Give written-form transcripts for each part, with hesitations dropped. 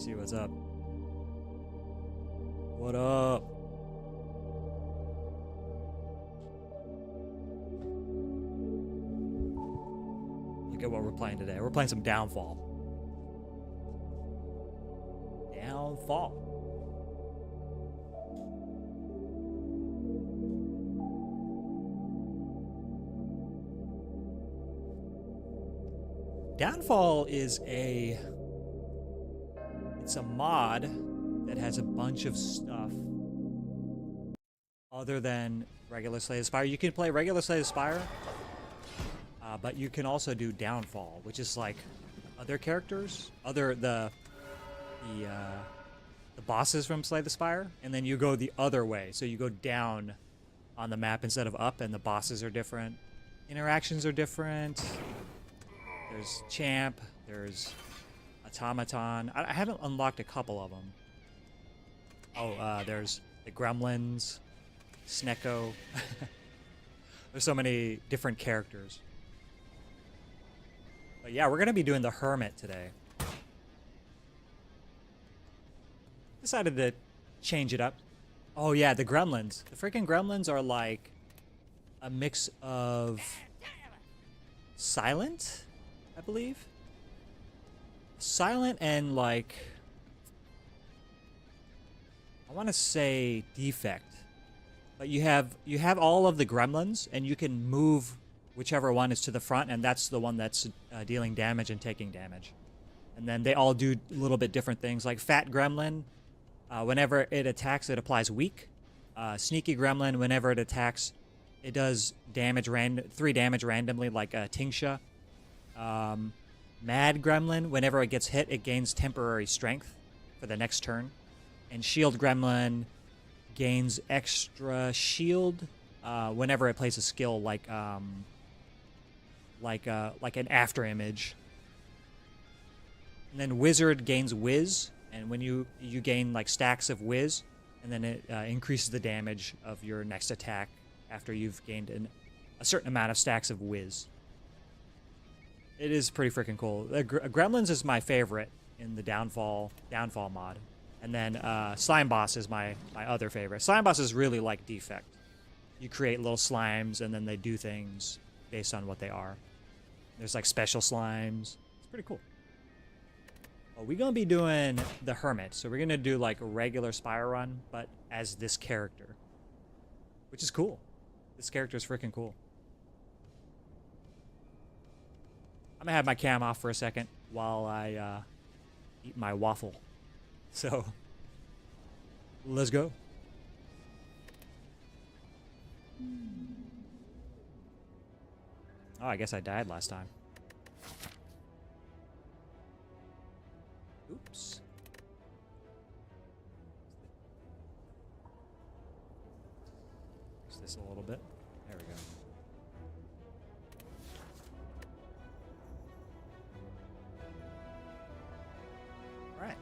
me see what's up. What up? Look at what we're playing today. We're playing some Downfall. Downfall. Downfall is it's a mod that has a bunch of stuff other than regular Slay the Spire. You can play regular Slay the Spire, but you can also do Downfall, which is like other characters, the bosses from Slay the Spire, and then you go the other way. So you go down on the map instead of up, and the bosses are different. Interactions are different. There's Champ, there's Automaton. I haven't unlocked a couple of them. Oh, there's the Gremlins, Snecko. There's so many different characters. But yeah, we're going to be doing the Hermit today. Decided to change it up. Oh yeah, the Gremlins. The freaking Gremlins are like a mix of Silent, I believe. Silent and like, I want to say Defect. But you have all of the Gremlins, and you can move whichever one is to the front, and that's the one that's dealing damage and taking damage. And then they all do a little bit different things. Like Fat Gremlin, whenever it attacks, it applies weak. Sneaky Gremlin, whenever it attacks, it does damage 3 damage randomly, like Tingsha. Mad Gremlin, whenever it gets hit, it gains temporary strength for the next turn. And Shield Gremlin gains extra shield whenever it plays a skill like an after image. And then Wizard gains Whiz, and when you gain like stacks of Whiz, and then it increases the damage of your next attack after you've gained a certain amount of stacks of Whiz. It is pretty freaking cool. Gremlins is my favorite in the Downfall mod. And then Slime Boss is my other favorite. Slime Boss is really like Defect. You create little slimes, and then they do things based on what they are. There's like special slimes. It's pretty cool. Well, we're going to be doing the Hermit. So we're going to do like a regular Spire run, but as this character. Which is cool. This character is freaking cool. I'm going to have my cam off for a second while I eat my waffle. So, let's go. Oh, I guess I died last time. Oops. Fix this a little bit. There we go. Alright.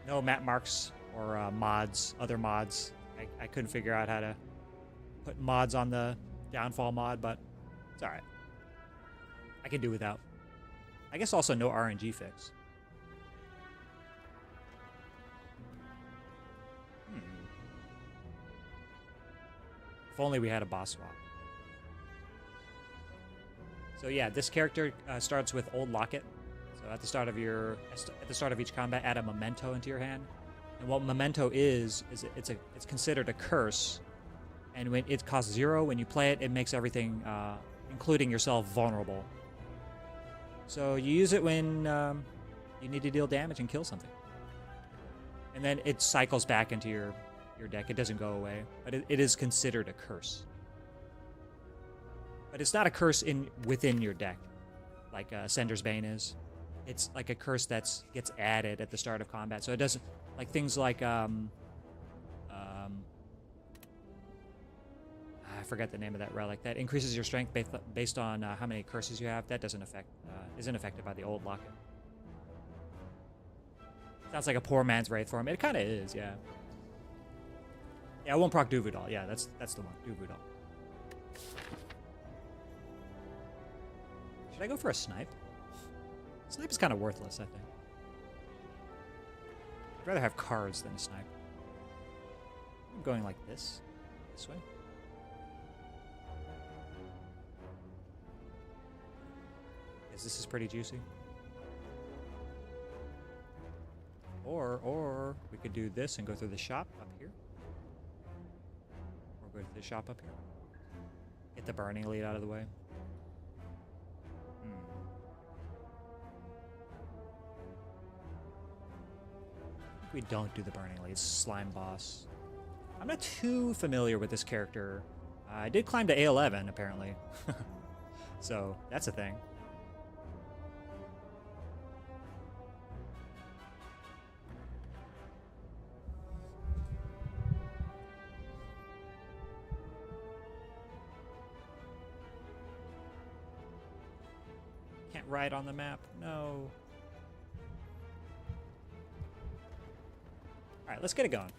No map marks or mods, other mods. I couldn't figure out how to put mods on the Downfall mod, but it's alright. I can do without. I guess also no RNG fix. If only we had a boss swap. So yeah, this character starts with Old Locket. So at the start of each combat, add a memento into your hand. And what memento is it's considered a curse, and when it costs 0 when you play it, it makes everything, including yourself, vulnerable. So you use it when you need to deal damage and kill something, and then it cycles back into your deck. It doesn't go away, but it is considered a curse. But it's not a curse within your deck, like Sender's Bane is. It's like a curse that gets added at the start of combat. So it doesn't, like things like I forget the name of that relic that increases your strength based on how many curses you have. That isn't affected by the Old Locket. Sounds like a poor man's Wraith form. It kind of is, yeah. Yeah, I won't proc Duvidal. Yeah, that's the one, Duvidal. Should I go for a snipe? Snipe is kind of worthless, I think. I'd rather have cards than a snipe. I'm going like this way. Because this is pretty juicy. Or we could do this and go through the shop up here. Or go to the shop up here. Get the burning elite out of the way. We don't do the burning elite. Slime boss. I'm not too familiar with this character. I did climb to A11 apparently. So that's a thing. Can't ride on the map. No. Alright, let's get it going.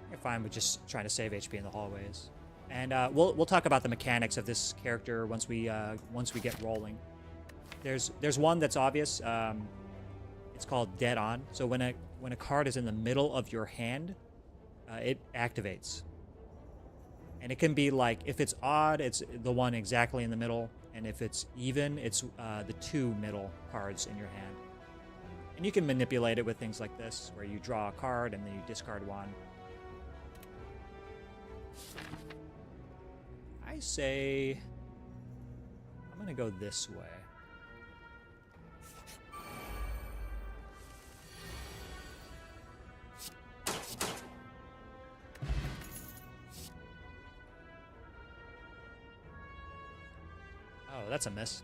You're fine with just trying to save HP in the hallways. And we'll talk about the mechanics of this character once we get rolling. There's one that's obvious. It's called Dead On. So when a card is in the middle of your hand, it activates. And it can be like, if it's odd, it's the one exactly in the middle. And if it's even, it's the two middle cards in your hand. And you can manipulate it with things like this, where you draw a card and then you discard one. I say I'm gonna go this way. Oh, that's a miss.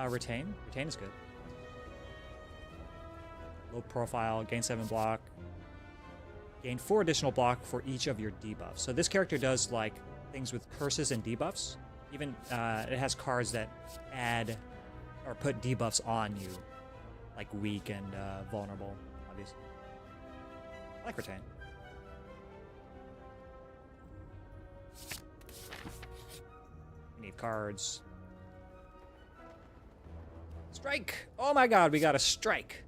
Retain. Retain is good. Low profile, gain 7 block. Gain 4 additional block for each of your debuffs. So this character does like things with curses and debuffs. Even it has cards that add or put debuffs on you, like weak and vulnerable, obviously. I like retain. We need cards. Strike! Oh my god, we got a strike!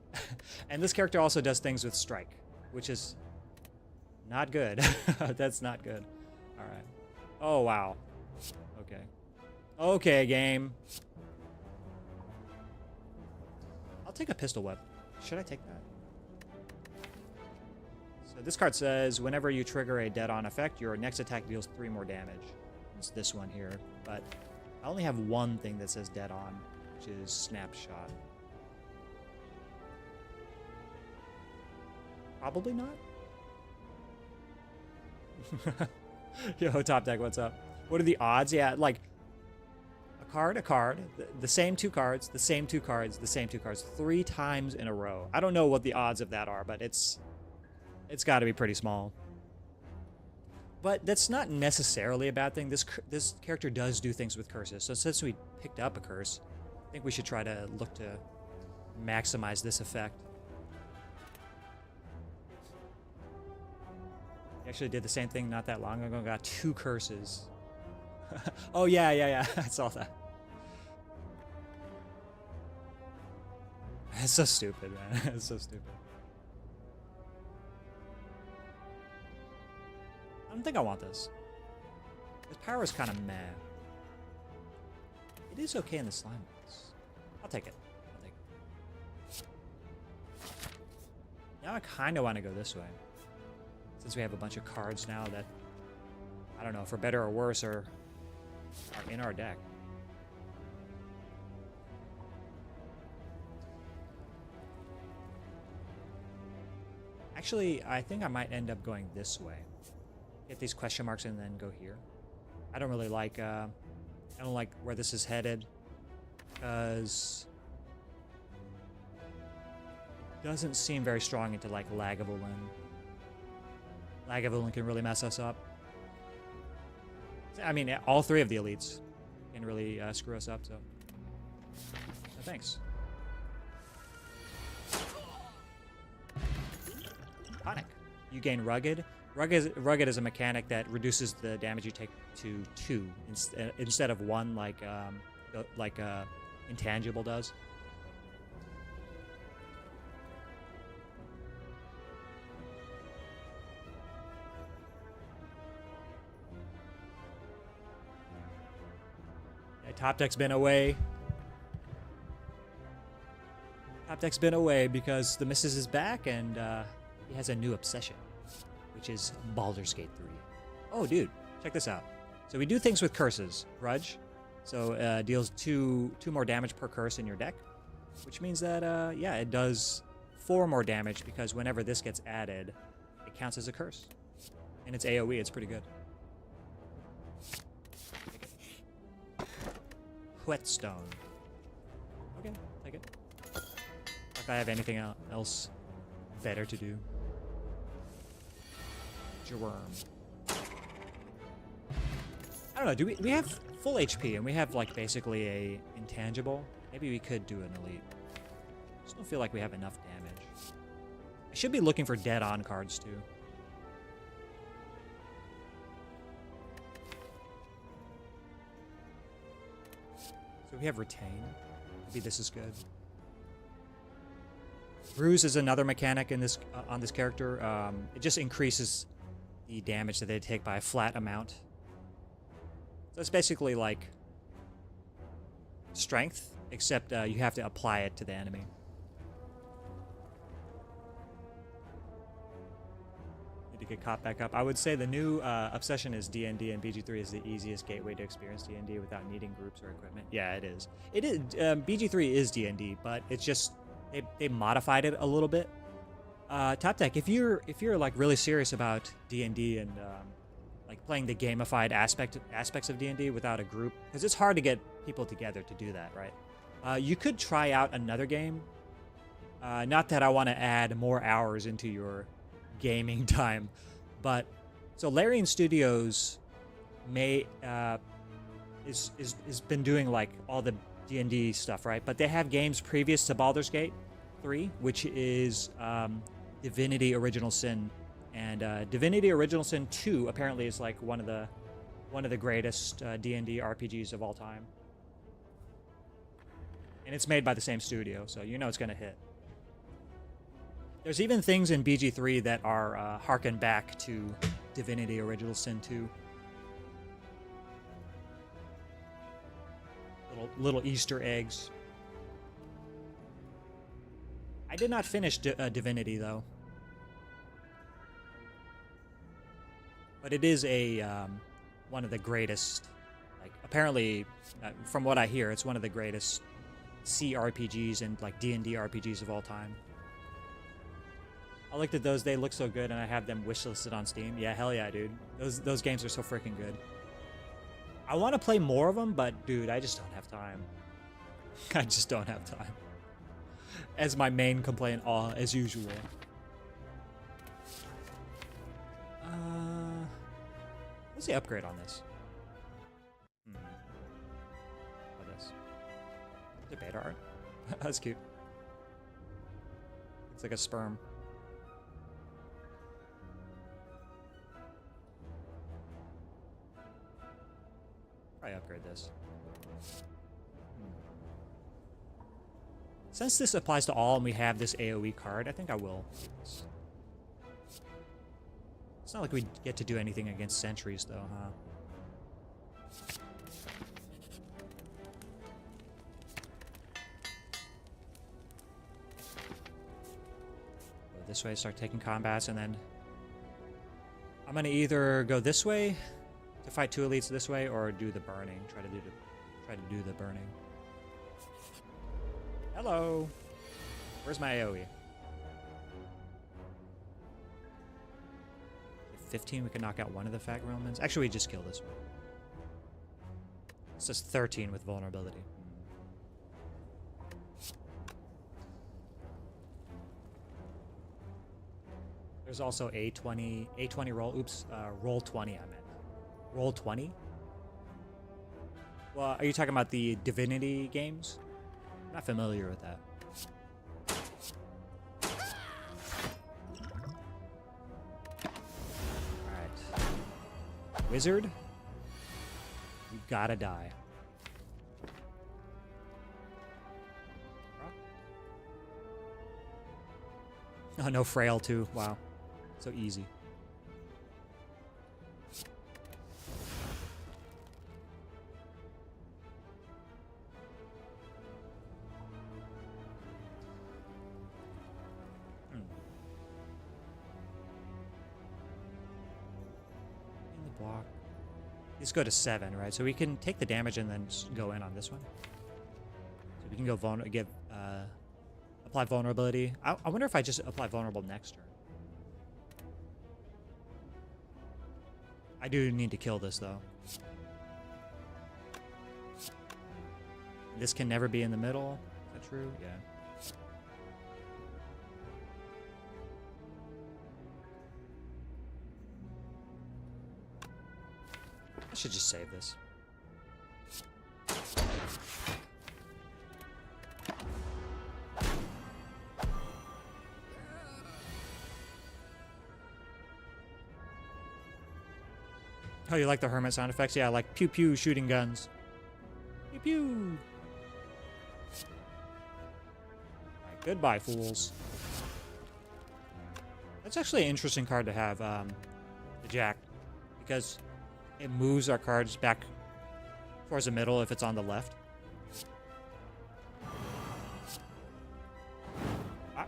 And this character also does things with strike, which is not good. That's not good. Alright. Oh, wow. Okay. Okay, game. I'll take a pistol whip. Should I take that? So this card says, whenever you trigger a dead-on effect, your next attack deals 3 more damage. It's this one here. But I only have one thing that says dead-on, which is Snapshot. Probably not. Yo, Top Deck, what's up? What are the odds? Yeah, like a card, the same 2 cards, the same 2 cards, the same 2 cards, 3 times in a row. I don't know what the odds of that are, but it's got to be pretty small. But that's not necessarily a bad thing. This character does do things with curses. So since we picked up a curse, I think we should try to look to maximize this effect. He actually did the same thing not that long ago. Got 2 curses. Oh, yeah. I saw that. It's so stupid, man. It's so stupid. I don't think I want this. His power is kind of meh. It is okay in the slime boss. I'll take it. Now I kind of want to go this way. Since we have a bunch of cards now that, I don't know, for better or worse, are in our deck. Actually, I think I might end up going this way. Get these question marks and then go here. I don't really like, I don't like where this is headed, because it doesn't seem very strong into like Lagavulin. Lagavulin can really mess us up. I mean, all 3 of the elites can really screw us up, so. No, thanks. Tonic. You gain Rugged. Rugged is a mechanic that reduces the damage you take to 2 instead of 1, like Intangible does. Yeah, Top Deck's been away. Top Deck's been away because the missus is back and he has a new obsession, which is Baldur's Gate 3. Oh, dude, check this out. So we do things with curses. Grudge, so deals 2 more damage per curse in your deck, which means that, yeah, it does 4 more damage because whenever this gets added, it counts as a curse. And it's AoE, it's pretty good. Whetstone. Okay, take it. If I have anything else better to do. Germ. I don't know, do we have full HP and we have like basically a intangible? Maybe we could do an elite. Just don't feel like we have enough damage. I should be looking for dead on cards too. So we have retain. Maybe this is good. Bruise is another mechanic in this on this character. It just increases the damage that they take by a flat amount. So it's basically like strength, except you have to apply it to the enemy. Need to get caught back up. I would say the new obsession is D&D, and BG3 is the easiest gateway to experience D&D without needing groups or equipment. Yeah, it is. It is. BG3 is D&D, but it's just they modified it a little bit. Top Deck, if you're like really serious about D&D and like playing the gamified aspects of D&D without a group, because it's hard to get people together to do that, right? You could try out another game. Not that I want to add more hours into your gaming time, but so Larian Studios is been doing like all the D&D stuff, right? But they have games previous to Baldur's Gate 3, which is Divinity Original Sin, and Divinity Original Sin 2 apparently is like one of the greatest D&D RPGs of all time, and it's made by the same studio, so you know it's gonna hit. There's even things in BG3 that are harken back to Divinity Original Sin 2. Little Easter eggs. I did not finish Divinity though, but it is a one of the greatest. Like apparently, from what I hear, it's one of the greatest CRPGs and like D&D RPGs of all time. I looked at those; they look so good, and I have them wishlisted on Steam. Yeah, hell yeah, dude! Those games are so freaking good. I want to play more of them, but dude, I just don't have time. I just don't have time. As my main complaint, as usual. What's the upgrade on this? What is this? Is it beta art? That's cute. It's like a sperm. Probably upgrade this. Since this applies to all and we have this AoE card, I think I will do this. It's not like we get to do anything against sentries though, huh? Go this way, start taking combats, and then I'm gonna either go this way to fight 2 elites this way, or do the burning. Try to do the burning. Hello. Where's my AoE? 15, we can knock out one of the Fat Romans. Actually, we just kill this one. It says 13 with vulnerability. There's also A20 roll. Oops, roll 20 I meant. Roll 20? Well, are you talking about the Divinity games? I'm not familiar with that. Wizard, you gotta die. Oh, no frail too. Wow. So easy. In the block. These go to 7, right? So we can take the damage and then just go in on this one. So we can go apply vulnerability. I wonder if I just apply vulnerable next turn. I do need to kill this though. This can never be in the middle. Is that true? Yeah. I should just save this. Oh, you like the Hermit sound effects? Yeah, like pew pew shooting guns. Pew pew. Alright, goodbye, fools. That's actually an interesting card to have, the Jack, because it moves our cards back towards the middle if it's on the left. Ah.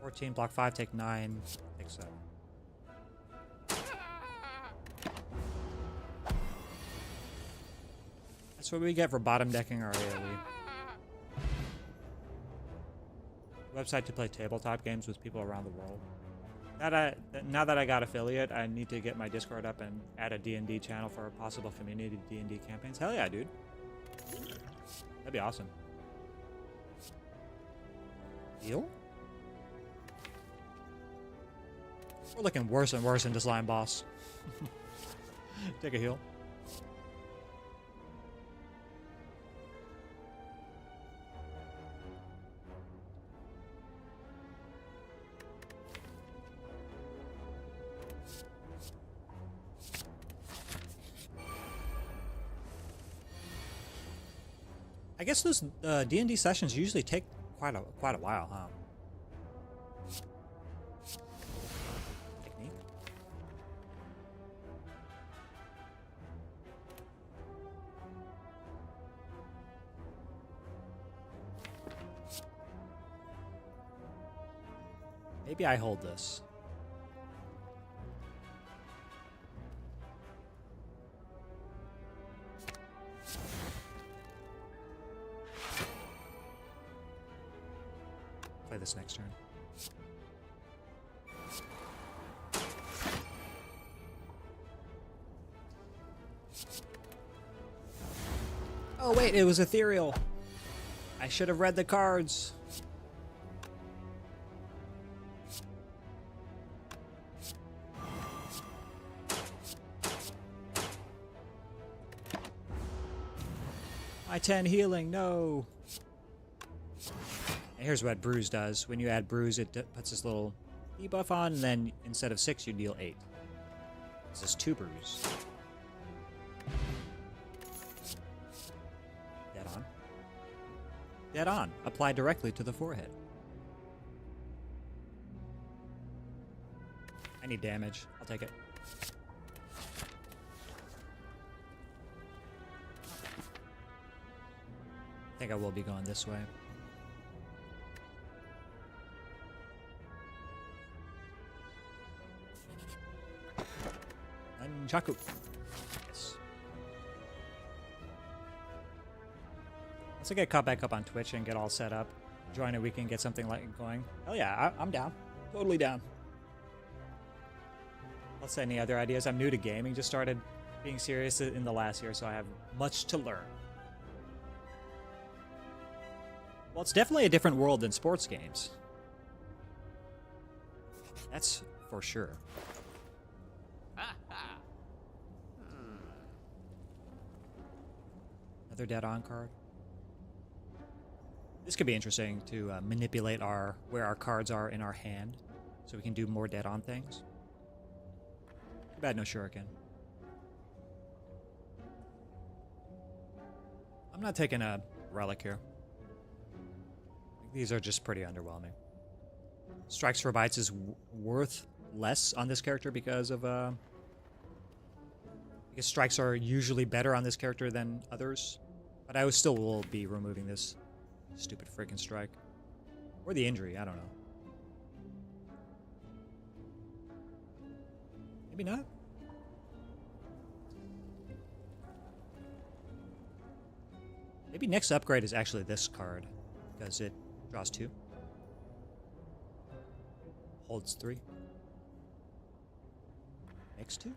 14, block 5, take 9, take 7. That's what we get for bottom decking our AoE. Website to play tabletop games with people around the world. Now that I got affiliate, I need to get my Discord up and add a D&D channel for possible community D&D campaigns. Hell yeah, dude. That'd be awesome. Heal? We're looking worse and worse in this line, boss. Take a heal. I guess those D&D sessions usually take quite a while, huh? Technique. Maybe I hold this. Play this next turn. Oh wait, it was ethereal. I should have read the cards. My 10 healing, no. And here's what Bruise does. When you add Bruise, it puts this little debuff on, and then instead of 6, you deal 8. This is 2 Bruise. Dead on. Dead on. Apply directly to the forehead. I need damage. I'll take it. I think I will be going this way. Nunchaku. Yes. Once I get caught back up on Twitch and get all set up, join a weekend, get something like going. Hell yeah, I'm down. Totally down. What's any other ideas? I'm new to gaming. Just started being serious in the last year, so I have much to learn. Well, it's definitely a different world than sports games. That's for sure. Another dead on card. This could be interesting to manipulate where our cards are in our hand, so we can do more dead-on things. Too bad no shuriken. I'm not taking a relic here. These are just pretty underwhelming. Strikes for bites is worth less on this character because strikes are usually better on this character than others. But I still will be removing this stupid freaking strike. Or the injury, I don't know. Maybe not. Maybe next upgrade is actually this card, because it draws 2. Holds 3. Next 2.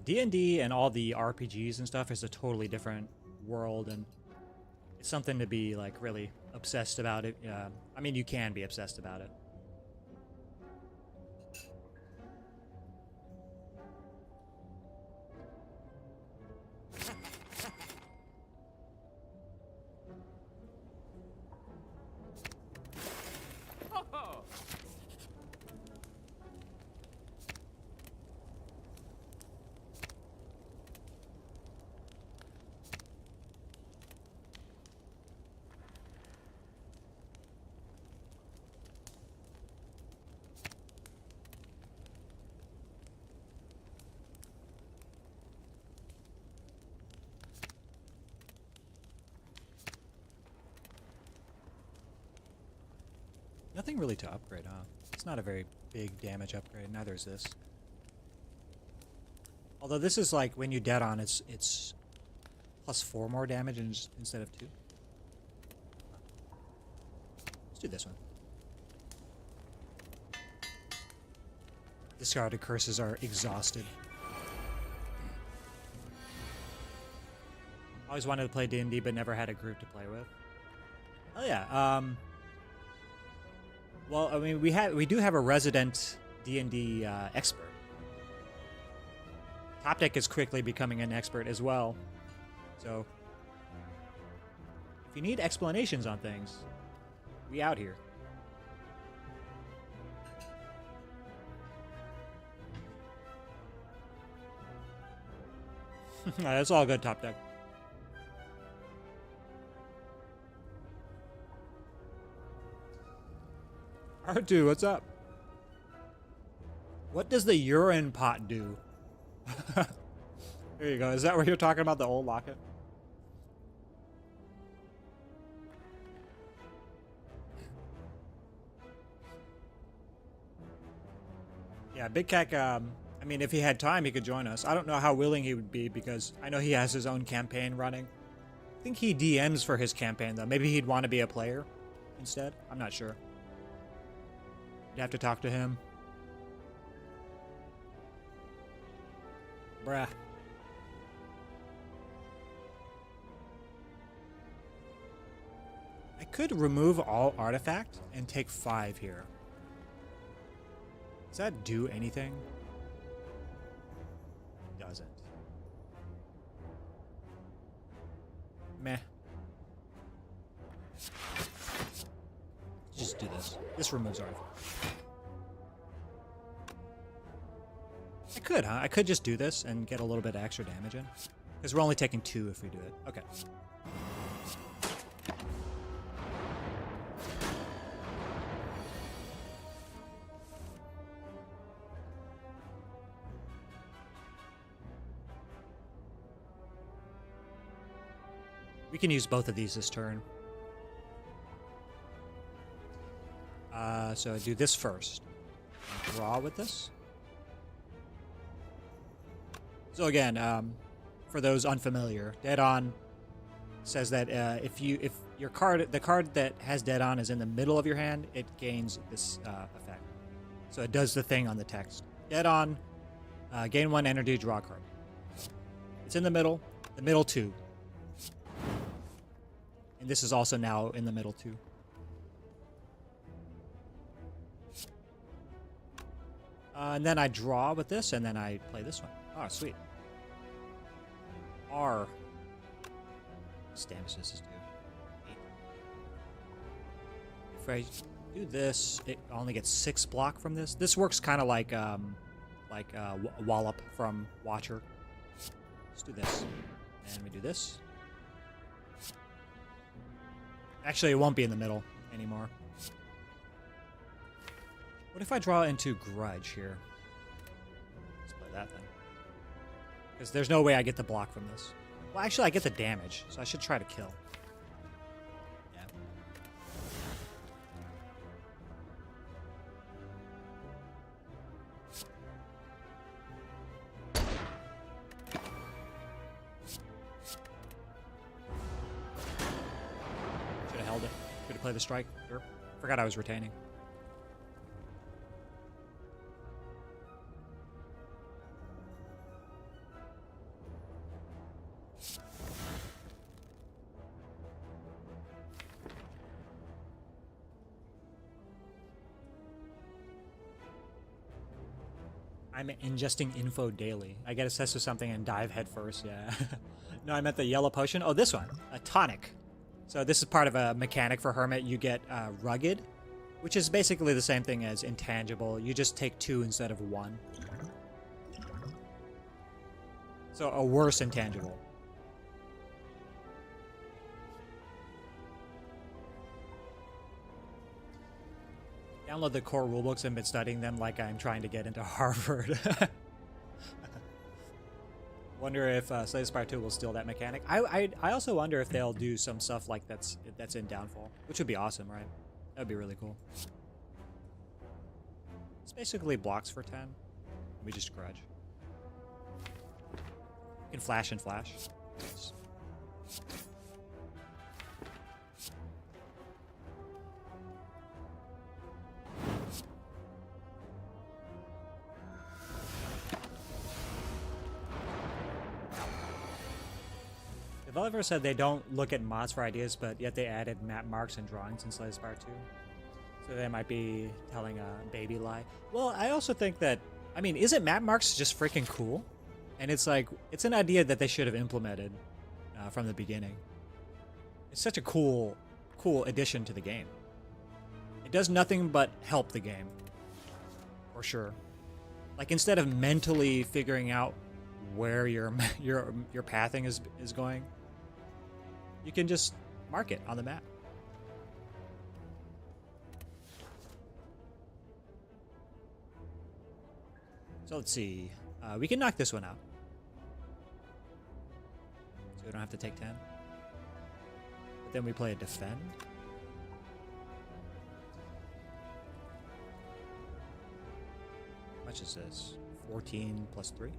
D&D and all the RPGs and stuff is a totally different world, and it's something to be like really obsessed about it. I mean, you can be obsessed about it. Nothing really to upgrade, huh? It's not a very big damage upgrade. Neither is this. Although this is like when you dead on, it's plus 4 more damage instead of 2. Let's do this one. Discarded curses are exhausted. Always wanted to play D&D, but never had a group to play with. Oh yeah. Well, I mean, we do have a resident D&D expert. Top Deck is quickly becoming an expert as well. So, if you need explanations on things, we out here. That's all good, Top Deck. R2, what's up? What does the urine pot do? There you go. Is that what you're talking about, the old locket? Yeah, Big Cac, I mean, if he had time, he could join us. I don't know how willing he would be, because I know he has his own campaign running. I think he DMs for his campaign, though. Maybe he'd want to be a player instead. I'm not sure. You'd have to talk to him. Bruh. I could remove all artifact and take 5 here. Does that do anything? Doesn't. Meh. Just do this. This removes artifact. I could, huh? I could just do this and get a little bit of extra damage in. Because we're only taking 2 if we do it. Okay. We can use both of these this turn. So I do this first. Draw with this. So again, for those unfamiliar, Dead On says that if your card, the card that has Dead On is in the middle of your hand, it gains this effect. So it does the thing on the text. Dead On, gain 1 energy, draw a card. It's in the middle 2. And this is also now in the middle too. And then I draw with this, and then I play this one. Oh, sweet. R. What damage does this do? 8. If I do this, it only gets 6 block from this. This works kind of like Wallop from Watcher. Let's do this. And we do this. Actually, it won't be in the middle anymore. What if I draw into Grudge here? Let's play that then. Because there's no way I get the block from this. Well, actually, I get the damage, so I should try to kill. Yeah. Should have held it. Should have played the strike. Sure. Forgot I was retaining. I'm ingesting info daily. I get obsessed with something and dive headfirst, yeah. No, I meant the yellow potion. Oh, this one. A tonic. So this is part of a mechanic for Hermit. You get rugged, which is basically the same thing as intangible. You just take 2 instead of 1. So a worse intangible. Download the core rulebooks and been studying them like I'm trying to get into Harvard. Wonder if Slay the Spire 2 will steal that mechanic. I also wonder if they'll do some stuff like that's in Downfall, which would be awesome, right? That would be really cool. It's basically blocks for 10. We just grudge. You can flash and flash. Nice. Developer said they don't look at mods for ideas, but yet they added map marks and drawings in Slay the Spire 2. So they might be telling a baby lie. Well, I also think that, I mean, isn't map marks just freaking cool? And it's like, it's an idea that they should have implemented from the beginning. It's such a cool addition to the game. It does nothing but help the game. For sure. Like, instead of mentally figuring out where your pathing is going, you can just mark it on the map. So let's see. We can knock this one out. So we don't have to take 10. But then we play a defend. How much is this? 14 plus 3?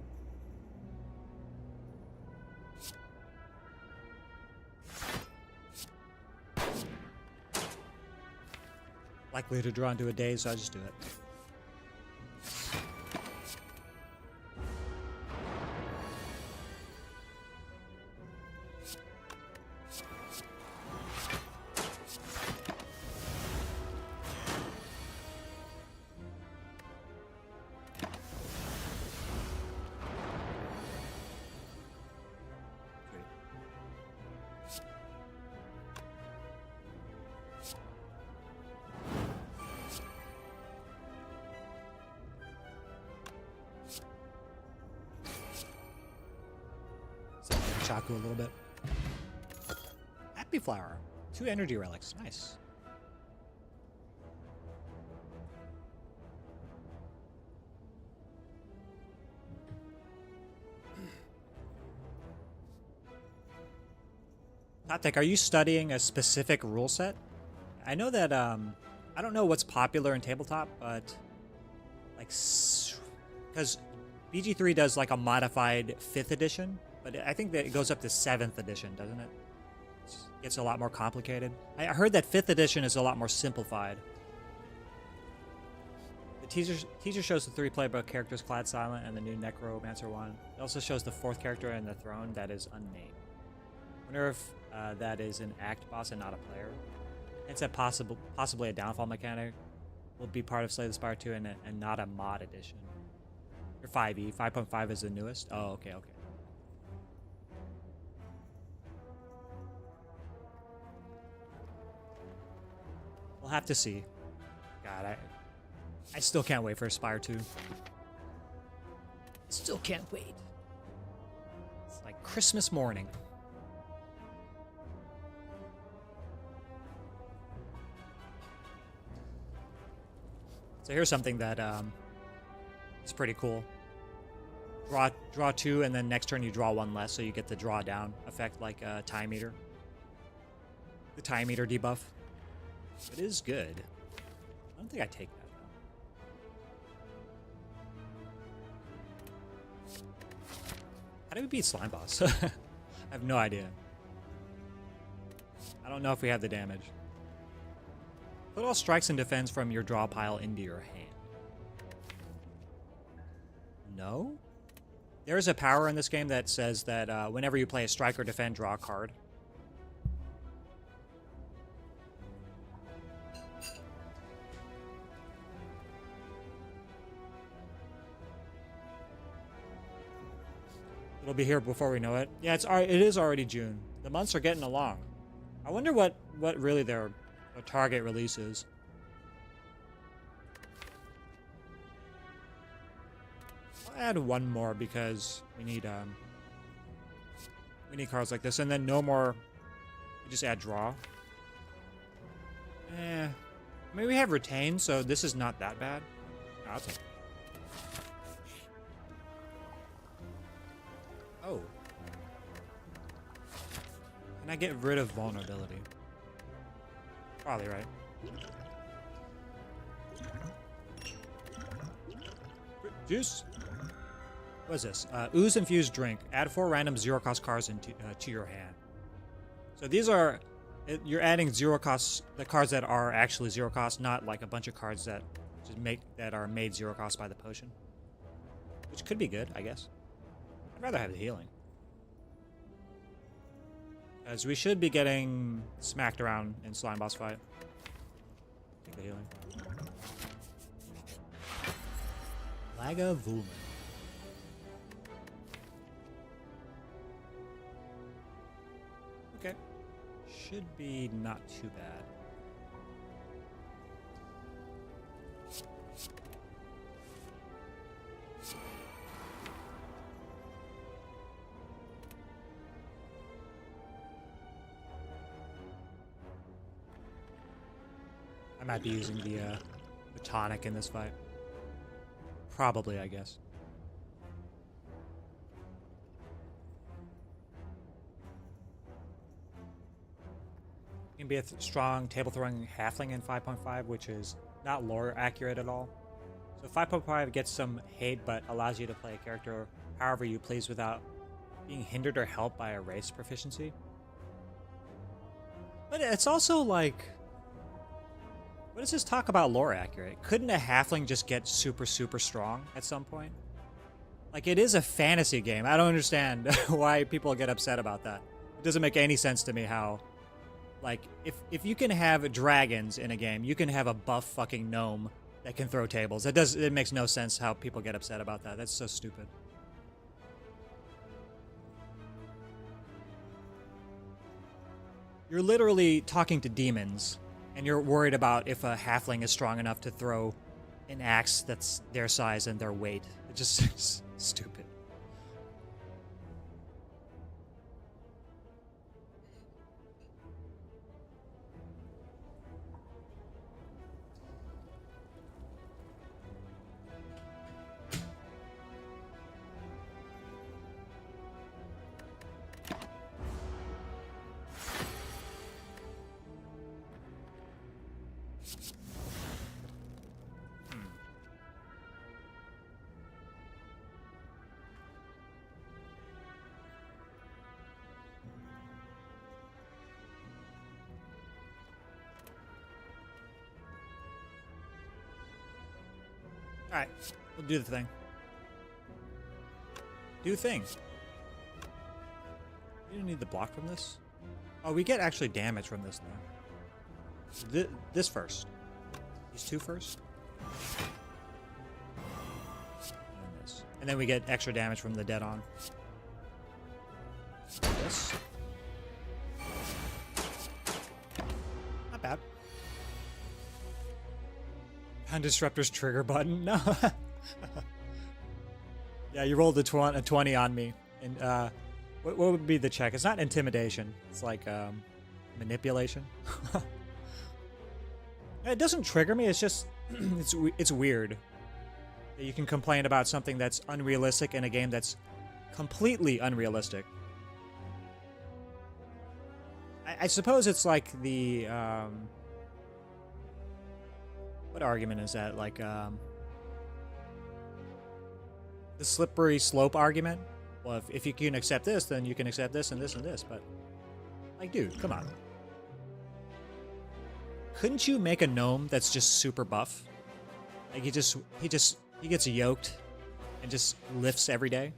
Likely to draw into a daze, so I just do it. Shaku a little bit. Happy Flower. 2 energy relics. Nice. Toptech, are you studying a specific rule set? I know that, I don't know what's popular in tabletop, but like, because BG3 does like a modified 5th edition. But I think that it goes up to 7th edition, doesn't it? It gets a lot more complicated. I heard that 5th edition is a lot more simplified. The teaser shows the 3 playable characters clad silent and the new Necromancer one. It also shows the 4th character in the throne that is unnamed. I wonder if that is an act boss and not a player. It's a possibly a downfall mechanic. will be part of Slay the Spire 2 and not a mod edition. Or 5e. 5.5 is the newest? Oh, okay, okay. We'll have to see. God, I still can't wait for Spire 2. Still can't wait. It's like Christmas morning. So here's something that is pretty cool. Draw 2, and then next turn you draw 1 less, so you get the draw down effect like Time Eater. The Time Eater debuff. It is good. I don't think I take that though. How do we beat Slime Boss? I have no idea. I don't know if we have the damage. Put all strikes and defense from your draw pile into your hand. No? There is a power in this game that says that whenever you play a strike or defend, draw a card. It'll be here before we know it. Yeah, it is already June. The months are getting along. I wonder what really their target release is. I'll add one more because we need cards like this, and then no more. We just add draw. I mean, we have retain, so this is not that bad. No, I'll take it. Oh. Can I get rid of vulnerability? Probably right. Juice. What is this? Ooze infused drink. Add 4 random 0-cost cards to your hand. So these are, you're adding 0-cost, the cards that are actually 0-cost, not like a bunch of cards that are made 0-cost by the potion. Which could be good, I guess. I'd rather have the healing. As we should be getting smacked around in Slime Boss fight. Take the healing. Lagavulin. Okay. Should be not too bad. I might be using the tonic in this fight. Probably, I guess. You can be a strong table-throwing halfling in 5.5, which is not lore accurate at all. So 5.5 gets some hate, but allows you to play a character however you please without being hindered or helped by a race proficiency. But it's also like... What does this talk about lore accurate? Couldn't a halfling just get super, super strong at some point? Like, it is a fantasy game. I don't understand why people get upset about that. It doesn't make any sense to me how... Like, if you can have dragons in a game, you can have a buff fucking gnome that can throw tables. It makes no sense how people get upset about that. That's so stupid. You're literally talking to demons, and you're worried about if a halfling is strong enough to throw an axe that's their size and their weight. It just is stupid. Alright, we'll do the thing. Do the thing. You don't need the block from this? Oh, we get actually damage from this now. This first. These two first? And then we get extra damage from the dead on. This. Not bad. Pound Disruptor's trigger button. No. Yeah, you rolled a 20 on me. And what would be the check? It's not intimidation. It's like manipulation. It doesn't trigger me. It's just it's weird. You can complain about something that's unrealistic in a game that's completely unrealistic. I suppose it's like the what argument is that? Like the slippery slope argument. Well, if you can accept this, then you can accept this and this and this. But like, dude, come on. Couldn't you make a gnome that's just super buff? Like he gets yoked and just lifts every day?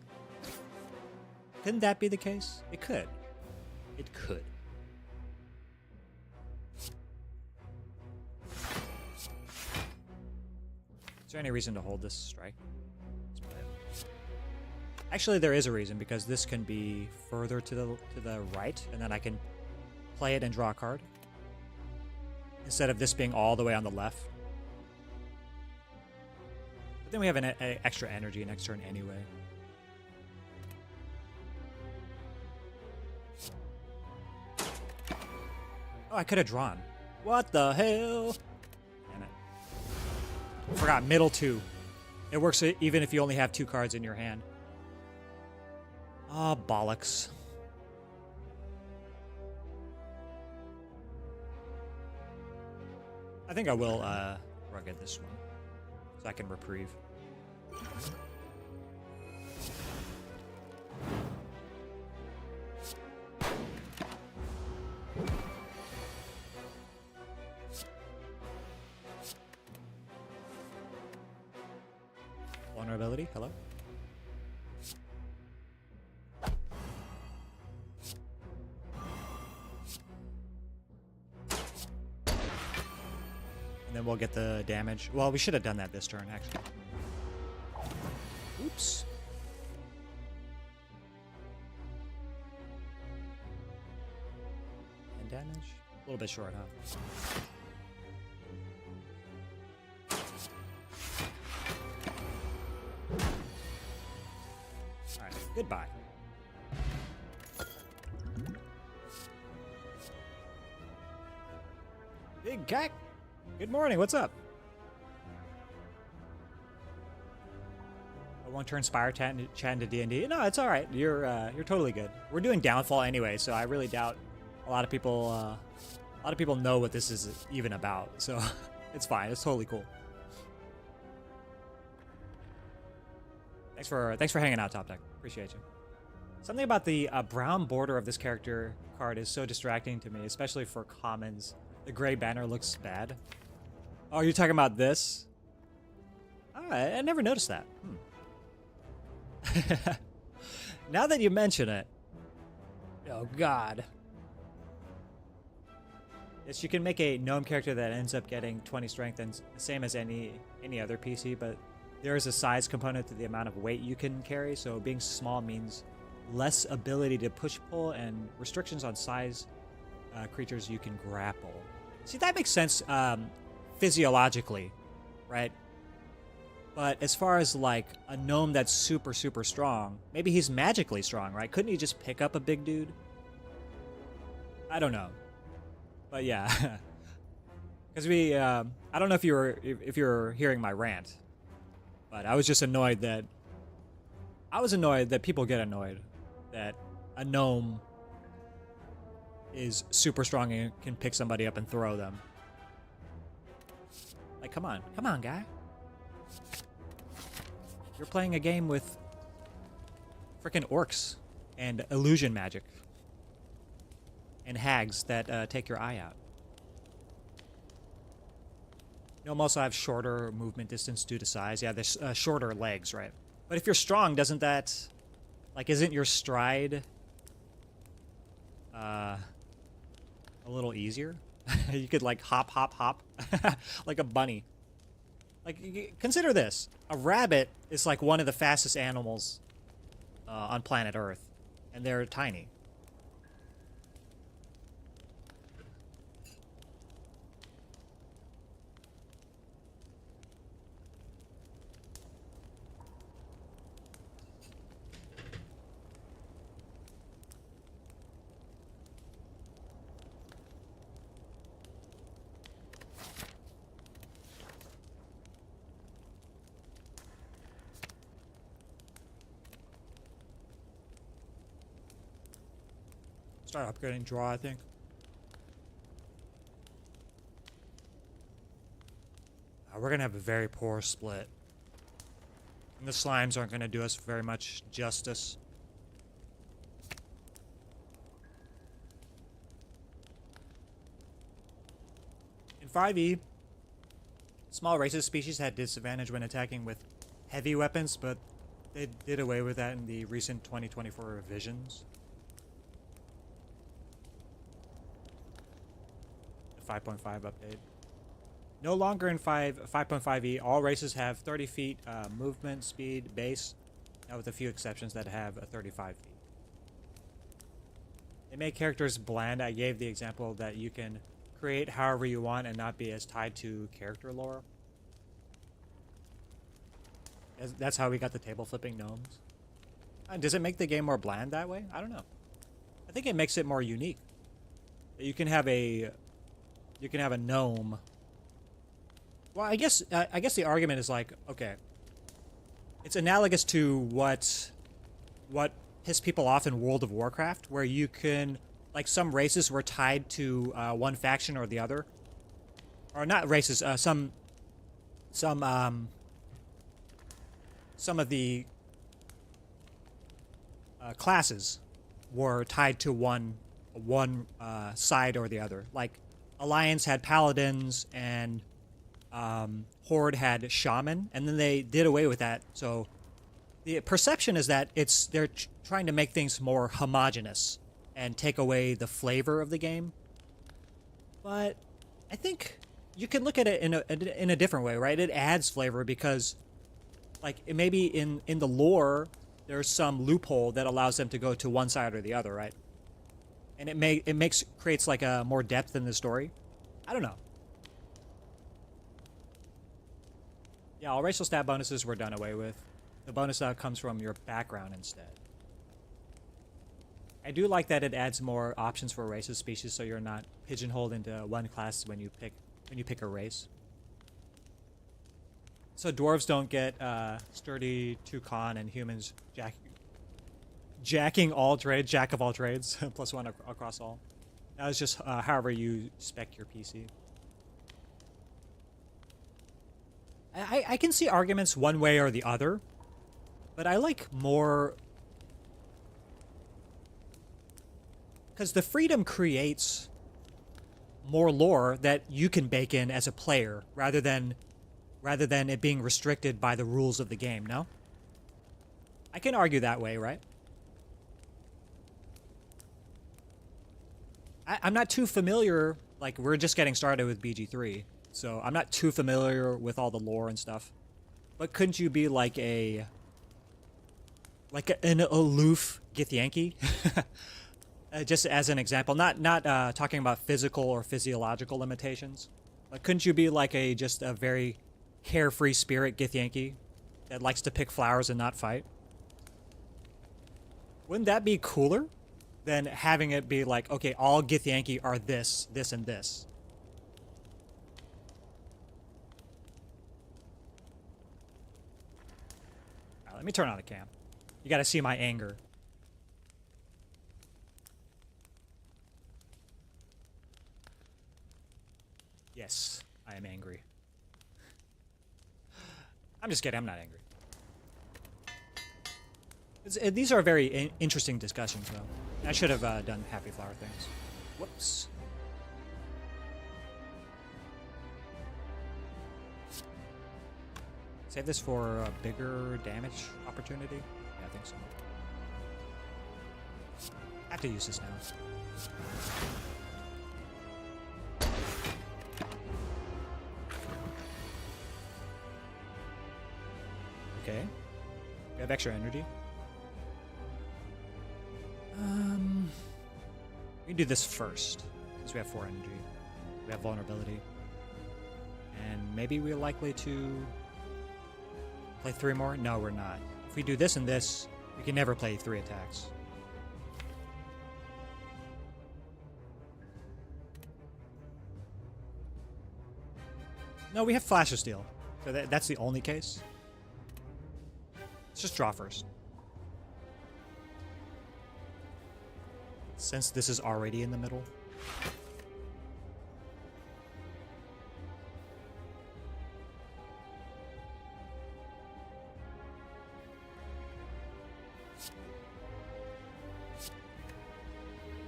Couldn't that be the case? It could. It could. Is there any reason to hold this strike? Actually, there is a reason, because this can be further to the right, and then I can play it and draw a card, instead of this being all the way on the left. But then we have an extra energy next turn anyway. Oh, I could have drawn. What the hell? Damn it. I forgot, middle 2. It works even if you only have 2 cards in your hand. Ah, bollocks. I think I will rugged this one, so I can reprieve. Vulnerability, hello? And then we'll get the damage. Well, we should have done that this turn, actually. Oops. And damage? A little bit short, huh? Alright, goodbye. Big Cack! Good morning, what's up? I won't turn Spire chat into D&D. No, it's alright. You're totally good. We're doing Downfall anyway, so I really doubt a lot of people know what this is even about. So it's fine. It's totally cool. Thanks for hanging out, Top Deck. Appreciate you. Something about the brown border of this character card is so distracting to me, especially for commons. The gray banner looks bad. Oh, you're talking about this? Oh, I never noticed that. Now that you mention it. Oh, God. Yes, you can make a gnome character that ends up getting 20 strength, and same as any other PC, but there is a size component to the amount of weight you can carry, so being small means less ability to push-pull and restrictions on size creatures you can grapple. See, that makes sense physiologically, right? But as far as like a gnome that's super, super strong, maybe he's magically strong, right? Couldn't he just pick up a big dude? I don't know. But yeah. Because I don't know if you're hearing my rant, but I was just annoyed that people get annoyed that a gnome is super strong and can pick somebody up and throw them. Like, come on, guy. You're playing a game with frickin' orcs and illusion magic and hags that take your eye out. Gnome also have shorter movement distance due to size. Yeah, there's shorter legs, right? But if you're strong, doesn't that, like, isn't your stride a little easier? You could like hop, like a bunny. Like, consider this. A rabbit is like one of the fastest animals on planet Earth, and they're tiny. Start upgrading draw, I think. We're gonna have a very poor split. And the slimes aren't gonna do us very much justice. In 5e, small racist species had disadvantage when attacking with heavy weapons, but they did away with that in the recent 2024 revisions. 5.5 update. No longer in 5.5e, all races have 30 feet movement speed base, with a few exceptions that have a 35 feet. They make characters bland. I gave the example that you can create however you want and not be as tied to character lore. That's how we got the table flipping gnomes. Does it make the game more bland that way? I don't know. I think it makes it more unique. You can have a gnome. Well, I guess the argument is like, okay, it's analogous to what pissed people off in World of Warcraft, where you can, like, some races were tied to one faction or the other, or not races. Some of the classes were tied to one side or the other. Like, Alliance had paladins and Horde had shaman, and then they did away with that. So the perception is that they're trying to make things more homogenous and take away the flavor of the game. But I think you can look at it in a different way, right? It adds flavor because, like, maybe in the lore there's some loophole that allows them to go to one side or the other, right? And it creates like a more depth in the story. I don't know. Yeah, all racial stat bonuses were done away with. The bonus comes from your background instead. I do like that it adds more options for races, species, so you're not pigeonholed into one class when you pick a race. So dwarves don't get sturdy toucan, and humans jacking all trades, jack of all trades, +1 across all. That was just however you spec your PC. I can see arguments one way or the other, but I like more, because the freedom creates more lore that you can bake in as a player rather than it being restricted by the rules of the game. No, I can argue that way, right? I'm not too familiar. Like, we're just getting started with BG3, so I'm not too familiar with all the lore and stuff. But couldn't you be like an aloof Githyanki? Just as an example, not talking about physical or physiological limitations, but couldn't you be like just a very carefree spirit Githyanki that likes to pick flowers and not fight? Wouldn't that be cooler than having it be like, okay, all Githyanki are this, this, and this? All right, let me turn on the cam. You gotta see my anger. Yes, I am angry. I'm just kidding, I'm not angry. These are very interesting discussions, though. I should have done happy flower things. Whoops. Save this for a bigger damage opportunity? Yeah, I think so. I have to use this now. Okay. We have extra energy. We can do this first, since we have 4 energy. We have vulnerability. And maybe we're likely to play 3 more? No, we're not. If we do this and this, we can never play 3 attacks. No, we have Flash of Steel. So that's the only case. Let's just draw first. Since this is already in the middle.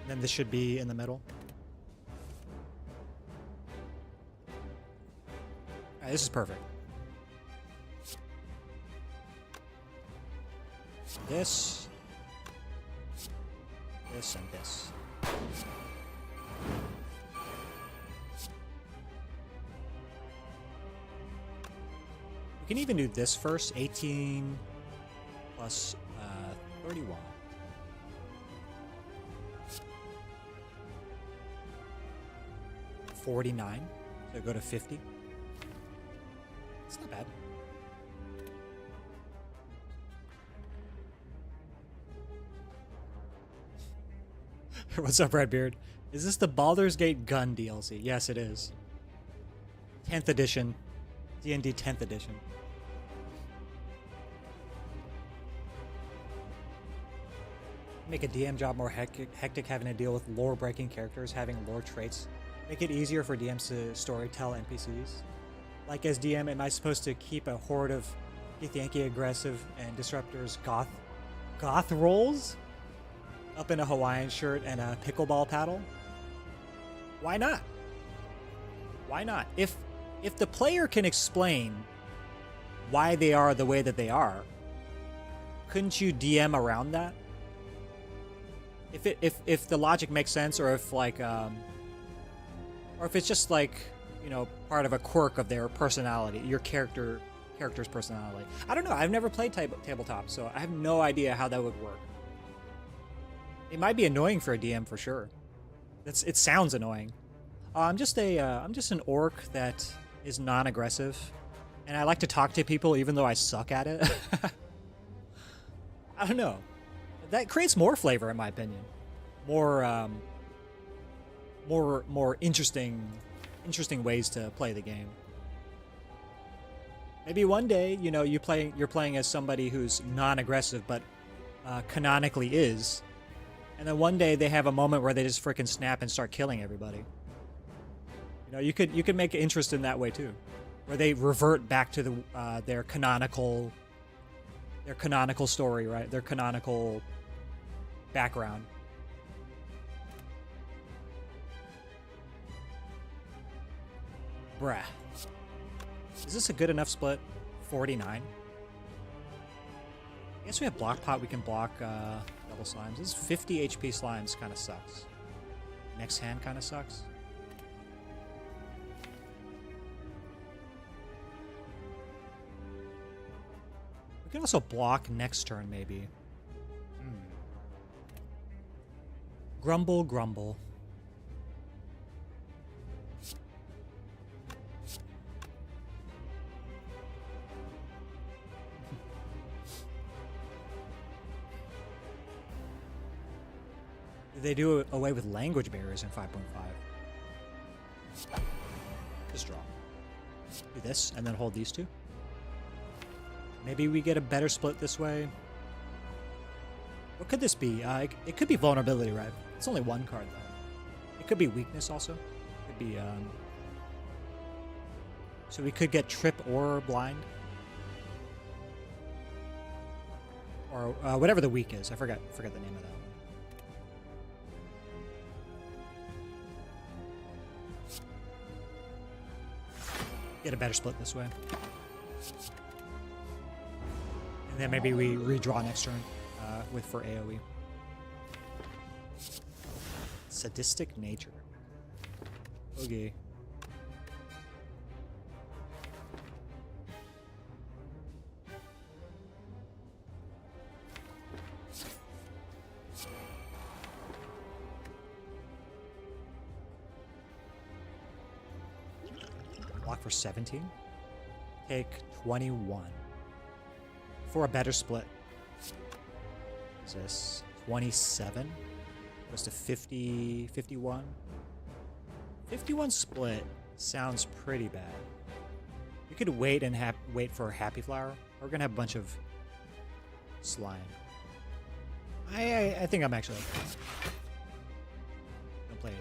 Then this should be in the middle. Alright, this is perfect. This, and this. We can even do this first. 18 plus 31. $49. So go to 50. It's not bad. What's up, Redbeard? Is this the Baldur's Gate gun DLC? Yes, it is. 10th edition. D&D 10th edition. Make a DM job more hectic having to deal with lore-breaking characters, having lore traits. Make it easier for DMs to storytell NPCs. Like as DM, am I supposed to keep a horde of Githyanki aggressive and disruptors goth rolls? Up in a Hawaiian shirt and a pickleball paddle? Why not? Why not? If the player can explain why they are the way that they are, couldn't you DM around that? If the logic makes sense, or if like or if it's just like, you know, part of a quirk of their personality, your character's personality. I don't know. I've never played tabletop, so I have no idea how that would work. It might be annoying for a DM for sure. It sounds annoying. I'm just an orc that is non-aggressive, and I like to talk to people even though I suck at it. I don't know. That creates more flavor, in my opinion. More interesting ways to play the game. Maybe one day, you know, you're playing as somebody who's non-aggressive, but canonically is. And then one day they have a moment where they just freaking snap and start killing everybody. You know, you could make interest in that way too, where they revert back to their canonical story, right? Their canonical background. Bruh. Is this a good enough split? 49. I guess we have block pot. We can block double slimes. This 50 HP slimes kind of sucks. Next hand kind of sucks. We can also block next turn, maybe. Grumble, grumble. They do away with language barriers in 5.5. Just draw. Do this, and then hold these two. Maybe we get a better split this way. What could this be? It could be vulnerability, right? It's only one card, though. It could be weakness, also. It could be, So we could get trip or blind. Or whatever the weak is. I forgot the name of that one. Get a better split this way. And then maybe we redraw next turn for AoE. Sadistic nature. Okay. for 17. Take 21. For a better split. Is this 27? Goes to 50, 51. 51 split sounds pretty bad. You could wait and wait for a happy flower. We're gonna have a bunch of slime. I think I'm actually gonna play these.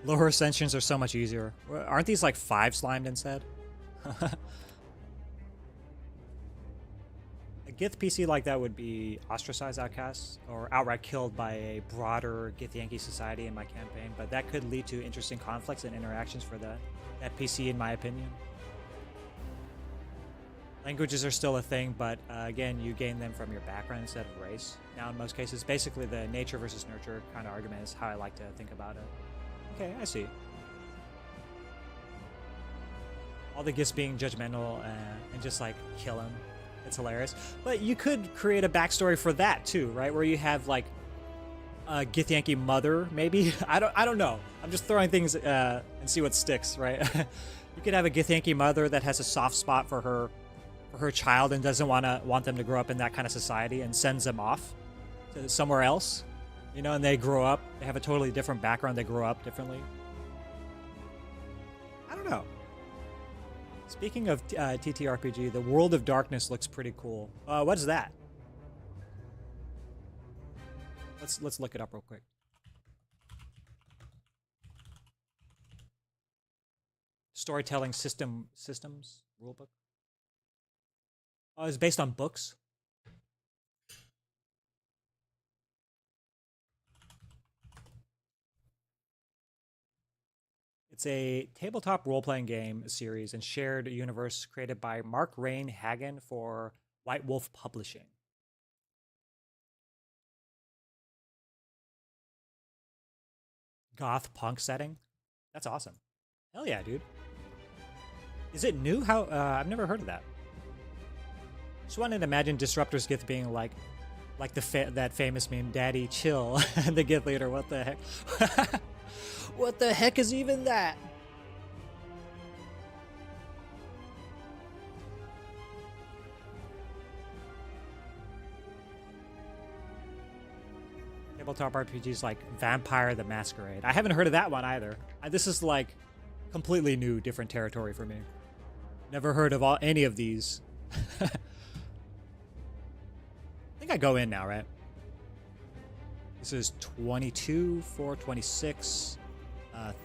Lower ascensions are so much easier. Aren't these like 5 slimed instead? A Gith PC like that would be ostracized outcasts or outright killed by a broader Githyanki society in my campaign, but that could lead to interesting conflicts and interactions for that PC in my opinion. Languages are still a thing, but again, you gain them from your background instead of race. Now in most cases, basically the nature versus nurture kind of argument is how I like to think about it. Okay, I see. All the Giths being judgmental and just like kill him. It's hilarious. But you could create a backstory for that too, right? Where you have like a Githyanki mother, maybe? I don't know. I'm just throwing things and see what sticks, right? You could have a Githyanki mother that has a soft spot for her child and doesn't want them to grow up in that kind of society and sends them off to somewhere else. You know, and they grow up, they have a totally different background, they grow up differently. I don't know. Speaking of TTRPG, the World of Darkness looks pretty cool. What is that? Let's look it up real quick. Storytelling systems rulebook. Oh, it's based on books. It's a tabletop role-playing game series and shared universe created by Mark Rain Hagen for White Wolf Publishing. Goth punk setting? That's awesome. Hell yeah, dude. Is it new? How? I've never heard of that. Just wanted to imagine Disruptor's Gith being like that famous meme, Daddy Chill, the Gith leader. What the heck? What the heck is even that? Tabletop RPGs like Vampire the Masquerade. I haven't heard of that one either. This is like completely new, different territory for me. Never heard of any of these. I think I go in now, right? This is 22, 4, 26,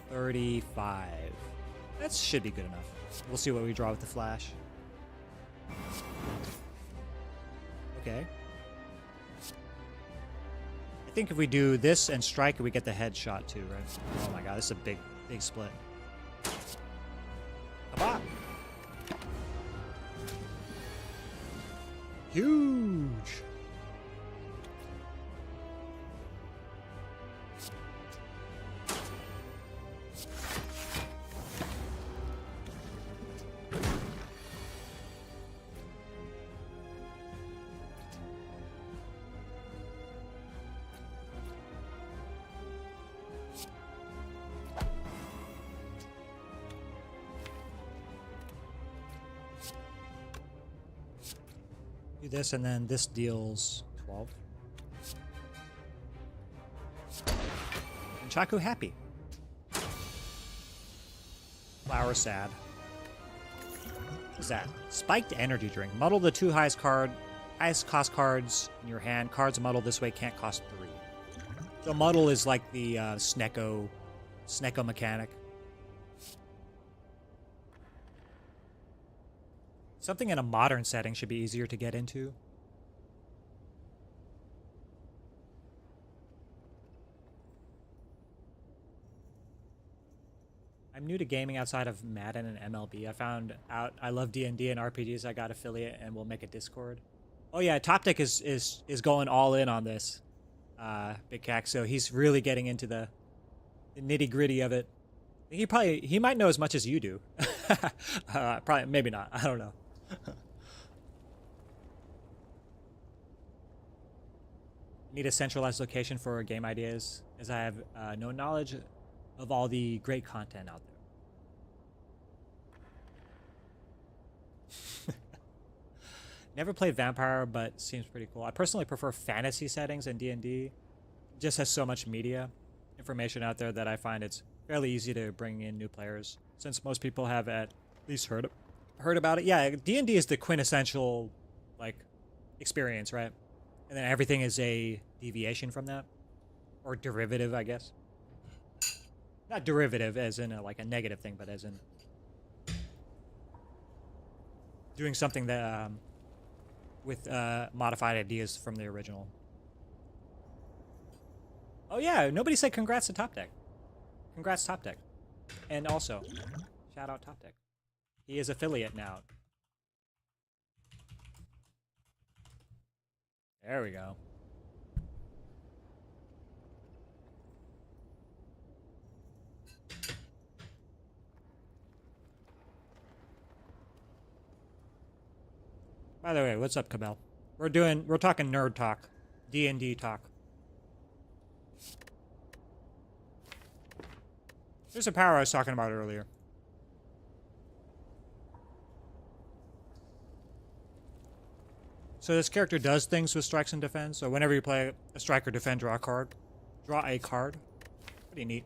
35. That should be good enough. We'll see what we draw with the flash. Okay. I think if we do this and strike, we get the headshot too, right? Oh my god, this is a big split. Come on! Huge! Do this, and then this deals 12. And Chaku happy. Flower sad. What's that? Spiked energy drink. Muddle the 2 highest cost cards in your hand. Cards muddled this way can't cost 3. So muddle is like the Snecko mechanic. Something in a modern setting should be easier to get into. I'm new to gaming outside of Madden and MLB. I found out I love D&D and RPGs. I got affiliate and we'll make a Discord. Oh yeah, Top Deck is going all in on this. Big Cac, so he's really getting into the nitty gritty of it. He might know as much as you do. Probably, maybe not. I don't know. Need a centralized location for game ideas, as I have no knowledge of all the great content out there. Never played Vampire, but seems pretty cool. I personally prefer fantasy settings in D&D. Just has so much media information out there that I find it's fairly easy to bring in new players, since most people have at least heard about it. Yeah, D&D is the quintessential like experience, right? And then everything is a deviation from that, or derivative, I guess. Not derivative as in like a negative thing, but as in doing something that with modified ideas from the original. Oh yeah, nobody said congrats to Top Deck. Congrats Top Deck. And also, shout out Top Deck. He is affiliate now. There we go. By the way, what's up, Cabell? We're talking nerd talk. D&D talk. There's a power I was talking about earlier. So this character does things with strikes and defense. So whenever you play a strike or defend, draw a card. Draw a card. Pretty neat.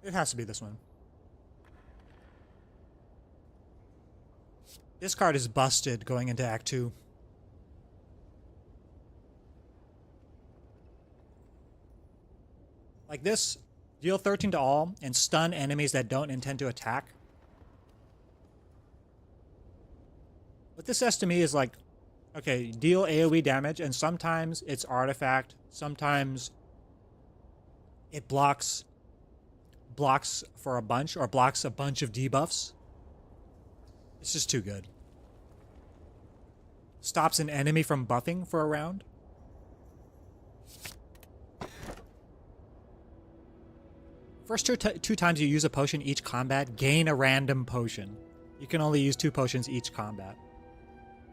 It has to be this one. This card is busted going into Act 2. Like this, deal 13 to all and stun enemies that don't intend to attack. What this says to me is like, okay, deal AoE damage, and sometimes it's artifact, sometimes it blocks for a bunch, or blocks a bunch of debuffs. It's just too good. Stops an enemy from buffing for a round. First two times you use a potion each combat, gain a random potion. You can only use 2 potions each combat.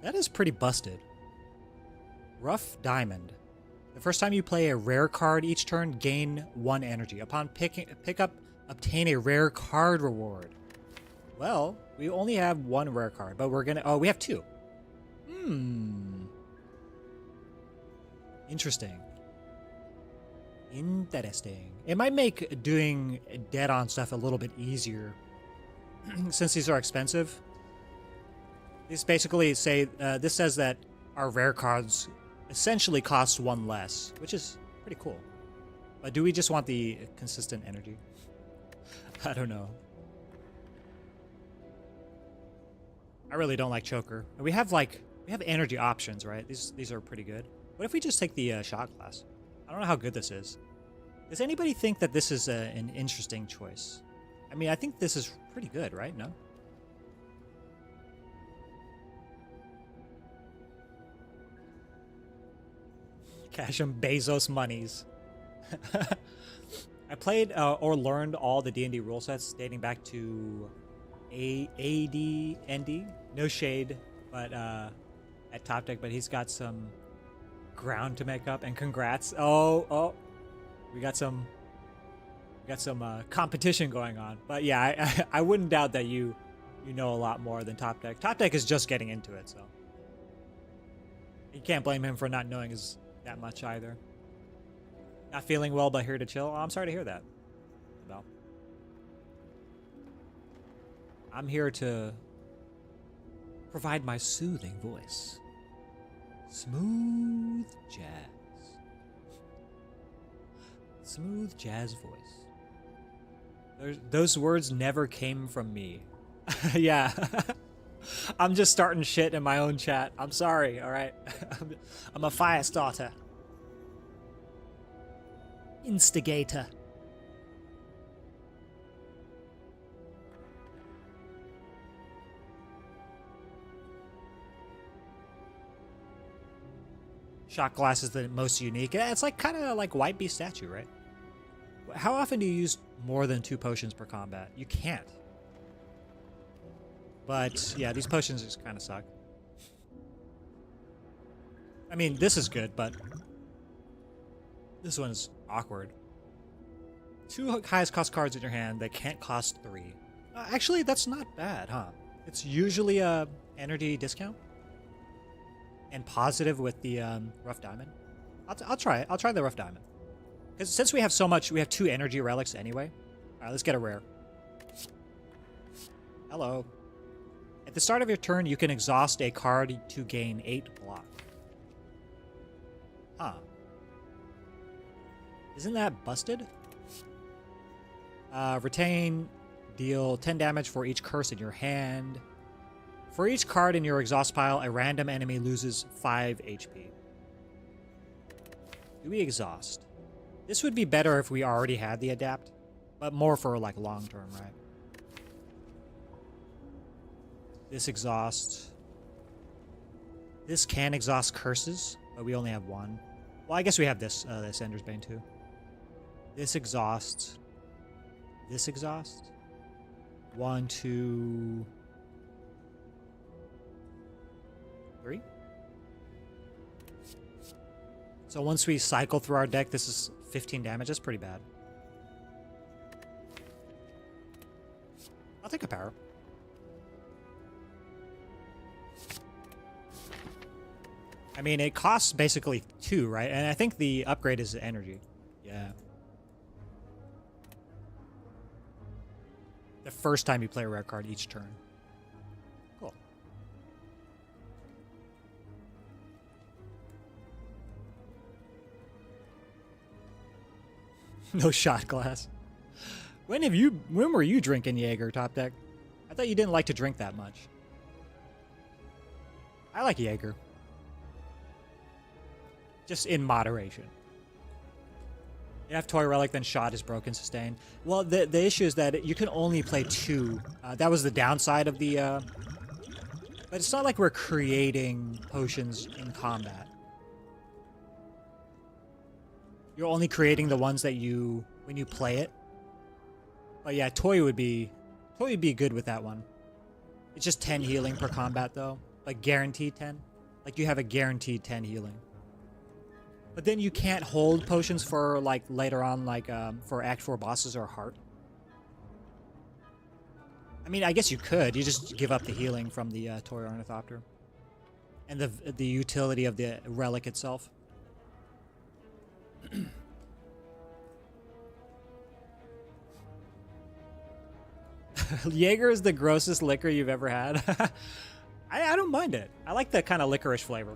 That is pretty busted. Rough Diamond. The first time you play a rare card each turn, gain 1 energy. Upon pick up, obtain a rare card reward. Well, we only have 1 rare card, but we're gonna... Oh, we have 2. Interesting. Interesting. It might make doing dead-on stuff a little bit easier, since these are expensive. These basically say... this says that our rare cards essentially cost 1 less, which is pretty cool. But do we just want the consistent energy? I don't know. I really don't like Choker. We have energy options, right? These are pretty good. What if we just take the shot class? I don't know how good this is. Does anybody think that this is an interesting choice? I mean, I think this is pretty good, right? No? Cash 'em Bezos monies. I played or learned all the D&D rule sets dating back to AD&D. No shade, but at Top Deck, but he's got some ground to make up. And congrats! Oh, we got some competition going on. But yeah, I wouldn't doubt that you know a lot more than Top Deck. Top Deck is just getting into it, so you can't blame him for not knowing that much either. Not feeling well, but here to chill. Oh, I'm sorry to hear that. Well, I'm here to provide my soothing voice. Smooth jazz. Smooth jazz voice. Those words never came from me. Yeah. I'm just starting shit in my own chat. I'm sorry, alright? I'm a fire starter. Instigator. Shot glass is the most unique. It's like kind of like White Beast statue, right? How often do you use more than 2 potions per combat? You can't. But yeah, these potions just kind of suck. I mean, this is good, but this one's awkward. 2 highest cost cards in your hand that can't cost 3. Actually, that's not bad, huh? It's usually a energy discount. And positive with the rough diamond. I'll try it. I'll try the rough diamond. Because since we have so much, we have 2 energy relics anyway. Alright, let's get a rare. Hello. At the start of your turn, you can exhaust a card to gain 8 block. Huh. Isn't that busted? Retain, deal 10 damage for each curse in your hand. For each card in your exhaust pile, a random enemy loses 5 HP. Do we exhaust? This would be better if we already had the adapt, but more for like long term, right? This exhaust. This can exhaust curses, but we only have 1. Well, I guess we have this this Ender's Bane too. This exhaust. This exhaust. 1, 2, 3. So once we cycle through our deck, this is 15 damage. That's pretty bad. I'll take a power. I mean, it costs basically 2, right? And I think the upgrade is the energy. Yeah. The first time you play a rare card each turn. Cool. No shot glass. When were you drinking Jaeger, Top Deck? I thought you didn't like to drink that much. I like Jaeger. Just in moderation. You have Toy Relic, then Shot is broken, sustained. Well, the issue is that you can only play 2. That was the downside of the... But it's not like we're creating potions in combat. You're only creating the ones that you... when you play it. But yeah, Toy would be good with that one. It's just 10 healing per combat, though. Like, guaranteed 10. Like, you have a guaranteed 10 healing. But then you can't hold potions for, like, later on, like, for Act 4 bosses or Heart. I mean, I guess you could. You just give up the healing from the Toy Ornithopter. And the utility of the relic itself. Jaeger is the grossest liquor you've ever had. I don't mind it. I like the kind of licorice flavor.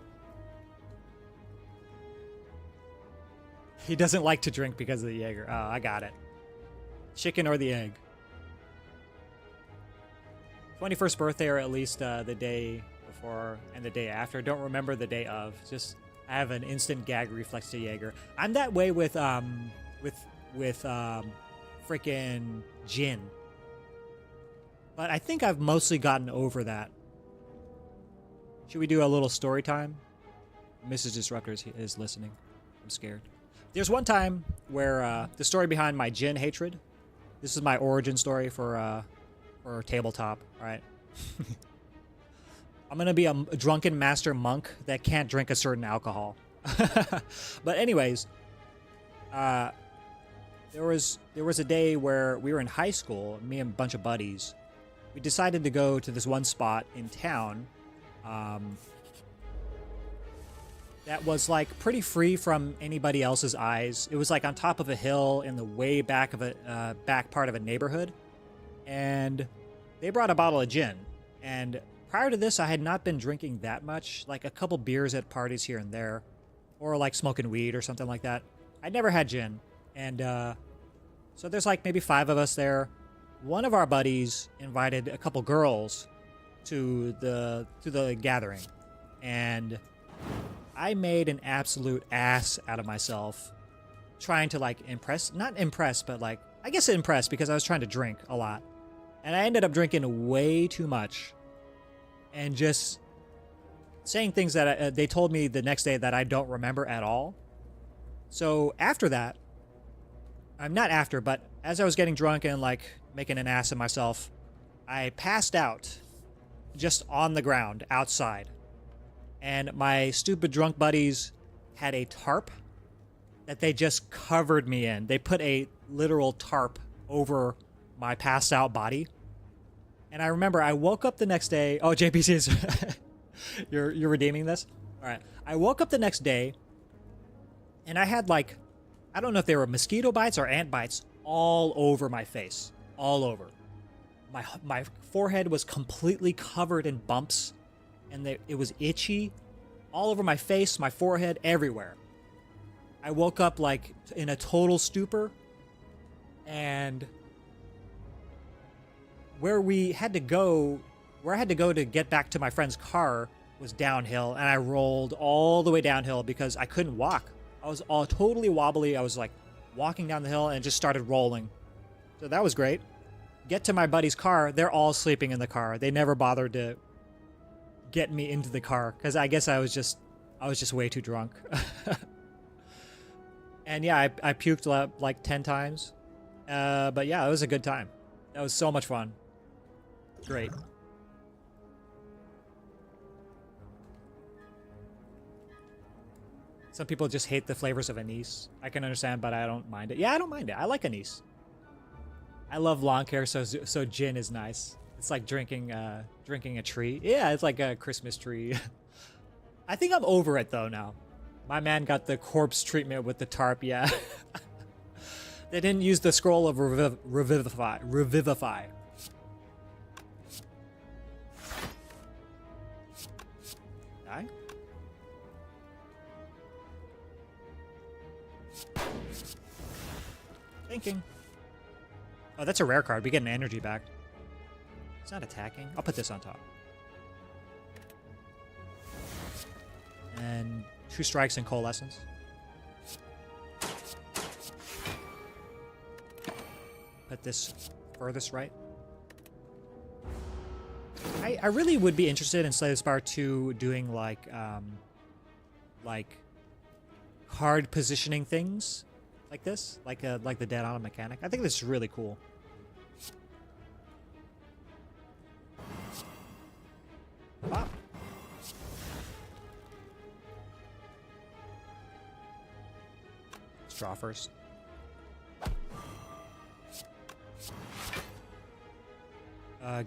He doesn't like to drink because of the Jaeger. Oh, I got it. Chicken or the egg. 21st birthday or at least the day before and the day after. Don't remember the day of. Just I have an instant gag reflex to Jaeger. I'm that way with freaking gin. But I think I've mostly gotten over that. Should we do a little story time? Mrs. Disruptor is listening. I'm scared. There's one time where the story behind my gin hatred. This is my origin story for tabletop. All right. I'm gonna be a drunken master monk that can't drink a certain alcohol. But anyways, there was a day where we were in high school. Me and a bunch of buddies. We decided to go to this one spot in town. That was like pretty free from anybody else's eyes. It was like on top of a hill in the way back of a back part of a neighborhood, and they brought a bottle of gin. And prior to this, I had not been drinking that much, like a couple beers at parties here and there, or like smoking weed or something like that. I'd never had gin, and so there's like maybe 5 of us there. One of our buddies invited a couple girls to the gathering, and I made an absolute ass out of myself trying to like not impress, but like, I guess impress because I was trying to drink a lot. And I ended up drinking way too much and just saying things that they told me the next day that I don't remember at all. So after that, I'm not after, but as I was getting drunk and like making an ass of myself, I passed out just on the ground outside. And my stupid drunk buddies had a tarp that they just covered me in. They put a literal tarp over my passed out body. And I remember I woke up the next day. Oh, JPC is you're redeeming this? All right. I woke up the next day and I had like, I don't know if they were mosquito bites or ant bites all over my face, all over. My forehead was completely covered in bumps, and it was itchy all over my face, my forehead, everywhere. I woke up like in a total stupor, and where I had to go to get back to my friend's car was downhill, and I rolled all the way downhill because I couldn't walk. I was all totally wobbly. I was like walking down the hill and just started rolling. So that was great. Get to my buddy's car. They're all sleeping in the car. They never bothered to get me into the car because I guess I was just way too drunk. And yeah, I puked like 10 times. But yeah, it was a good time. That was so much fun. Great. Some people just hate the flavors of anise. I can understand, but I don't mind it. Yeah, I don't mind it. I like anise. I love long hair, so gin is nice. It's like drinking a tree. Yeah, it's like a Christmas tree. I think I'm over it though now. My man got the corpse treatment with the tarp. Yeah, they didn't use the scroll of revivify. Die. Thinking. Oh, that's a rare card. We get an energy back. It's not attacking. I'll put this on top. And 2 strikes and coalescence. Put this furthest right. I really would be interested in Slay the Spire 2 doing like card positioning things like this, like the Dead Autumn mechanic. I think this is really cool. Pop. Let's draw first.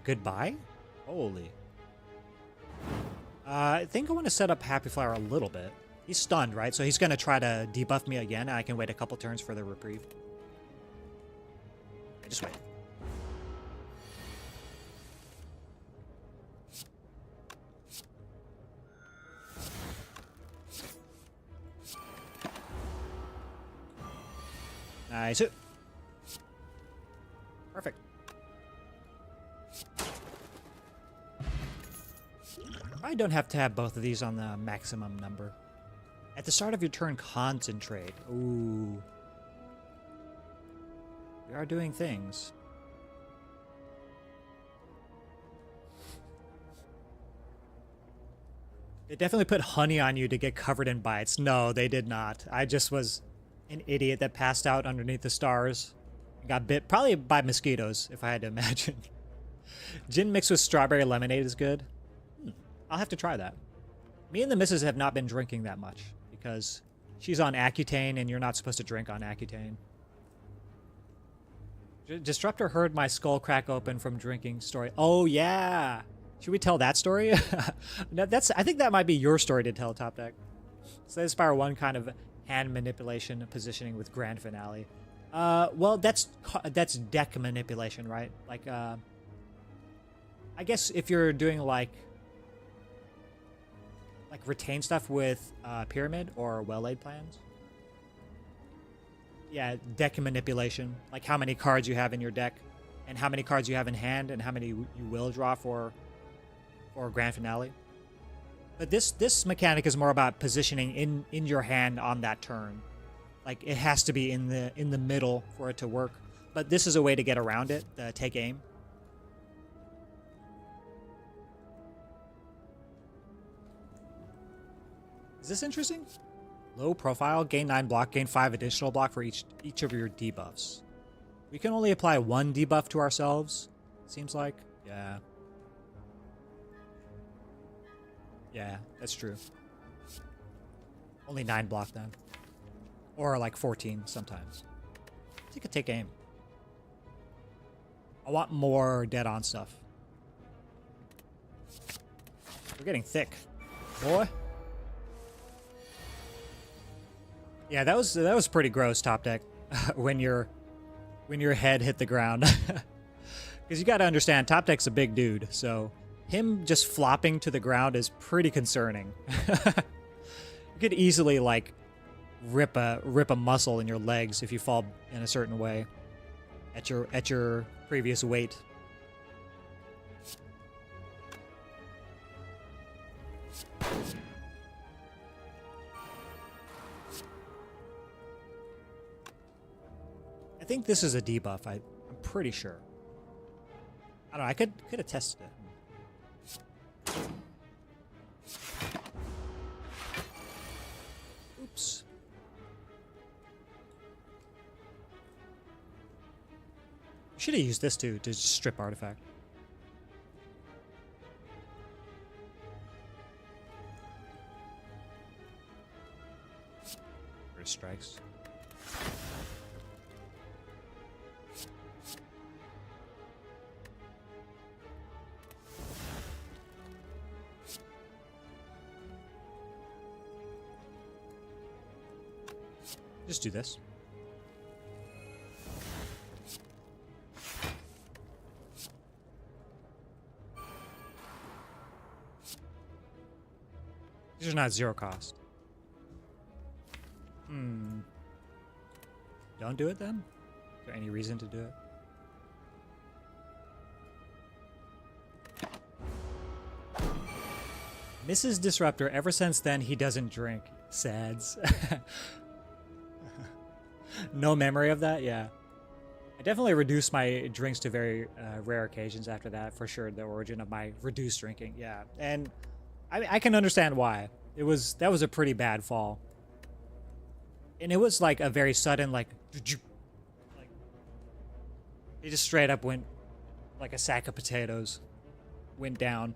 Goodbye? Holy. I think I want to set up Happy Flower a little bit. He's stunned, right? So he's going to try to debuff me again, and I can wait a couple turns for the reprieve. Okay, just wait. Nice. Perfect. I don't have to have both of these on the maximum number. At the start of your turn, concentrate. Ooh. We are doing things. They definitely put honey on you to get covered in bites. No, they did not. I just was an idiot that passed out underneath the stars. And got bit probably by mosquitoes, if I had to imagine. Gin mixed with strawberry lemonade is good. I'll have to try that. Me and the missus have not been drinking that much because she's on Accutane and you're not supposed to drink on Accutane. Disruptor heard my skull crack open from drinking story. Oh, yeah. Should we tell that story? I think that might be your story to tell, Top Deck. Slay the Spire 1 kind of hand manipulation positioning with grand finale. Well, that's deck manipulation, right? Like, I guess if you're doing like retain stuff with pyramid or well-laid plans. Yeah, deck manipulation, like how many cards you have in your deck, and how many cards you have in hand, and how many you will draw for grand finale. But this mechanic is more about positioning in your hand on that turn. Like it has to be in the middle for it to work. But this is a way to get around it. Take aim. Is this interesting? Low profile, gain 9 block, gain 5 additional block for each of your debuffs. We can only apply 1 debuff to ourselves, seems like. Yeah. Yeah, that's true. Only 9 block then. Or like 14 sometimes. Take aim. I want more dead-on stuff. We're getting thick, boy. Yeah, that was pretty gross, top deck. when your head hit the ground. Because you got to understand, top deck's a big dude, so him just flopping to the ground is pretty concerning. You could easily like rip a muscle in your legs if you fall in a certain way at your previous weight. I think this is a debuff. I'm pretty sure. I don't know. I could have tested it. Oops. Should have used this too to just strip artifact. First strikes. Just do this. These are not 0 cost. Don't do it then? Is there any reason to do it? Mrs. Disruptor, ever since then, he doesn't drink. Sads. No memory of that? Yeah. I definitely reduced my drinks to very rare occasions after that, for sure. The origin of my reduced drinking. Yeah. And I can understand why. That was a pretty bad fall. And it was like a very sudden, like it just straight up went like a sack of potatoes. Went down.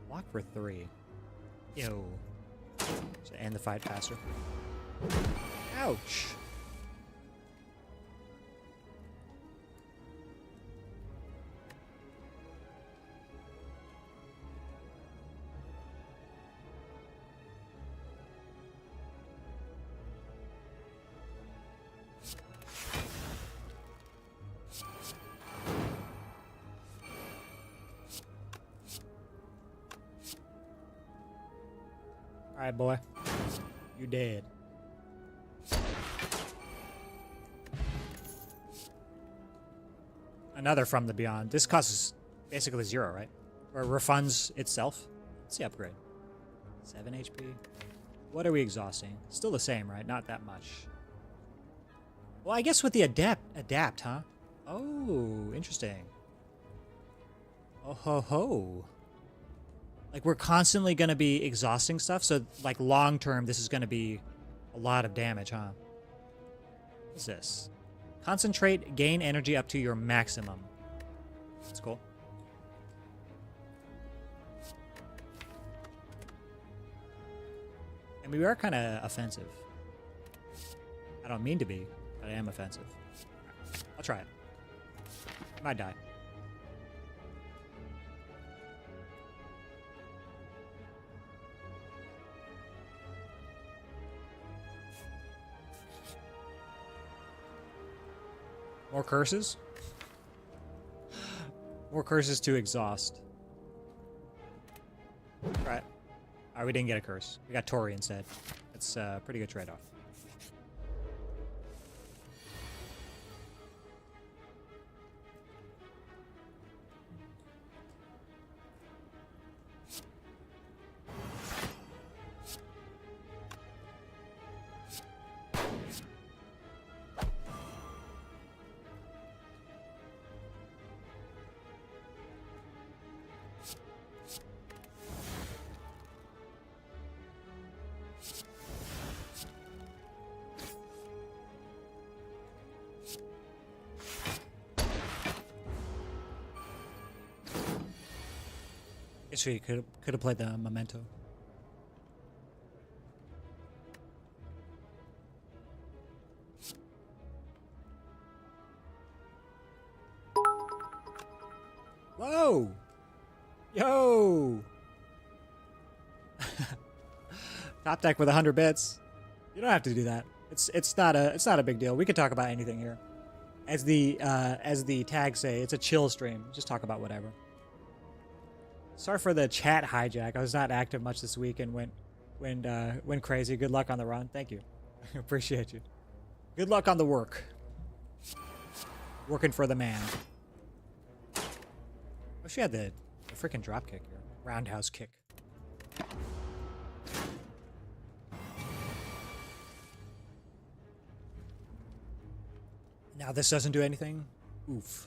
Block for 3. Ew. So end the fight faster. Ouch. Alright, boy. You dead. Another From the Beyond. This costs basically 0, right? Or refunds itself. Let's see upgrade. 7 HP. What are we exhausting? Still the same, right? Not that much. Well, I guess with the adapt, huh? Oh, interesting. Oh ho ho. Like, we're constantly going to be exhausting stuff, so, like, long-term, this is going to be a lot of damage, huh? What's this? Concentrate, gain energy up to your maximum. That's cool. And we are kind of offensive. I don't mean to be, but I am offensive. Right, I'll try it. I might die. More curses? More curses to exhaust. Right. Alright, we didn't get a curse. We got Tori instead. That's a pretty good trade-off. Yesterday could have played the Memento. Whoa! Yo! Top deck with 100 bits. You don't have to do that. It's not a big deal. We can talk about anything here. As the tags say, it's a chill stream. Just talk about whatever. Sorry for the chat hijack. I was not active much this week and went crazy. Good luck on the run. Thank you. Appreciate you. Good luck on the work. Working for the man. Oh, she had the freaking drop kick here. Roundhouse kick. Now this doesn't do anything? Oof.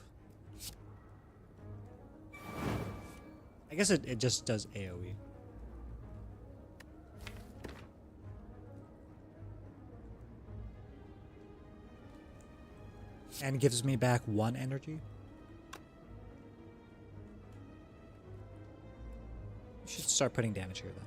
I guess it just does AoE. And gives me back 1 energy. I should start putting damage here then.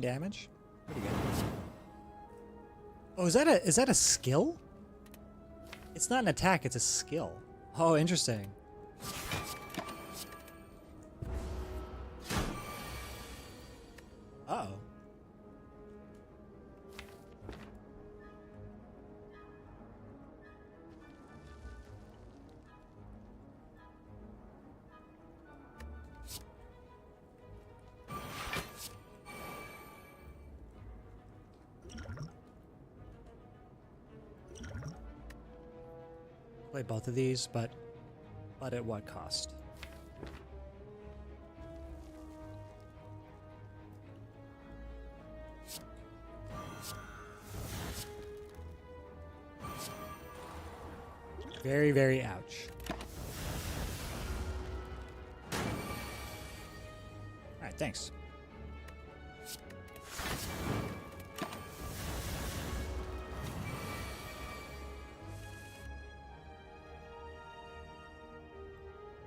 Damage? Pretty good. Oh, is that a skill? It's not an attack, it's a skill. Oh, interesting. Uh-oh. Play both of these, but at what cost? Very, very ouch. Alright, thanks.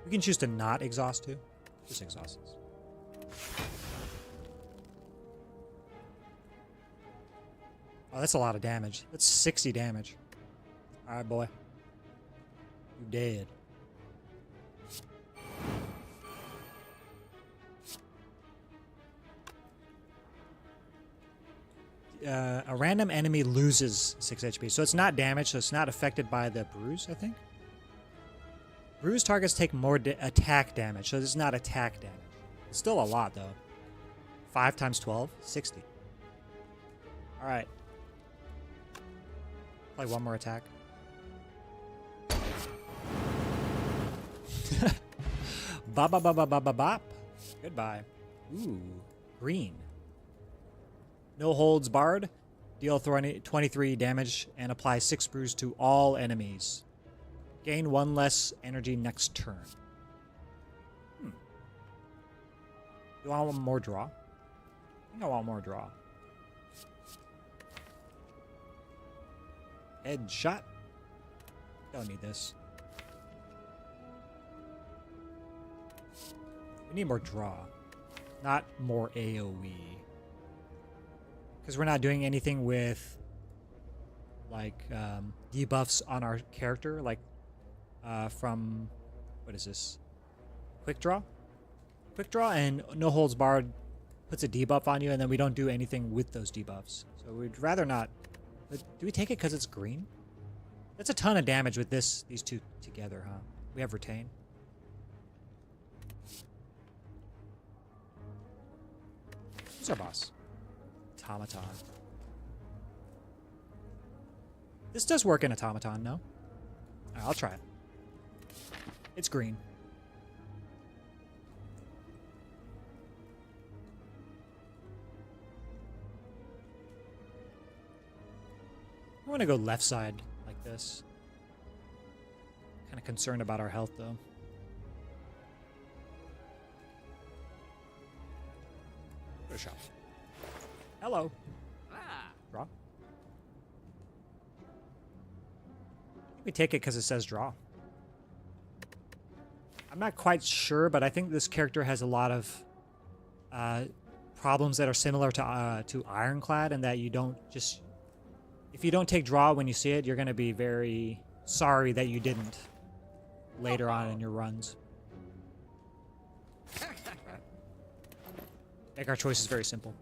You can choose to not exhaust too. Just exhaust this. Oh, that's a lot of damage. That's 60 damage. Alright, boy. You dead. A random enemy loses 6 HP. So it's not damaged, so it's not affected by the bruise, I think. Bruised targets take more attack damage, so this is not attack damage. It's still a lot, though. 5 times 12? 60. Alright. Play one more attack. Bop, bop, bop, bop, bop, bop, bop. Goodbye. Ooh, green. No holds barred. Deal 23 damage and apply 6 bruise to all enemies. Gain 1 less energy next turn. Do I want more draw? I think I want more draw. Edge shot. Don't need this. We need more draw, not more AoE. Because we're not doing anything with like debuffs on our character, like from, what is this? Quick draw? Quick draw and no holds barred puts a debuff on you, and then we don't do anything with those debuffs. So we'd rather not. But do we take it because it's green? That's a ton of damage with these two together, huh? We have retain. Who's our boss? Automaton. This does work in Automaton, no? Alright, I'll try it. It's green. I want to go left side like this. Kind of concerned about our health though. Good shot. Hello. Draw. We take it because it says draw. I'm not quite sure, but I think this character has a lot of problems that are similar to Ironclad, and that you don't just... If you don't take draw when you see it, you're going to be very sorry that you didn't later on in your runs. Make our choice is very simple.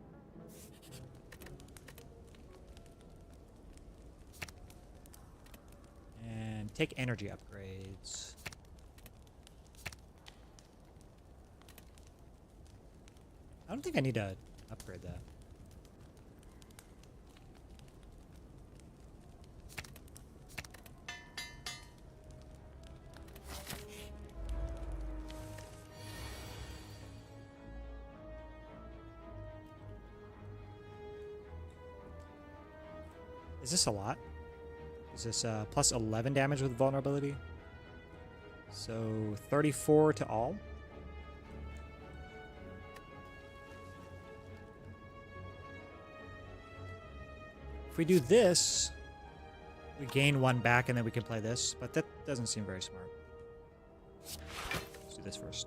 And take energy upgrades. I don't think I need to upgrade that. Is this a lot? Is this plus 11 damage with vulnerability? So 34 to all? If we do this, we gain 1 back and then we can play this, but that doesn't seem very smart. Let's do this first.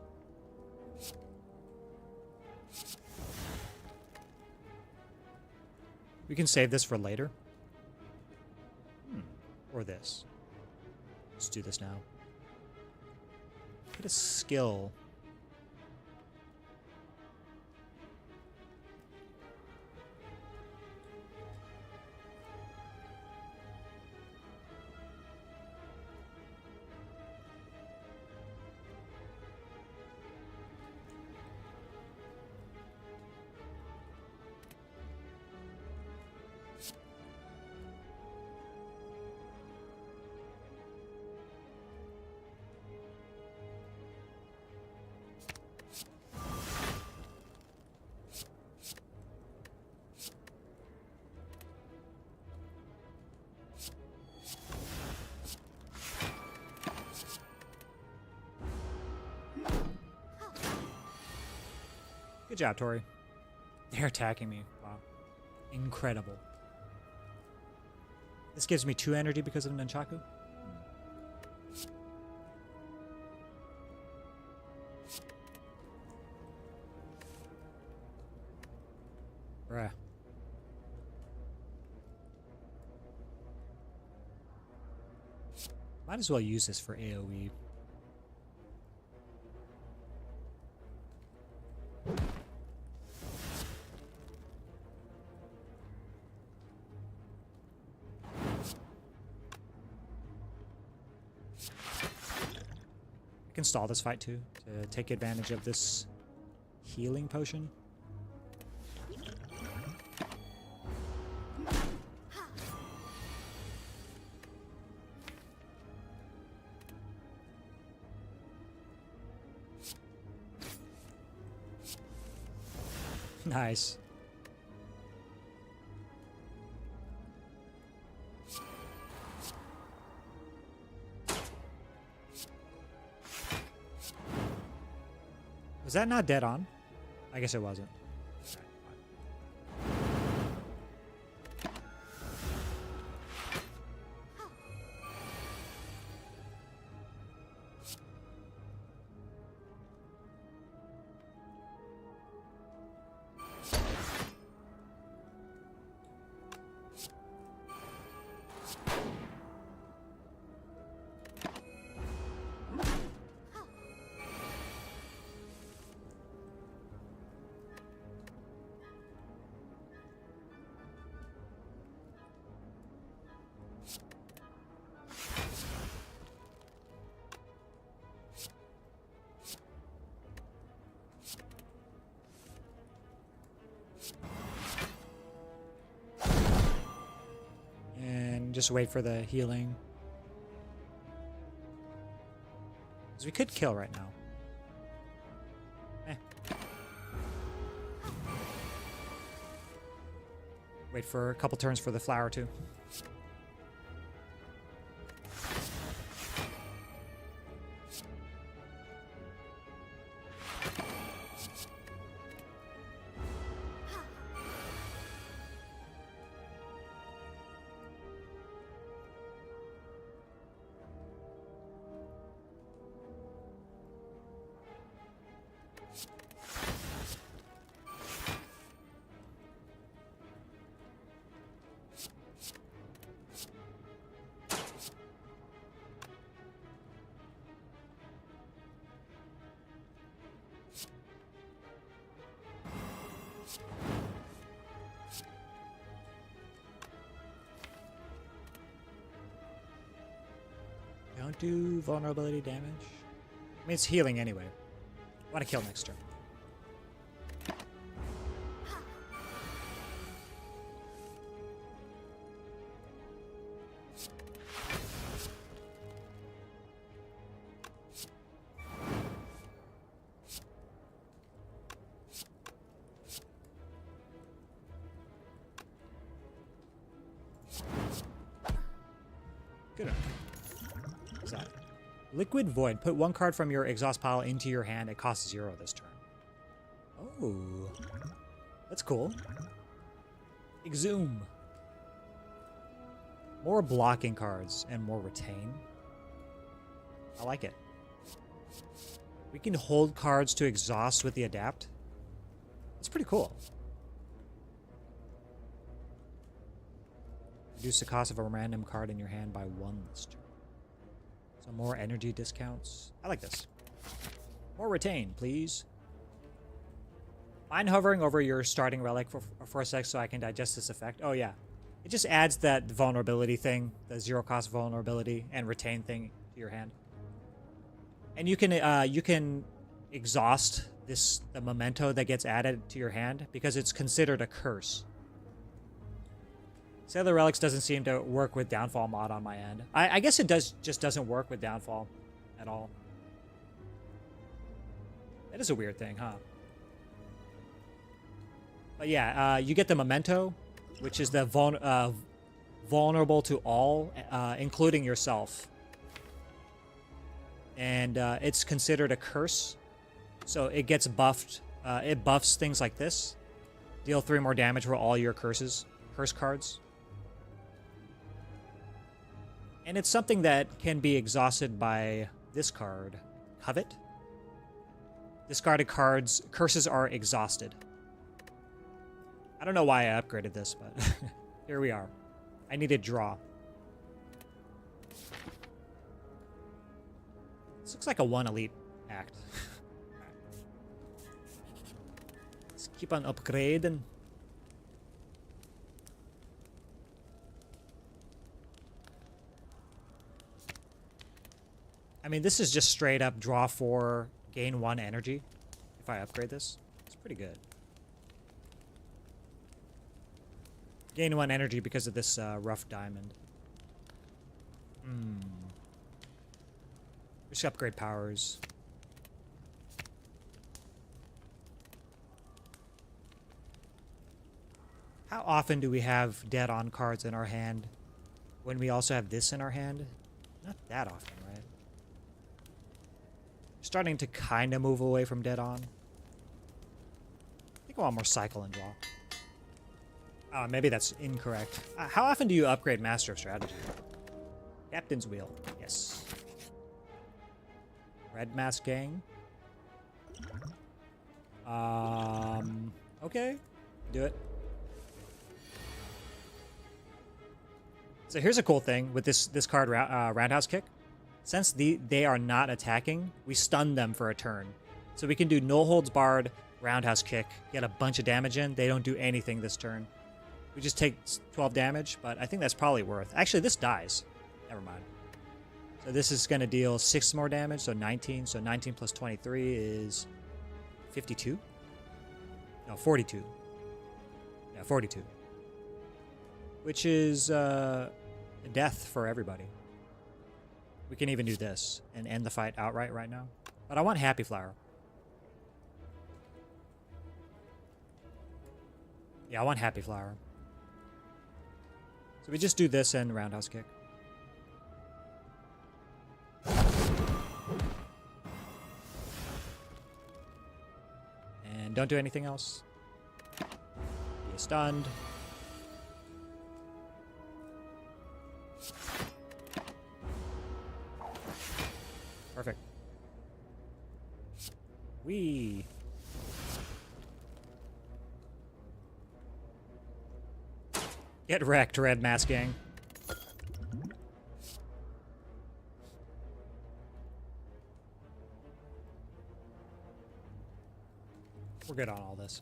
We can save this for later. Or this. Let's do this now. Get a skill. Good job, Tori. They're attacking me. Wow. Incredible. This gives me 2 energy because of Nunchaku. Bruh. Might as well use this for AoE. I can stall this fight too to take advantage of this healing potion. Nice. Was that not dead on? I guess it wasn't. Just wait for the healing. Because we could kill right now. Wait for a couple turns for the flower too. do vulnerability damage? I mean, it's healing anyway. I want to kill next turn. Good enough. What's that? Liquid Void. Put one card from your exhaust pile into your hand. It costs 0 this turn. Oh. That's cool. Exhume. More blocking cards and more retain. I like it. We can hold cards to exhaust with the adapt. That's pretty cool. Reduce the cost of a random card in your hand by 1 this turn. So more energy discounts. I like this. More retain, please. Mind hovering over your starting relic for a sec so I can digest this effect. Oh yeah. It just adds that vulnerability thing, the 0 cost vulnerability and retain thing to your hand. And you can exhaust the memento that gets added to your hand because it's considered a curse. Sailor Relics doesn't seem to work with Downfall mod on my end. I guess it just doesn't work with Downfall at all. That is a weird thing, huh? But yeah, you get the Memento, which is the vulnerable to all, including yourself. And it's considered a curse, so it gets buffed. It buffs things like this. Deal 3 more damage for all your curse cards. And it's something that can be exhausted by this card, Covet. Discarded cards, curses are exhausted. I don't know why I upgraded this, but here we are. I need a draw. This looks like a 1 elite act. Let's keep on upgrading. I mean, this is just straight up draw 4, gain 1 energy. If I upgrade this, it's pretty good. Gain 1 energy because of this rough diamond. Just upgrade powers. How often do we have dead on cards in our hand when we also have this in our hand? Not that often, right? Starting to kind of move away from dead on. I think I want more cycle and draw. Maybe that's incorrect. How often do you upgrade Master of Strategy? Captain's Wheel. Yes. Red Mask Gang. Okay. Do it. So here's a cool thing with this card, Roundhouse Kick. Since they are not attacking, we stun them for a turn. So we can do no holds barred, Roundhouse Kick, get a bunch of damage in. They don't do anything this turn. We just take 12 damage, but I think that's probably worth. Actually, this dies. Never mind. So this is going to deal 6 more damage, so 19. So 19 plus 23 is 52? No, 42. Yeah, 42. Which is death for everybody. We can even do this and end the fight outright right now. But I want Happy Flower. Yeah, I want Happy Flower. So we just do this and Roundhouse Kick. And don't do anything else. Be stunned. Perfect. Wee. Get wrecked, Red Mask Gang. We're good on all this.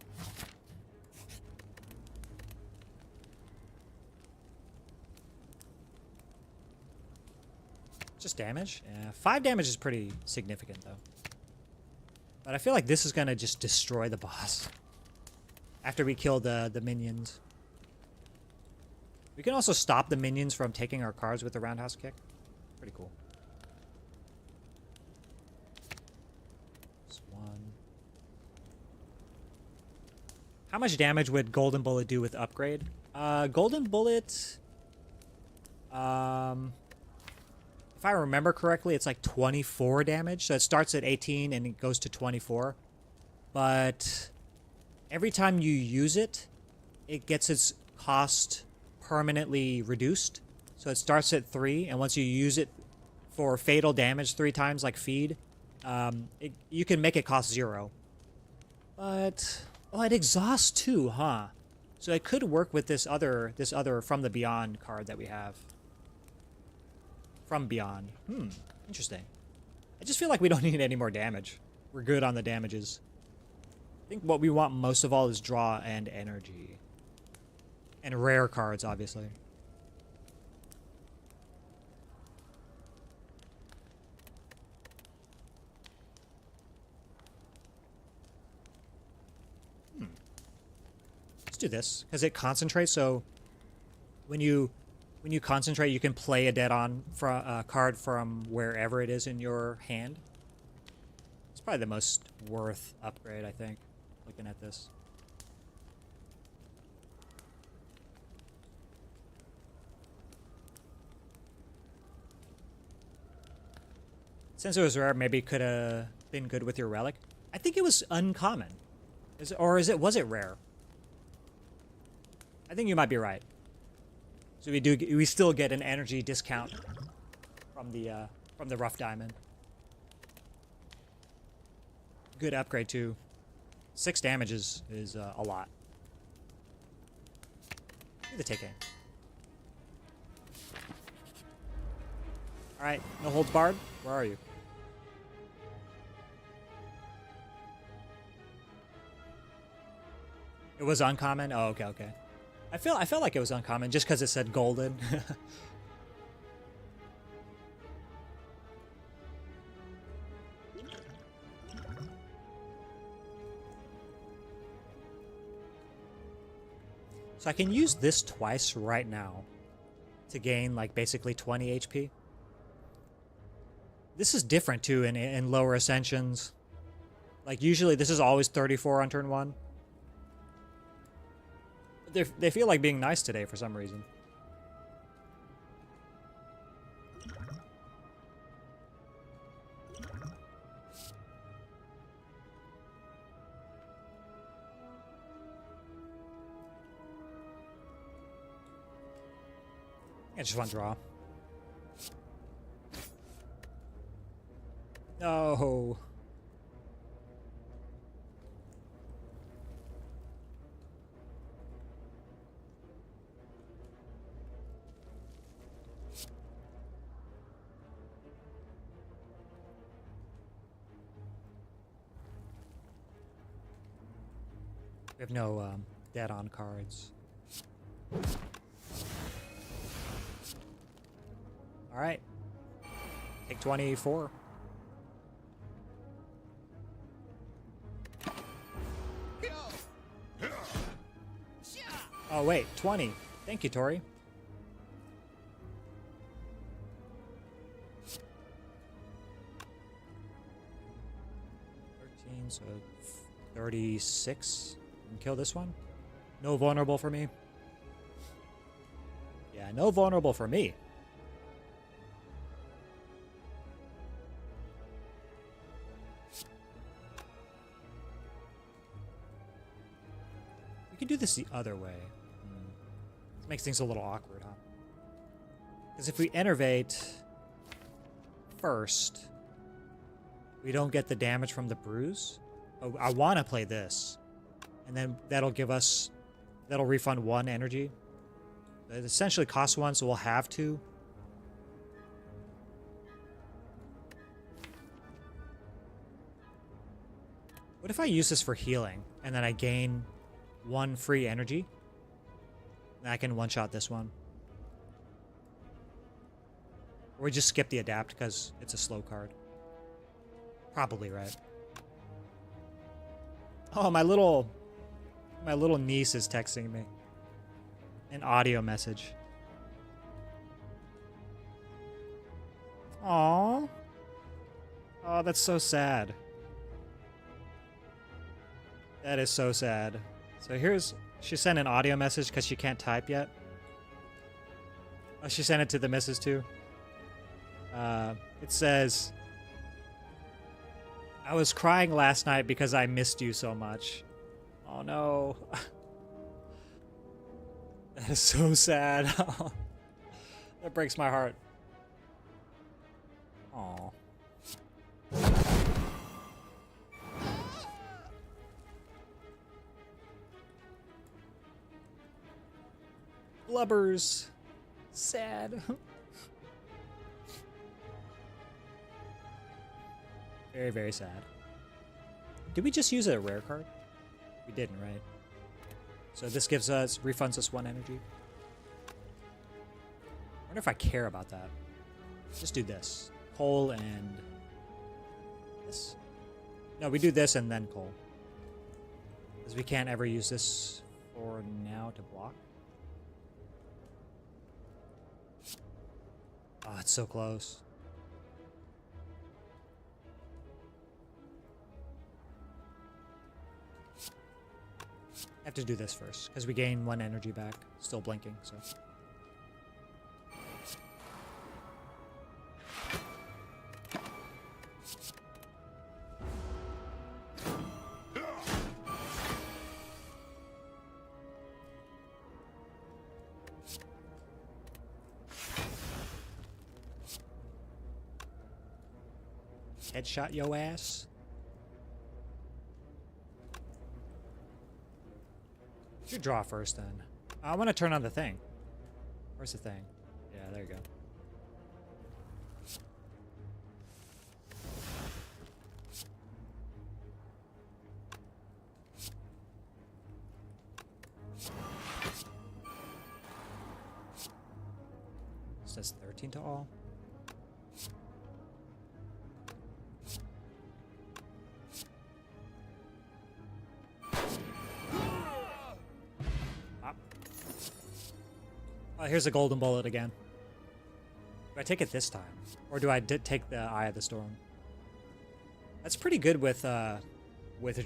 Just damage? Yeah, 5 damage is pretty significant, though. But I feel like this is going to just destroy the boss. After we kill the minions. We can also stop the minions from taking our cards with the roundhouse kick. Pretty cool. This one. How much damage would Golden Bullet do with upgrade? Golden Bullet... if I remember correctly, it's like 24 damage. So it starts at 18 and it goes to 24. But every time you use it, it gets its cost permanently reduced. So it starts at 3, and once you use it for fatal damage 3 times, like feed, you can make it cost 0. But oh, it exhausts too, huh? So it could work with this other From the Beyond card that we have. From Beyond. Interesting. I just feel like we don't need any more damage. We're good on the damages. I think what we want most of all is draw and energy. And rare cards, obviously. Let's do this, because it concentrates, so when you concentrate, you can play a dead-on card from wherever it is in your hand. It's probably the most worth upgrade, I think, looking at this. Since it was rare, maybe it could have been good with your relic. I think it was uncommon. Was it rare? I think you might be right. So we still get an energy discount from the rough diamond. Good upgrade too. 6 damage is a lot. Do the take aim. All right, no holds barred. Where are you? It was uncommon. Oh, okay. I felt like it was uncommon just because it said golden. So I can use this twice right now to gain like basically 20 HP. This is different too in lower ascensions. Like usually this is always 34 on turn 1. They feel like being nice today for some reason. I just want to draw. No. We have no dead-on cards. All right. Take 24. Oh, wait. 20. Thank you, Tori. So 36. And kill this one. No vulnerable for me. Yeah, no vulnerable for me. We could do this the other way. This makes things a little awkward, huh? Because if we enervate first, we don't get the damage from the bruise. Oh, I want to play this. And then that'll refund 1 energy. It essentially costs 1, so we'll have 2. What if I use this for healing, and then I gain 1 free energy? And I can one-shot this one. Or we just skip the adapt because it's a slow card. Probably right. Oh, my little niece is texting me. An audio message. Aww. Oh, that's so sad. That is so sad. So she sent an audio message because she can't type yet. Oh, she sent it to the missus too. It says, I was crying last night because I missed you so much. Oh no. That is so sad. That breaks my heart. Aw. Blubbers. Sad. Very, very sad. Did we just use a rare card? We didn't, right? So this refunds us 1 energy. I wonder if I care about that. Just do this. Coal and this. No, we do this and then coal. Because we can't ever use this for now to block. Oh, it's so close. I have to do this first, because we gain 1 energy back. Still blinking, so. Headshot yo ass. Should draw first then. I want to turn on the thing. Where's the thing? Yeah, there you go. It says 13 to all. Oh, here's a golden bullet again. Do I take it this time? Or do I take the Eye of the Storm? That's pretty good with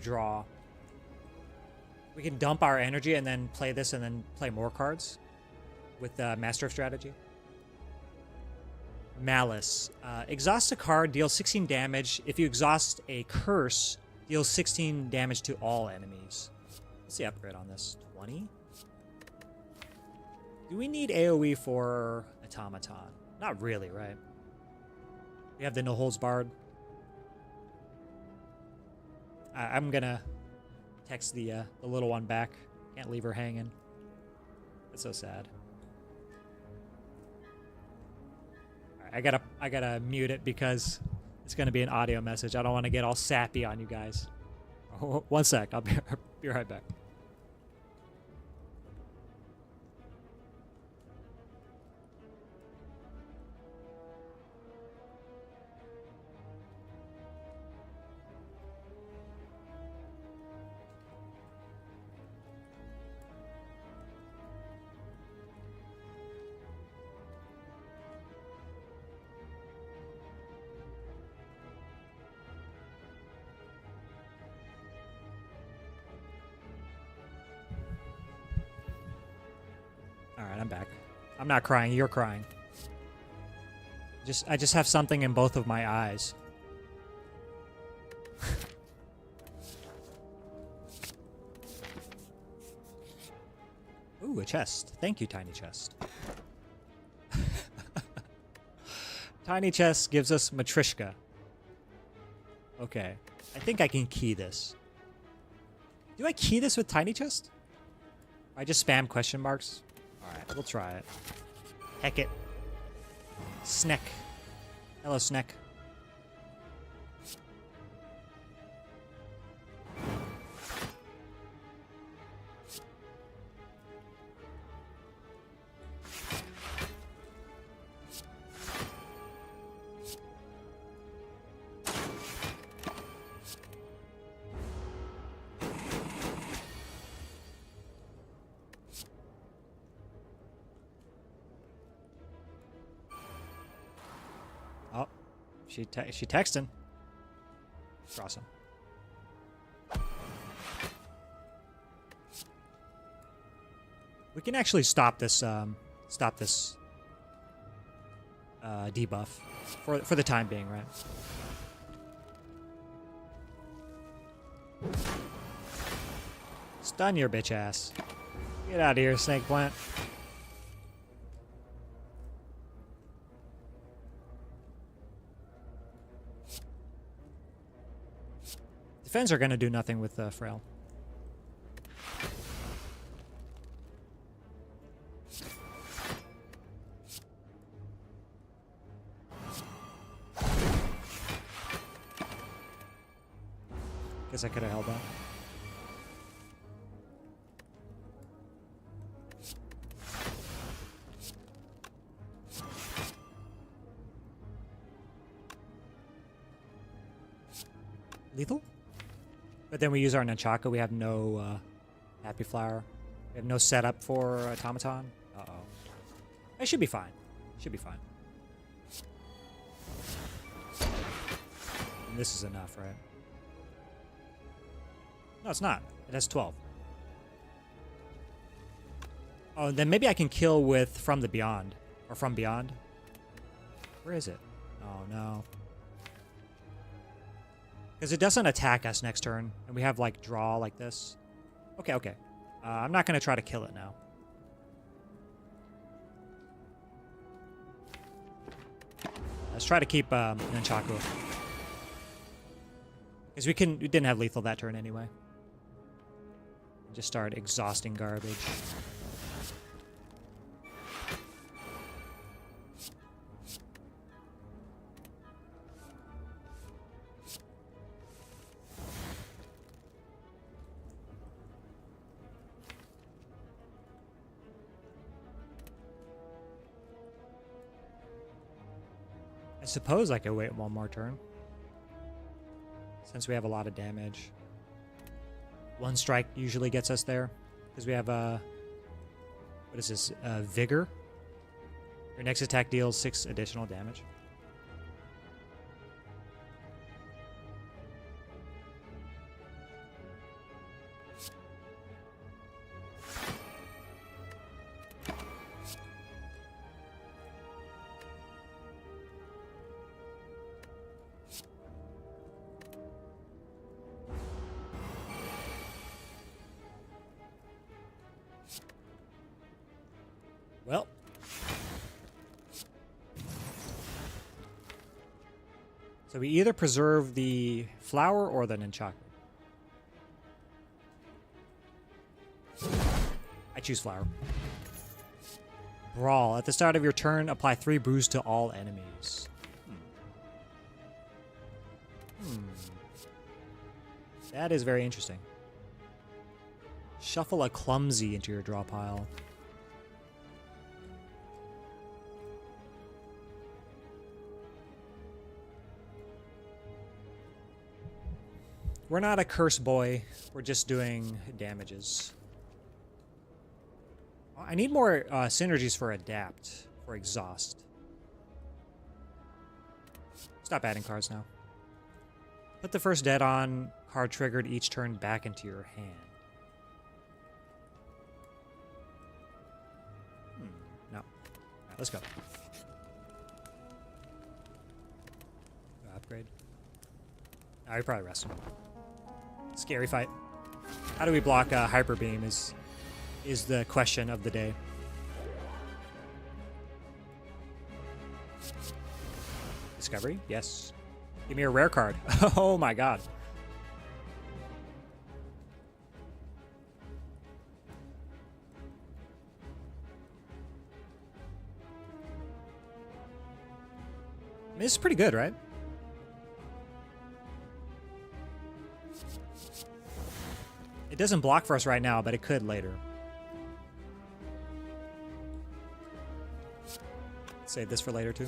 draw. We can dump our energy and then play this and then play more cards with Master of Strategy. Malice. Exhaust a card, deals 16 damage. If you exhaust a curse, deals 16 damage to all enemies. What's the upgrade on this? 20? Do we need AoE for Automaton? Not really, right? We have the No Holds Barred. I'm gonna text the little one back. Can't leave her hanging. That's so sad. All right, I gotta mute it because it's gonna be an audio message. I don't want to get all sappy on you guys. Oh, 1 sec. I'll be right back. Alright, I'm back. I'm not crying, you're crying. I just have something in both of my eyes. Ooh, a chest. Thank you, Tiny Chest. Tiny Chest gives us Matrishka. Okay. I think I can key this. Do I key this with Tiny Chest? I just spam question marks? Alright, we'll try it. Heck it. Sneck. Hello, Sneck. she texting. Cross him. We can actually stop this debuff for the time being, right? Stun your bitch ass. Get out of here, snake plant. Defense are gonna do nothing with Frail. Guess I could have held that. Lethal? But then we use our Nunchaku. We have no Happy Flower. We have no setup for Automaton. Uh-oh. It should be fine. Should be fine. And this is enough, right? No, it's not. It has 12. Oh, then maybe I can kill with From the Beyond. Or From Beyond. Where is it? Oh, no. Because it doesn't attack us next turn. And we have, like, draw like this. Okay, okay. I'm not going to try to kill it now. Let's try to keep Nunchaku. Because we didn't have lethal that turn anyway. Just start exhausting garbage. I suppose I could wait one more turn. Since we have a lot of damage. One strike usually gets us there. Because we have what is this? Vigor. Your next attack deals 6 additional damage. Well. So we either preserve the flower or the Nunchaku. I choose flower. Brawl. At the start of your turn, apply 3 bruise to all enemies. That is very interesting. Shuffle a clumsy into your draw pile. We're not a curse boy. We're just doing damages. I need more synergies for adapt, for exhaust. Stop adding cards now. Put the first dead on card triggered each turn back into your hand. No. All right, let's go. Upgrade. I would probably rest him. Scary fight. How do we block Hyper Beam is the question of the day. Discovery? Yes. Give me a rare card. Oh my god. I mean, this is pretty good, right? It doesn't block for us right now, but it could later. Save this for later, too.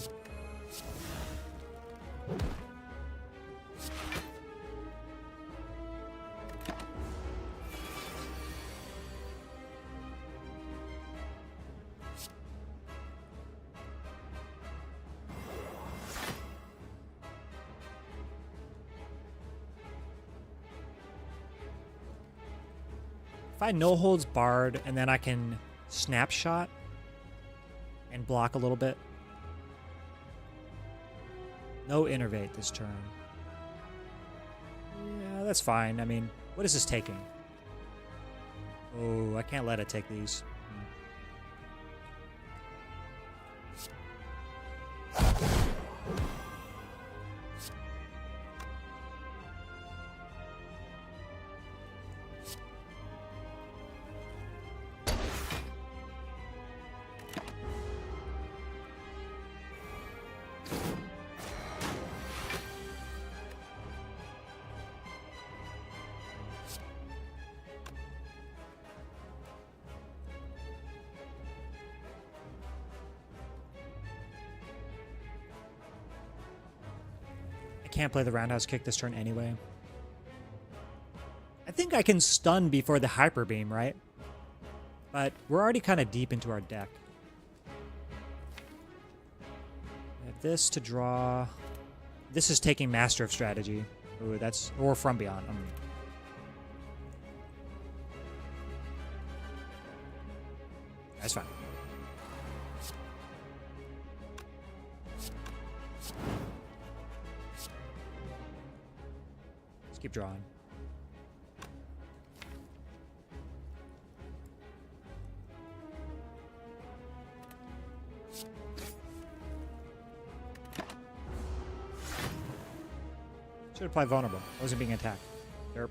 If I no holds barred and then I can snapshot and block a little bit. No innervate this turn. Yeah, that's fine. I mean, what is this taking? Oh, I can't let it take these. Can't play the roundhouse kick this turn anyway. I think I can stun before the hyper beam, right? But we're already kind of deep into our deck. I have this to draw. This is taking Master of Strategy. Ooh, that's or From Beyond. That's fine. Keep drawing. Should apply vulnerable. I wasn't being attacked. Derp.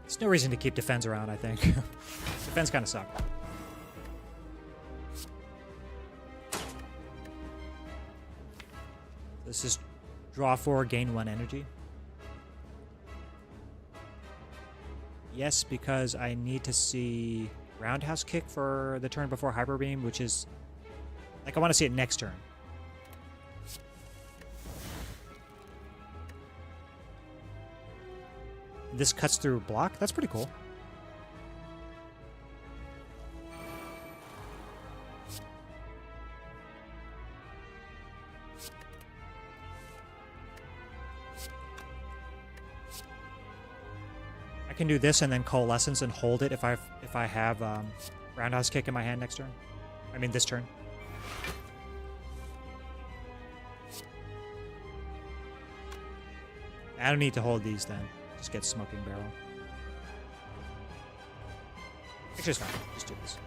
There's no reason to keep defense around, I think. Defense kind of suck. This is draw 4, gain 1 energy. Yes, because I need to see roundhouse kick for the turn before hyper beam, which is like I want to see it next turn. This cuts through block. That's pretty cool. I can do this and then Coalescence and hold it if I have roundhouse kick in my hand next turn. I mean this turn. I don't need to hold these then. Just get Smoking Barrel. Actually, it's fine. Just do this.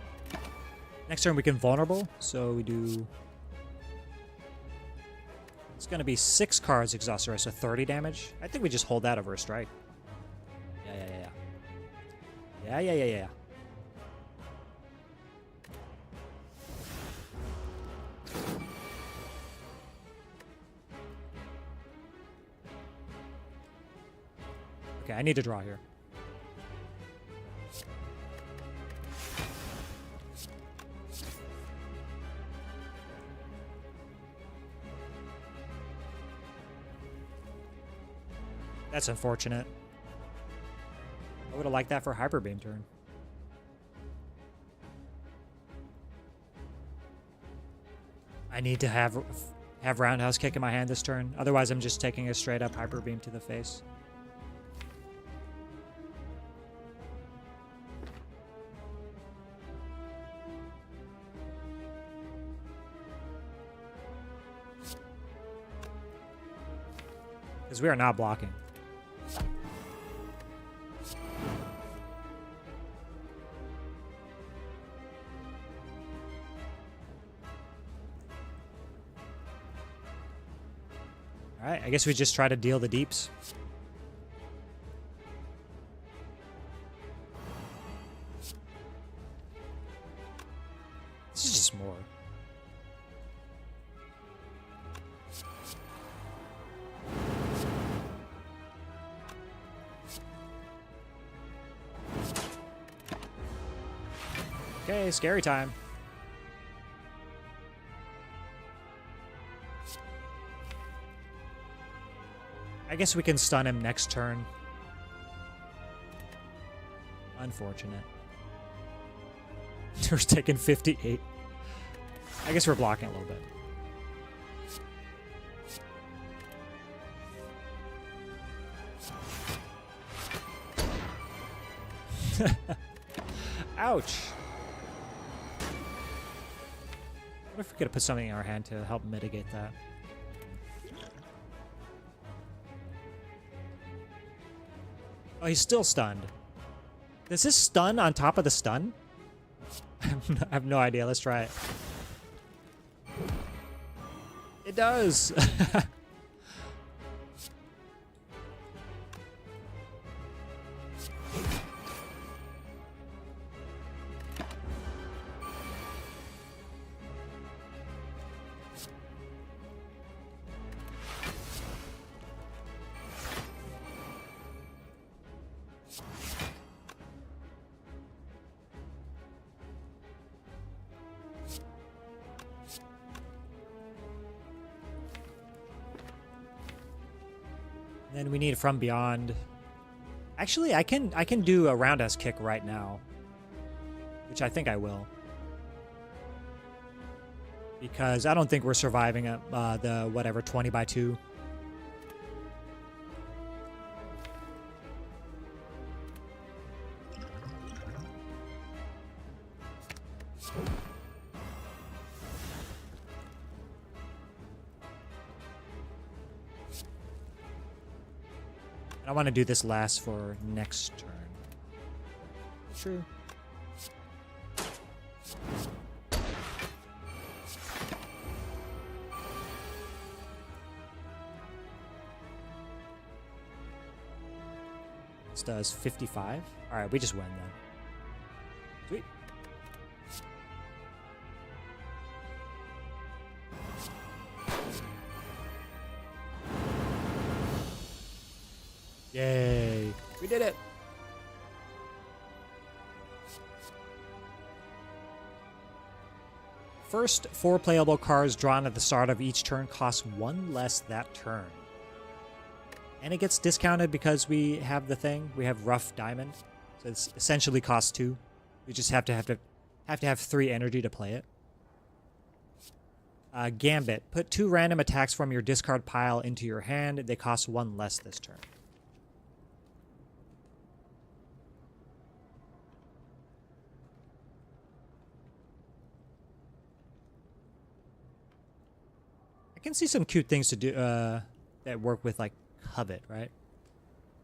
Next turn we can vulnerable, so we do. It's gonna be 6 cards exhausted, so 30 damage. I think we just hold that over a strike. Yeah. Okay, I need to draw here. That's unfortunate. I would have liked that for Hyper Beam turn. I need to have roundhouse kick in my hand this turn. Otherwise, I'm just taking a straight up Hyper Beam to the face. Because we are not blocking. Alright, I guess we just try to deal the deeps. This is just more. Okay, scary time. I guess we can stun him next turn. Unfortunate. We're taking 58. I guess we're blocking a little bit. Ouch. What if we could put something in our hand to help mitigate that? Oh, he's still stunned. Does this stun on top of the stun? I have no idea. Let's try it. It does. Then we need From Beyond. Actually, I can do a roundhouse kick right now, which I think I will, because I don't think we're surviving the whatever 20x2. I want to do this last for next turn. True. This does 55. All right, we just win then. Sweet. Yay! We did it! First 4 playable cards drawn at the start of each turn cost 1 less that turn. And it gets discounted because we have the thing. We have Rough Diamond. So it's essentially costs 2. We just have to have 3 energy to play it. Gambit. Put 2 random attacks from your discard pile into your hand. They cost 1 less this turn. I can see some cute things to do that work with like Covet, right?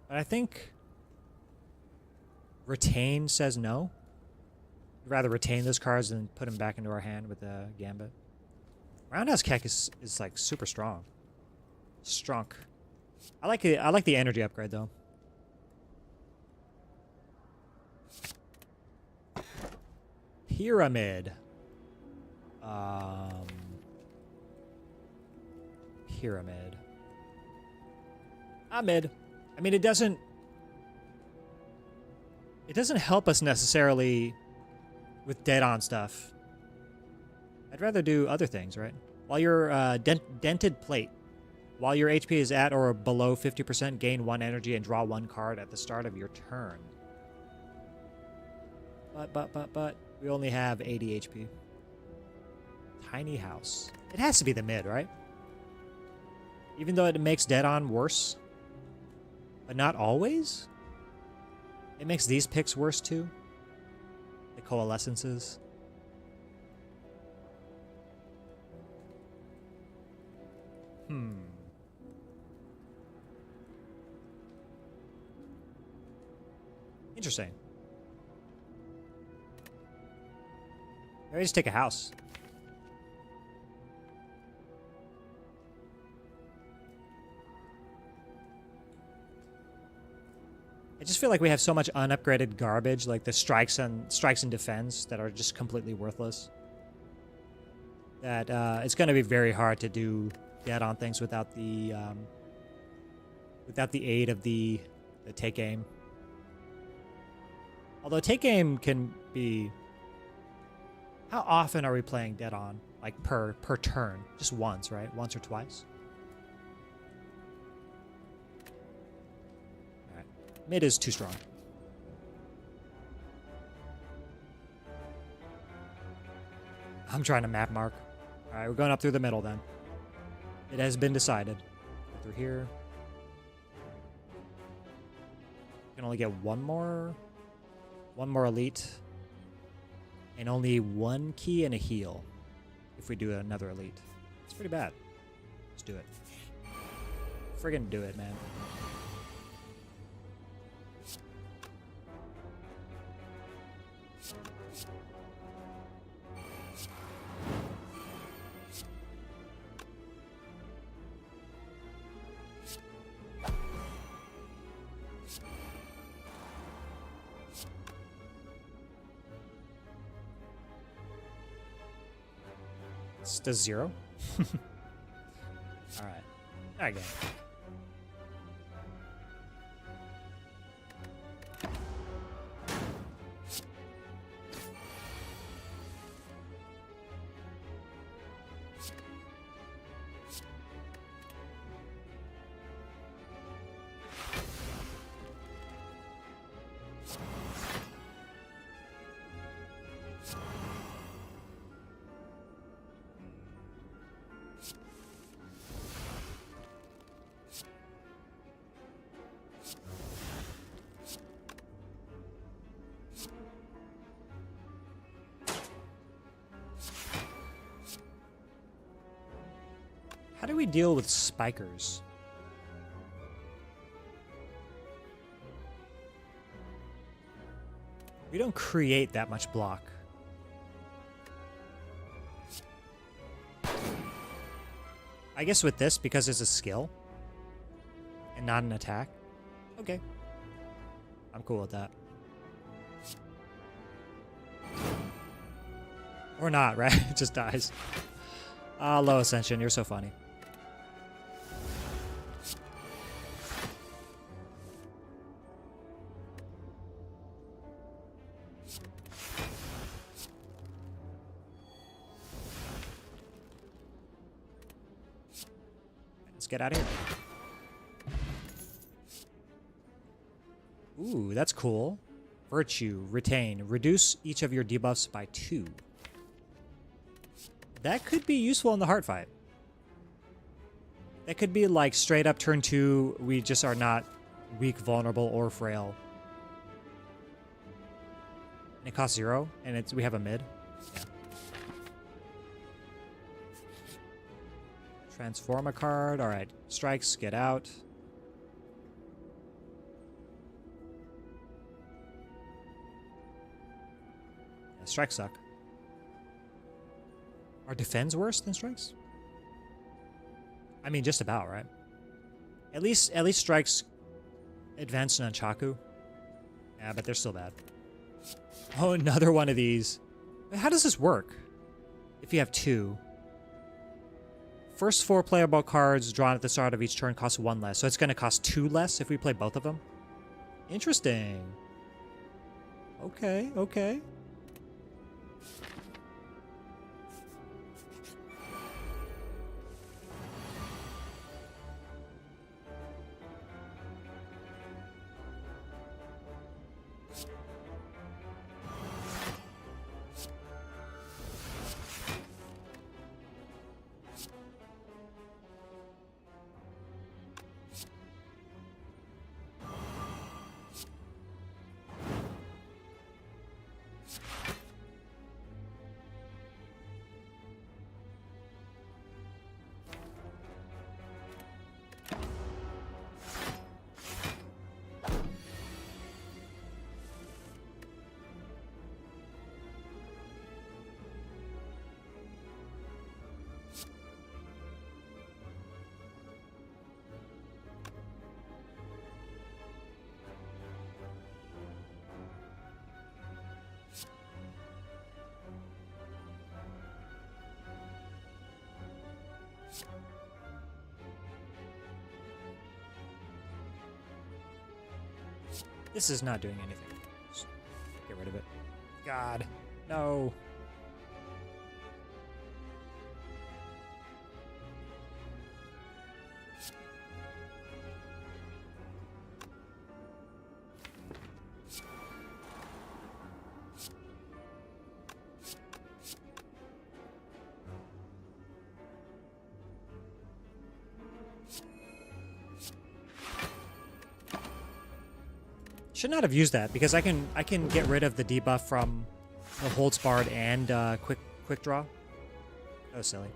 But I think Retain says no. We'd rather retain those cards than put them back into our hand with the Gambit. Roundhouse Kick is like super strong. Strong. I like the energy upgrade though. Pyramid. Pyramid. Mid. I mean, it doesn't help us necessarily with dead-on stuff. I'd rather do other things, right? While you're dented plate. While your HP is at or below 50%, gain 1 energy and draw 1 card at the start of your turn. But we only have 80 HP. Tiny house. It has to be the mid, right? Even though it makes dead-on worse. But not always? It makes these picks worse too. The coalescences. Interesting. Maybe just take a house. I just feel like we have so much unupgraded garbage, like the strikes and defense that are just completely worthless. That it's going to be very hard to do dead-on things without the aid of the take aim. Although take aim can be... How often are we playing dead-on? Like per turn? Just once, right? Once or twice? Alright. Mid is too strong. I'm trying to map mark. Alright, we're going up through the middle then. It has been decided. Go through here. We can only get one more. One more elite. And only one key and a heal if we do another elite. It's pretty bad. Let's do it. Friggin' do it, man. This does 0. All right. Again. How do we deal with spikers? We don't create that much block. I guess with this, because it's a skill and not an attack. Okay. I'm cool with that. Or not, right? It just dies. Low Ascension, you're so funny. Let's get out of here. Ooh, that's cool. Virtue, retain, reduce each of your debuffs by 2. That could be useful in the heart fight. That could be like straight up turn 2, we just are not weak, vulnerable, or frail. And it costs 0, and we have a mid. Yeah. Transform a card. Alright. Strikes, get out. Yeah, strikes suck. Are defends worse than strikes? I mean, just about, right? At least strikes advance Nunchaku. Yeah, but they're still bad. Oh, another one of these. How does this work? If you have 2. First 4 playable cards drawn at the start of each turn cost 1 less. So it's going to cost 2 less if we play both of them? Interesting. Okay, okay. This is not doing anything. Just get rid of it. God, no. Should not have used that because I can get rid of the debuff from the holds barred and quick draw. That was silly.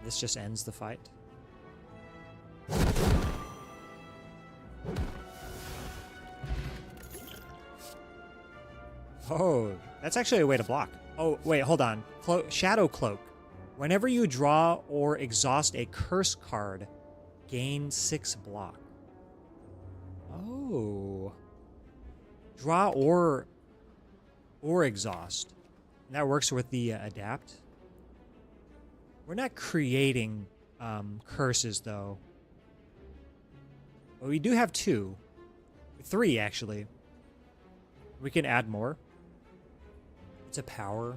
This just ends the fight. Oh, that's actually a way to block. Oh, wait, hold on. Shadow Cloak. Whenever you draw or exhaust a curse card, gain 6 block. Oh. Draw or exhaust. And that works with the adapt. We're not creating curses, though. But we do have 2. 3, actually. We can add more. It's a power.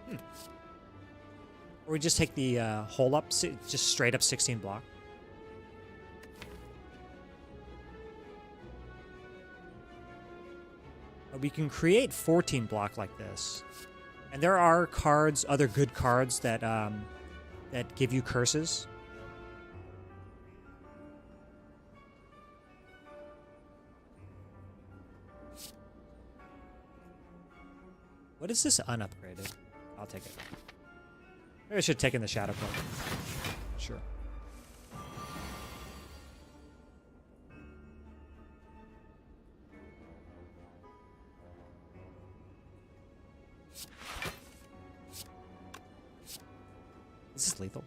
Or we just take the hole up, just straight up 16 block. But we can create 14 block like this. And there are cards, other good cards that that give you curses. What is this unupgraded? I'll take it. Maybe I should have taken the Shadow Cloak. Sure. Is this lethal?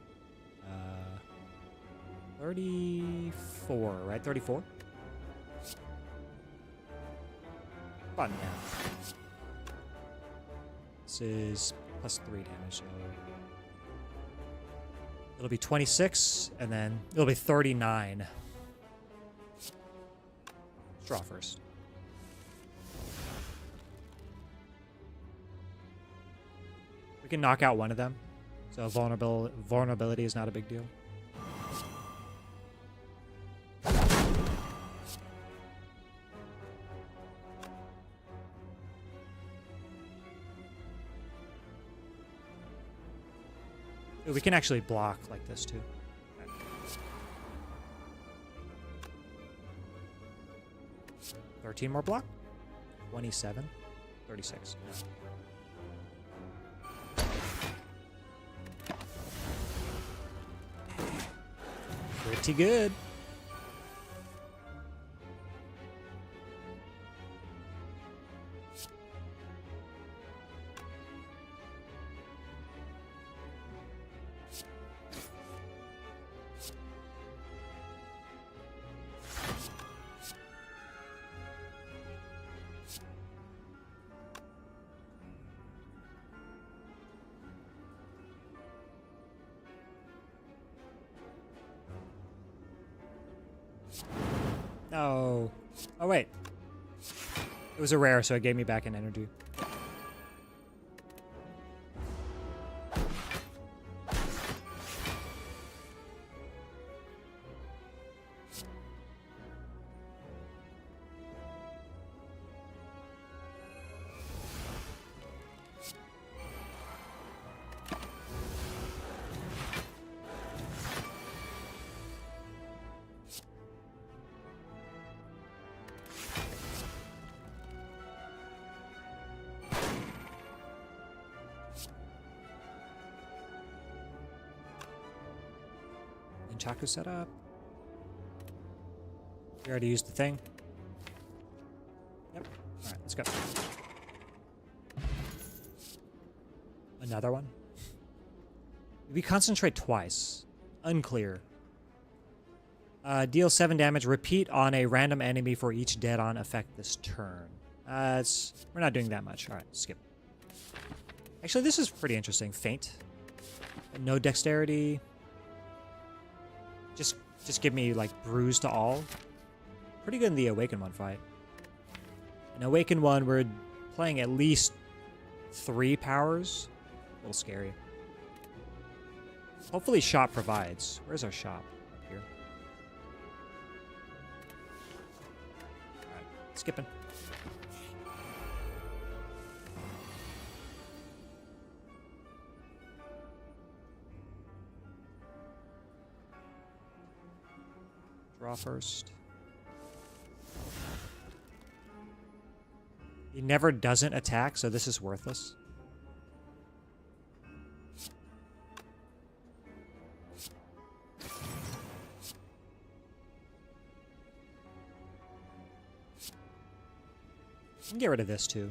34, right? 34? Button down. This is plus 3 damage, so it'll be 26, and then it'll be 39. Let's draw first. We can knock out one of them, so vulnerability is not a big deal. We can actually block like this too. Okay. 13 more block. 27. 36. Pretty good. No. Oh, wait. It was a rare, so it gave me back an energy. Chaku setup. We already used the thing. Yep. Alright, let's go. Another one. We concentrate twice. Unclear. Deal 7 damage. Repeat on a random enemy for each dead-on effect this turn. We're not doing that much. Alright, skip. Actually, this is pretty interesting. Feint. No dexterity. Just give me, like, bruise to all. Pretty good in the Awaken one fight. In Awaken one, we're playing at least 3 powers. A little scary. Hopefully shop provides. Where's our shop? Up here. skipping. Draw first. He never doesn't attack, so this is worthless. I can get rid of this too.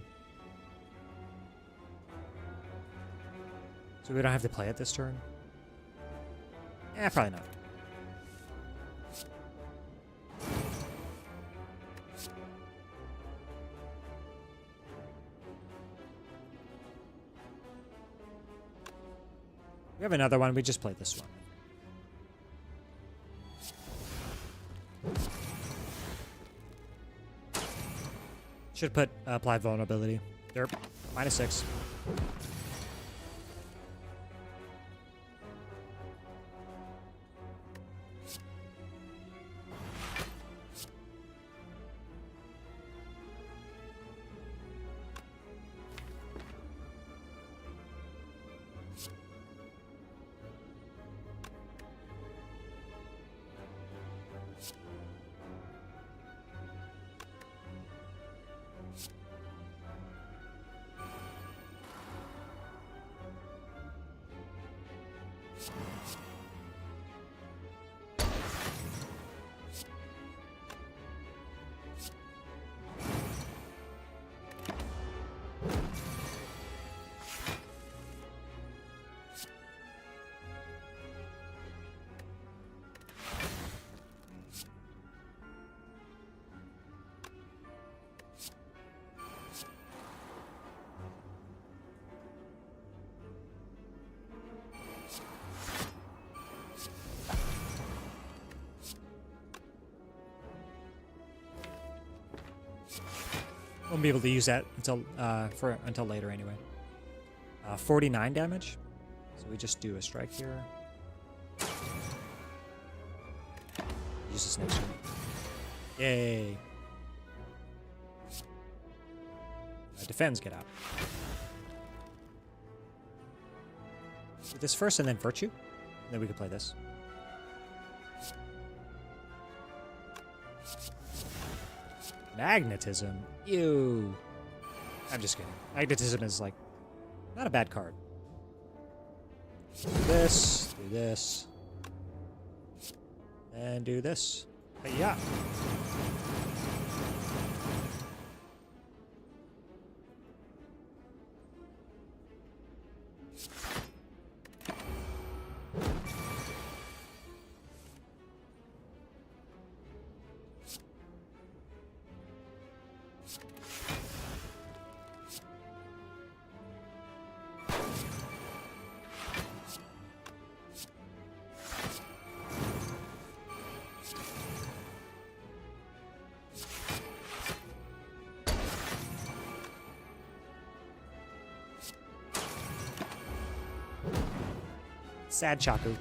So we don't have to play it this turn? Probably not. We have another one, we just played this one. Should put apply vulnerability. Derp. -6. Won't be able to use that until later anyway. 49 damage. So we just do a strike here. Use this next one. Yay. Defends, get out. Do this first and then Virtue. And then we can play this. Magnetism. Ew. I'm just kidding. Magnetism is like not a bad card. Do this, and do this. Hey, yeah. Sad Chaku.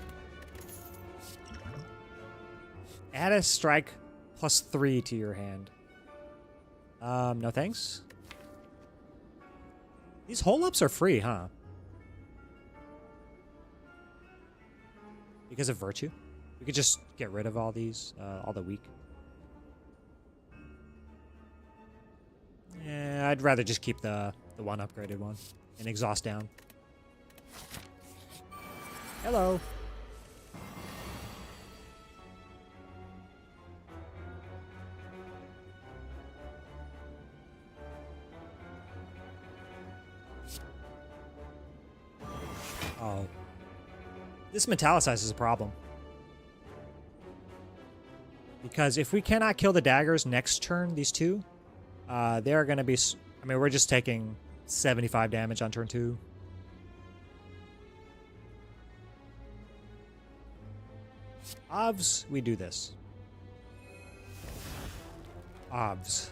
Add a strike +3 to your hand. No thanks. These hole-ups are free, huh? Because of Virtue? We could just get rid of all these, all the weak. Yeah, I'd rather just keep the one upgraded one and exhaust down. Hello. Oh. This metallicize is a problem. Because if we cannot kill the daggers next turn, these two, they're going to be... I mean, we're just taking 75 damage on turn 2. Ovs, we do this. Ovs.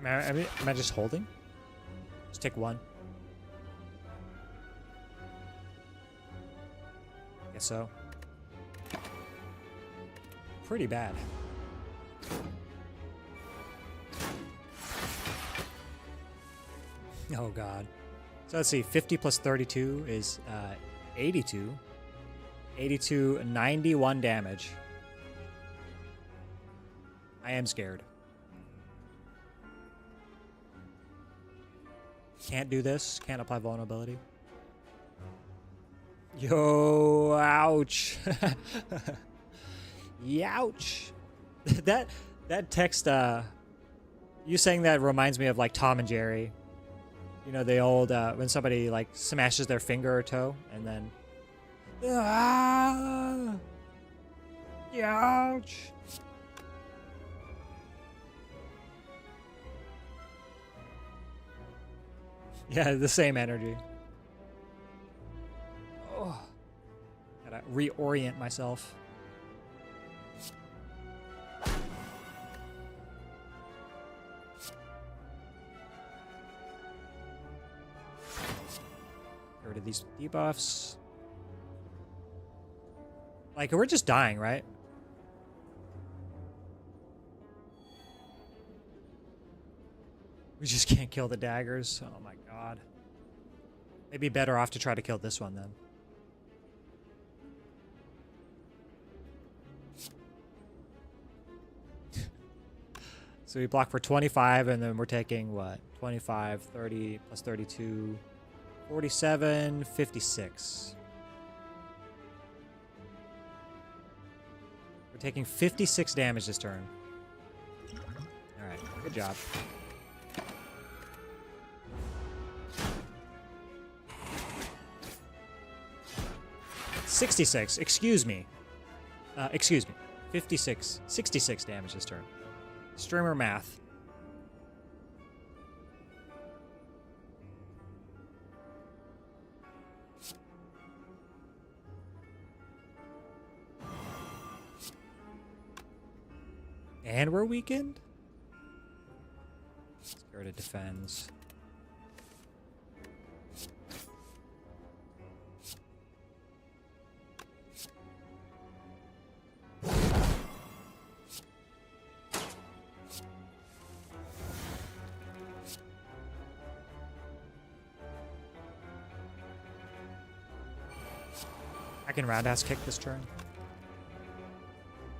Am I just holding? Just take one. Guess so. Pretty bad. Oh god. So let's see, 50 plus 32 is 82. 82, 91 damage. I am scared. Can't do this. Can't apply vulnerability. Yo, ouch. Youch. that text, you saying that reminds me of like Tom and Jerry. You know, the old, when somebody like smashes their finger or toe and then, ouch. Yeah, the same energy. Oh, gotta reorient myself. Get rid of these debuffs. Like, we're just dying, right? We just can't kill the daggers. Oh my god. Maybe better off to try to kill this one then. So we block for 25 and then we're taking what? 25, 30 plus 32, 47, 56. We're taking 56 damage this turn. Alright, good job. $66, excuse me. 56, 66 damage this turn. Streamer math. And we're weakened? Let's get rid of defense. I can roundhouse kick this turn,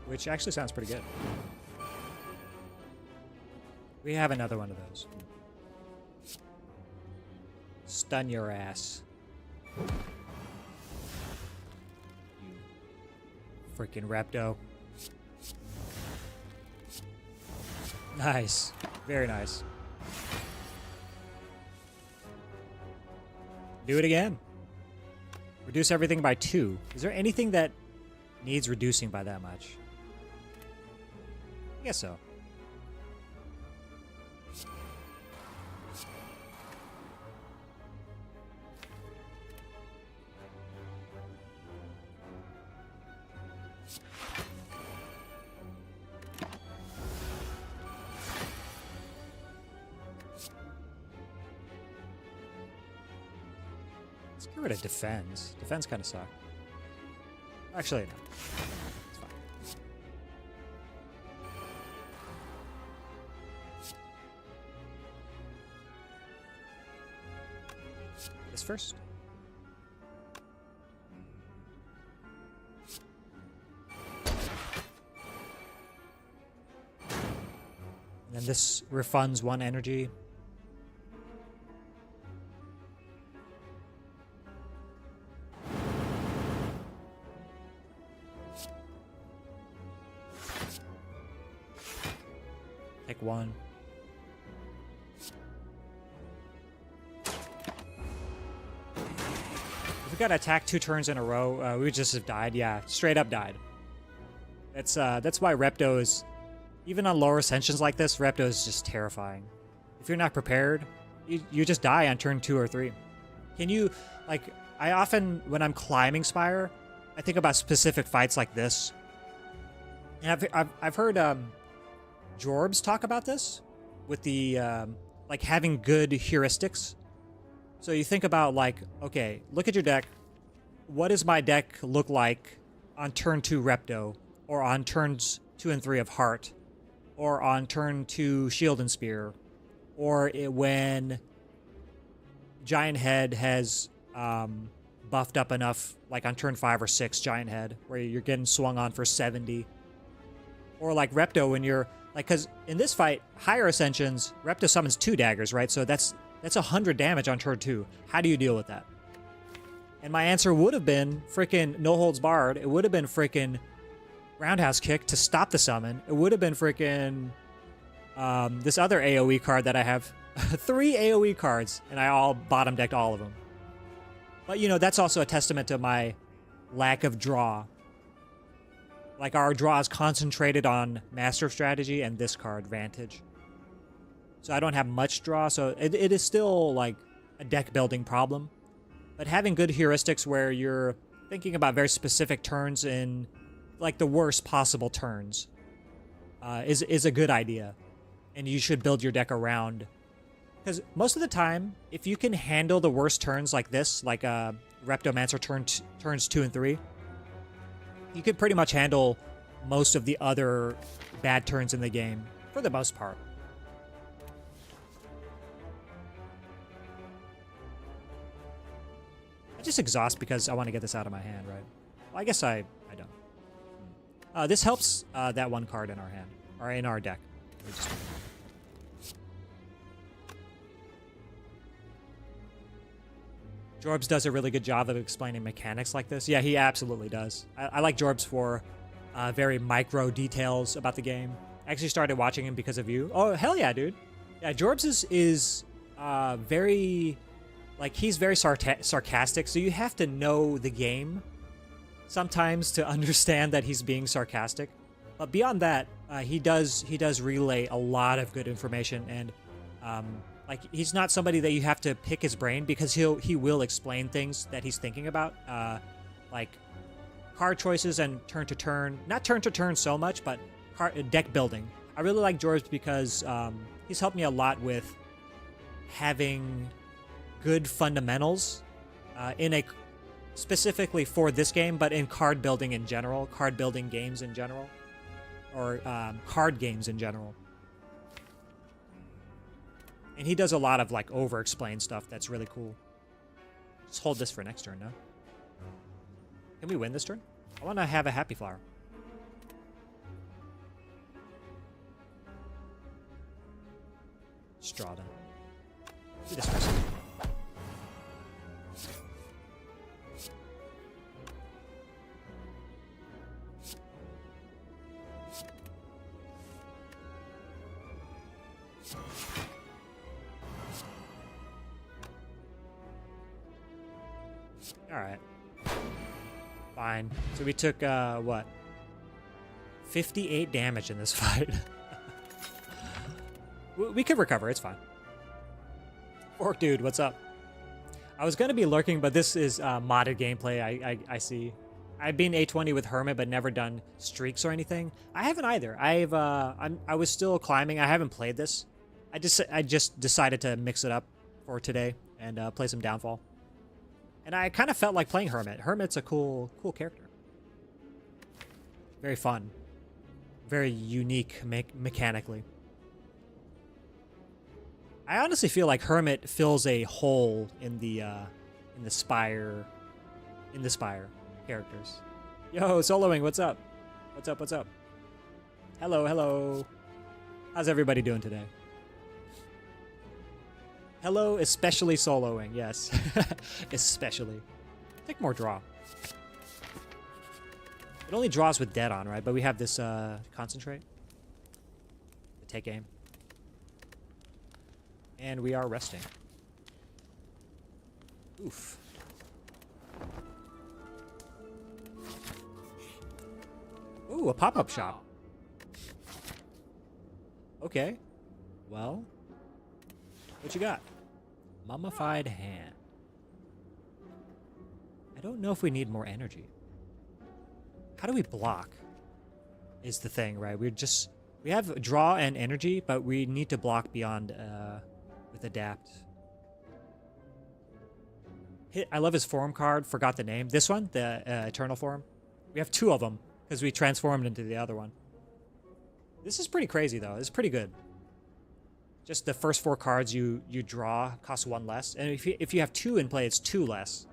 which actually sounds pretty good. We have another one of those. Stun your ass. You freaking Repto. Nice. Very nice. Do it again. Reduce everything by 2. Is there anything that needs reducing by that much? I guess so. Let's get rid of defense. Defense kind of suck. Actually, no. It's fine. This first. And then this refunds 1 energy. Take 1. If we got to attack 2 turns in a row, we would just have died. Yeah, straight up died. That's why Repto is, even on lower ascensions like this, Repto is just terrifying. If you're not prepared, you just die on turn 2 or 3. Can you, like, I often, when I'm climbing Spire, I think about specific fights like this. And I've heard Jorbs talk about this, with the like having good heuristics. So you think about like, okay, look at your deck. What does my deck look like on turn 2 Repto, or on turns 2 and 3 of Heart, or on turn 2 Shield and Spear, or when Giant Head has buffed up enough, like on turn 5 or 6 Giant Head, where you're getting swung on for 70. Or like Repto when you're, like, because in this fight, higher Ascensions, Repto summons 2 daggers, right? So that's 100 damage on turn 2. How do you deal with that? And my answer would have been freaking No Holds Barred. It would have been freaking Roundhouse Kick to stop the summon. It would have been freaking this other AoE card that I have. 3 AoE cards, and I all bottom decked all of them. But, you know, that's also a testament to my lack of draw. Like, our draw is concentrated on Master of Strategy and this card, Vantage. So I don't have much draw, so it is still, like, a deck building problem. But having good heuristics where you're thinking about very specific turns in, like, the worst possible turns is a good idea. And you should build your deck around. Because most of the time, if you can handle the worst turns like this, like Reptomancer turns 2 and 3, you can pretty much handle most of the other bad turns in the game, for the most part. I just exhaust because I want to get this out of my hand, right? Well, I guess I don't. This helps that one card in our hand, or in our deck. Jorbs does a really good job of explaining mechanics like this. Yeah, he absolutely does. I like Jorbs for very micro details about the game. I actually started watching him because of you. Oh, hell yeah, dude. Yeah, Jorbs is very... Like, he's very sarcastic, so you have to know the game sometimes to understand that he's being sarcastic. But beyond that, he does relay a lot of good information, and like, he's not somebody that you have to pick his brain, because he will explain things that he's thinking about, like card choices and turn to turn. Not turn to turn so much, but deck building. I really like George because he's helped me a lot with having good fundamentals specifically for this game, but in card building in general, card building games in general, or card games in general. And he does a lot of like over-explain stuff that's really cool. Just hold this for next turn, no? Can we win this turn? I want to have a happy flower. Strada. Do this first. Alright. Fine. So we took, what? 58 damage in this fight. We could recover, it's fine. Orc dude, what's up? I was gonna be lurking, but this is modded gameplay, I see. I've been A20 with Hermit, but never done streaks or anything. I haven't either. I was still climbing. I haven't played this. I just decided to mix it up for today and play some Downfall. And I kind of felt like playing Hermit. Hermit's a cool character. Very fun. Very unique mechanically. I honestly feel like Hermit fills a hole in the Spire characters. Yo, soloing, what's up? What's up? Hello. How's everybody doing today? Hello, especially soloing, yes. Especially. Take more draw. It only draws with dead on, right? But we have this concentrate. The take aim. And we are resting. Oof. Ooh, a pop-up shop. Okay. Well, what you got? Mummified hand. I don't know if we need more energy. How do we block? Is the thing, right? We have draw and energy, but we need to block beyond with adapt. I love his form card. Forgot the name. This one, the Eternal form. We have 2 of them because we transformed into the other one. This is pretty crazy though. It's pretty good. Just the first 4 cards you draw cost 1 less, and if you have 2 in play, it's 2 less.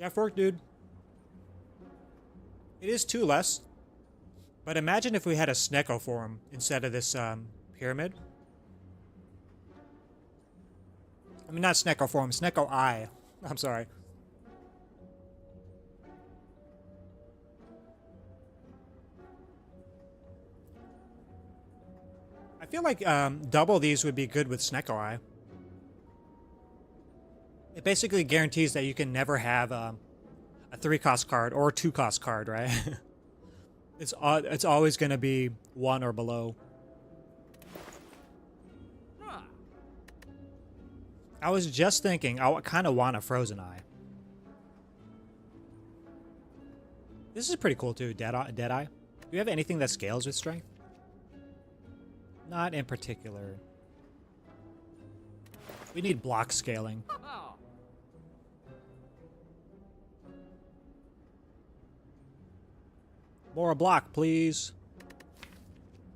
Yeah, fork, dude. It is 2 less. But imagine if we had a Snecko form instead of this pyramid. I mean, not Snecko form, Snecko Eye. I'm sorry. I feel like double these would be good with Snecko Eye. It basically guarantees that you can never have a 3-cost card or a 2-cost card, right? It's always going to be 1 or below. I was just thinking, I kind of want a Frozen Eye. This is pretty cool too, Deadeye. Do you have anything that scales with strength? Not in particular. We need block scaling. More block, please.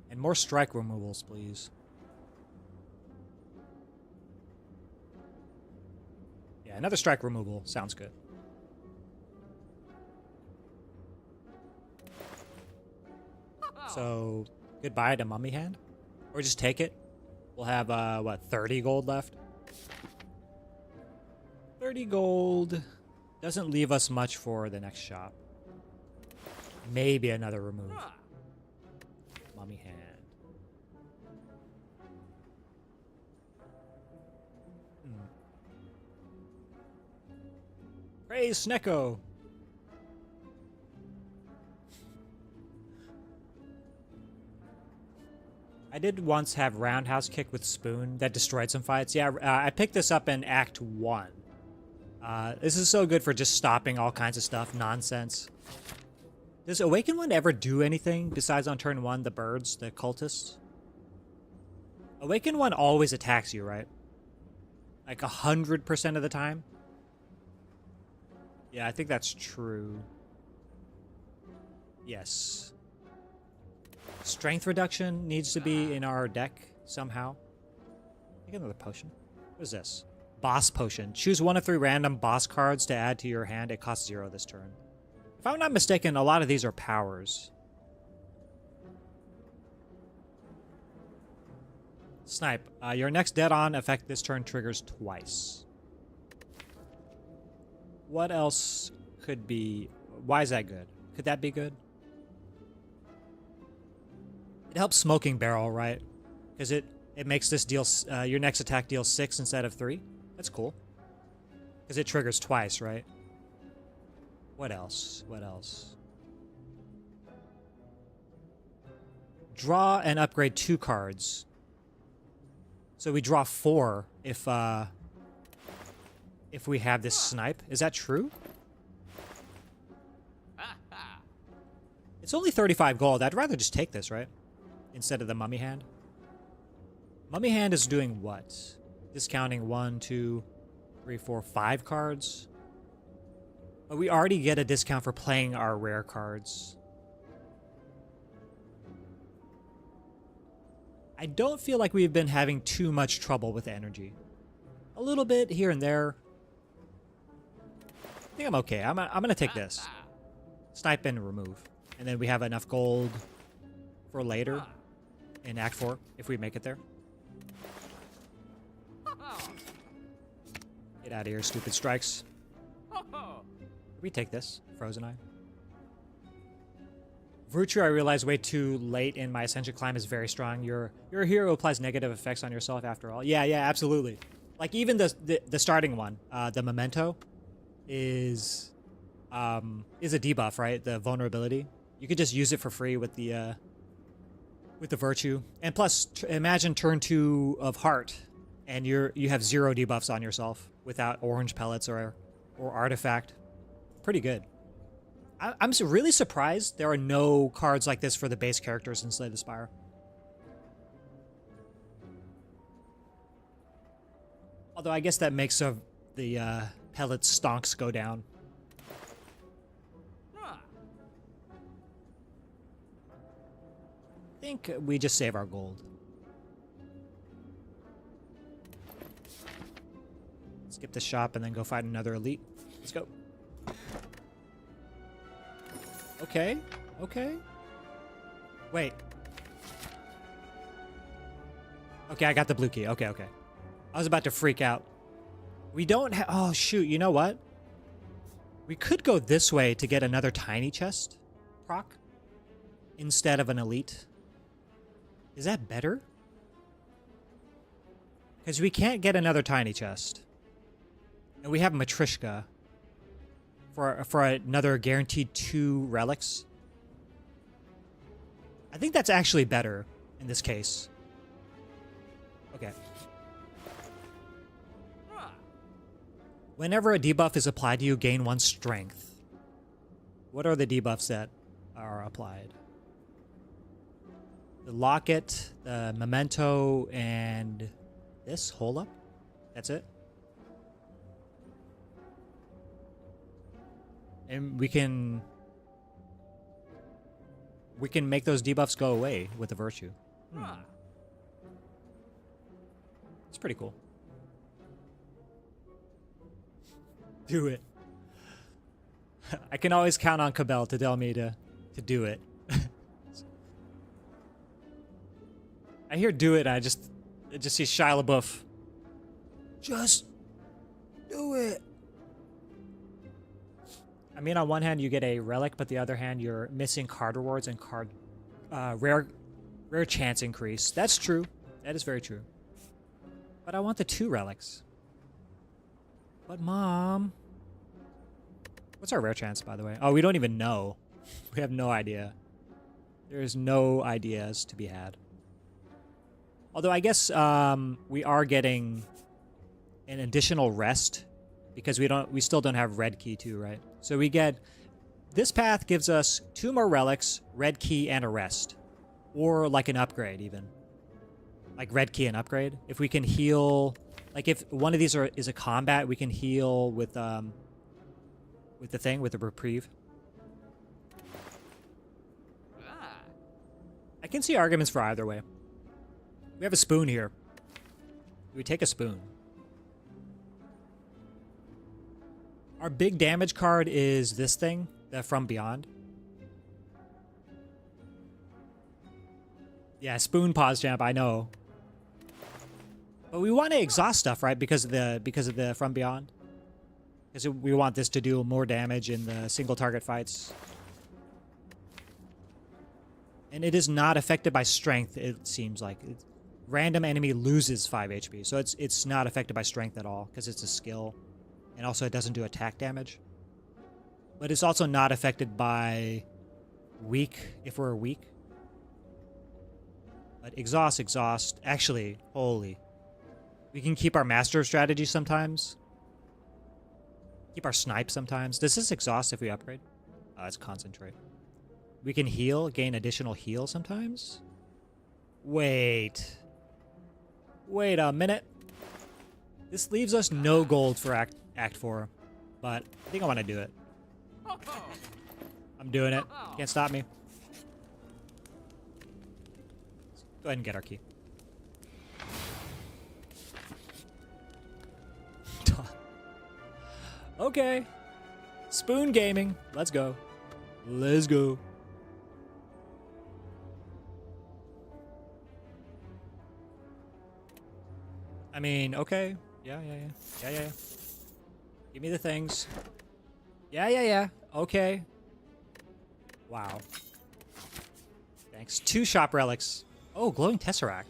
And more strike removals, please. Yeah, another strike removal. Sounds good. So, goodbye to Mummy Hand? Or just take it. We'll have, what, 30 gold left? 30 gold doesn't leave us much for the next shop. Maybe another remove. Mummy Hand. Praise Snecko! I did once have Roundhouse Kick with Spoon that destroyed some fights. Yeah, I picked this up in Act 1. This is so good for just stopping all kinds of stuff. Nonsense. Does Awaken One ever do anything besides on turn 1, the birds, the cultists? Awaken One always attacks you, right? Like 100% of the time? Yeah, I think that's true. Yes. Strength reduction needs to be in our deck somehow. Get another potion. What is this? Boss potion. Choose 1 of 3 random boss cards to add to your hand. It costs 0 this turn. If I'm not mistaken, a lot of these are powers. Snipe. Your next dead-on effect this turn triggers twice. What else could be... Why is that good? Could that be good? It helps Smoking Barrel, right? Because it makes this deal... your next attack deals 6 instead of 3. That's cool. Because it triggers twice, right? What else? What else? Draw and upgrade 2 cards. So we draw 4 if we have this snipe. Is that true? It's only 35 gold. I'd rather just take this, right? Instead of the Mummy Hand. Mummy Hand is doing what? Discounting 1, 2, 3, 4, 5 cards. But we already get a discount for playing our rare cards. I don't feel like we've been having too much trouble with energy. A little bit here and there. I think I'm okay. I'm gonna take this. Snipe and remove. And then we have enough gold for later in Act 4, if we make it there. Get out of here, stupid strikes. We take this. Frozen Eye. Virtue, I realize way too late in my Ascension climb, is very strong. Your hero applies negative effects on yourself after all. Yeah, absolutely. Like even the starting one, the Memento, is is a debuff, right? The vulnerability. You could just use it for free with the virtue. And plus, imagine turn 2 of heart, and you have 0 debuffs on yourself without orange pellets or artifact. Pretty good. I'm really surprised there are no cards like this for the base characters in Slay the Spire. Although I guess that makes the pellet stonks go down. I think we just save our gold. Skip the shop and then go find another elite. Let's go. Okay. Okay. Wait. Okay, I got the blue key. Okay, okay. I was about to freak out. We don't have... Oh, shoot. You know what? We could go this way to get another tiny chest proc instead of an elite. Is that better? Because we can't get another tiny chest. And we have Matrishka for another guaranteed 2 relics. I think that's actually better in this case. Okay. Whenever a debuff is applied to you, gain 1 strength. What are the debuffs that are applied? The locket, the memento, and this hole up. That's it. And we can make those debuffs go away with the virtue. It's pretty cool. Do it. I can always count on Cabell to tell me to do it. I hear do it, I just see Shia LaBeouf. Just do it. I mean, on one hand you get a relic, but the other hand you're missing card rewards and card rare chance increase. That's true. That is very true. But I want the 2 relics. But Mom, what's our rare chance, by the way? Oh, we don't even know. We have no idea. There's no ideas to be had. Although I guess we are getting an additional rest because we still don't have red key too, right? So we get this path gives us 2 more relics, red key, and a rest, or like an upgrade even, like red key and upgrade. If we can heal, like if one of these is a combat, we can heal with the reprieve. I can see arguments for either way. We have a spoon here. We take a spoon. Our big damage card is this thing, the From Beyond. Yeah, spoon pause champ, I know. But we want to exhaust stuff, right? Because of the From Beyond. Because we want this to do more damage in the single target fights. And it is not affected by strength, it seems like. Random enemy loses 5 HP, so it's not affected by strength at all, because it's a skill. And also it doesn't do attack damage. But it's also not affected by weak, if we're weak. But exhaust. Actually, holy. We can keep our master strategy sometimes. Keep our snipe sometimes. Does this exhaust if we upgrade? Oh, it's concentrate. We can heal, gain additional heal sometimes. Wait a minute. This leaves us no gold for Act 4, but I think I want to do it. I'm doing it. Can't stop me. Let's go ahead and get our key. Okay. Spoon gaming. Let's go. Let's go. I mean, okay. Yeah. Give me the things. Yeah. Okay. Wow. Thanks. 2 shop relics. Oh, glowing tesseract.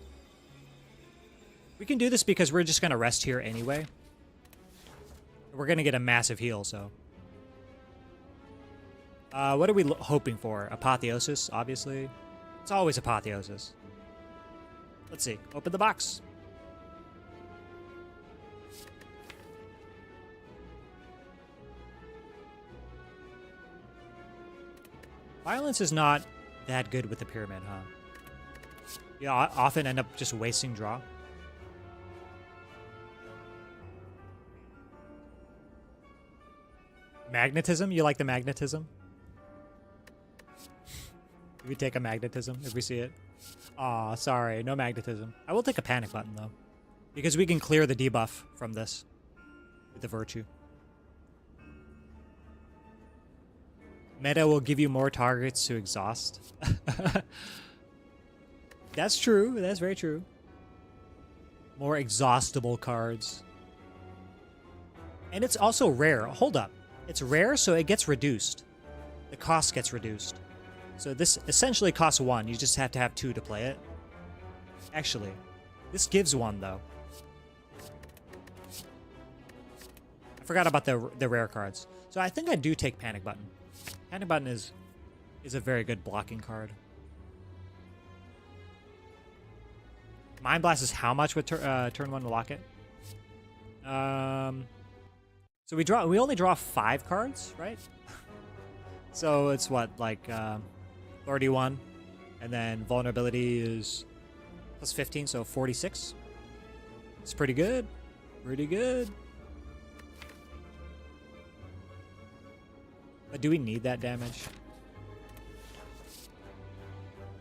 We can do this because we're just going to rest here anyway. We're going to get a massive heal, so. What are we hoping for? Apotheosis, obviously. It's always Apotheosis. Let's see. Open the box. Violence is not that good with the pyramid, huh? You often end up just wasting draw. Magnetism? You like the magnetism? We take a magnetism if we see it. Aw, sorry, no magnetism. I will take a panic button though, because we can clear the debuff from this with the virtue. Meta will give you more targets to exhaust. That's true. That's very true. More exhaustible cards. And it's also rare. Hold up. It's rare, so it gets reduced. The cost gets reduced. So this essentially costs 1. You just have to have 2 to play it. Actually, this gives 1, though. I forgot about the rare cards. So I think I do take Panic Button. Panic Button is a very good blocking card. Mind Blast is how much with turn 1 to lock it? So we only draw 5 cards, right? So it's what, like 31, and then vulnerability is plus 15, so 46. It's pretty good. Pretty good. But do we need that damage?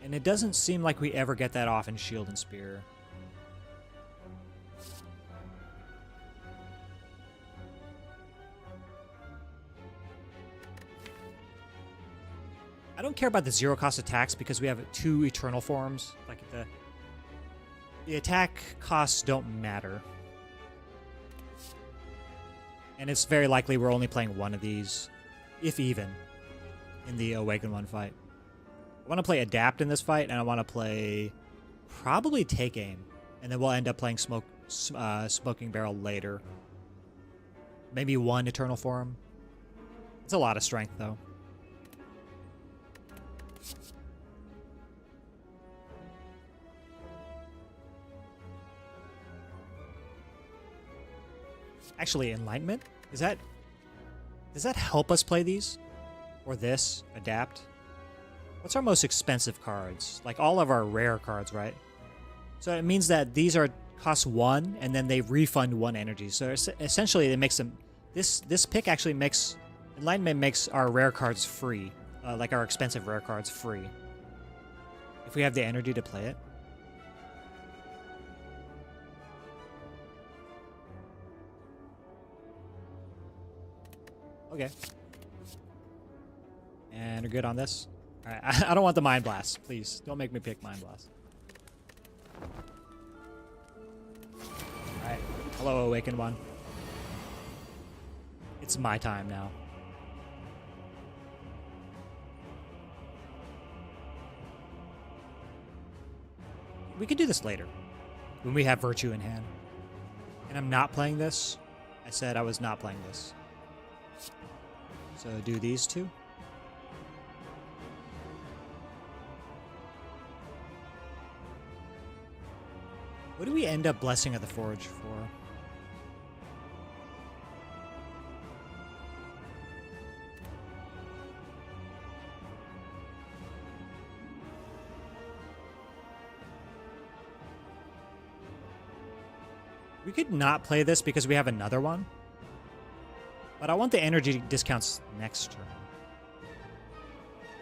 And it doesn't seem like we ever get that off in Shield and Spear. I don't care about the 0 cost attacks because we have 2 Eternal Forms. Like the attack costs don't matter. And it's very likely we're only playing one of these, if even, in the Awaken 1 fight. I want to play Adapt in this fight, and I want to play probably Take Aim. And then we'll end up playing Smoking Barrel later. Maybe 1 Eternal Form. It's a lot of strength, though. Actually, Enlightenment? Does that help us play these? Or this? Adapt? What's our most expensive cards? Like all of our rare cards, right? So it means that these cost 1, and then they refund 1 energy. So essentially, it makes them. This pick actually makes Enlightenment makes our rare cards free, like our expensive rare cards free. If we have the energy to play it. Okay. And we're good on this. Alright, I don't want the Mind Blast. Please, don't make me pick Mind Blast. Alright. Hello, Awakened One. It's my time now. We could do this later, when we have Virtue in hand. And I'm not playing this. I said I was not playing this. So do these 2. What do we end up Blessing of the Forge for? We could not play this because we have another one. But I want the energy discounts next turn.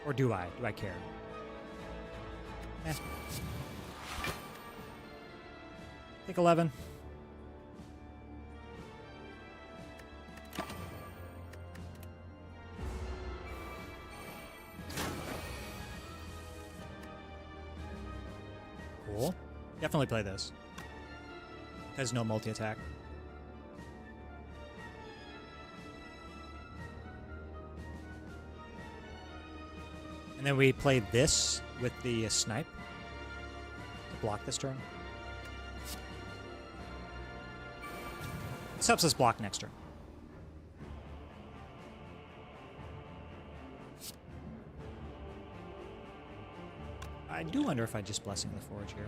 Or do I? Do I care? Eh. Take 11. Cool. Definitely play this. Has no multi-attack. And then we play this with the snipe to block this turn. This helps us block next turn. I do wonder if I just Blessing the Forge here.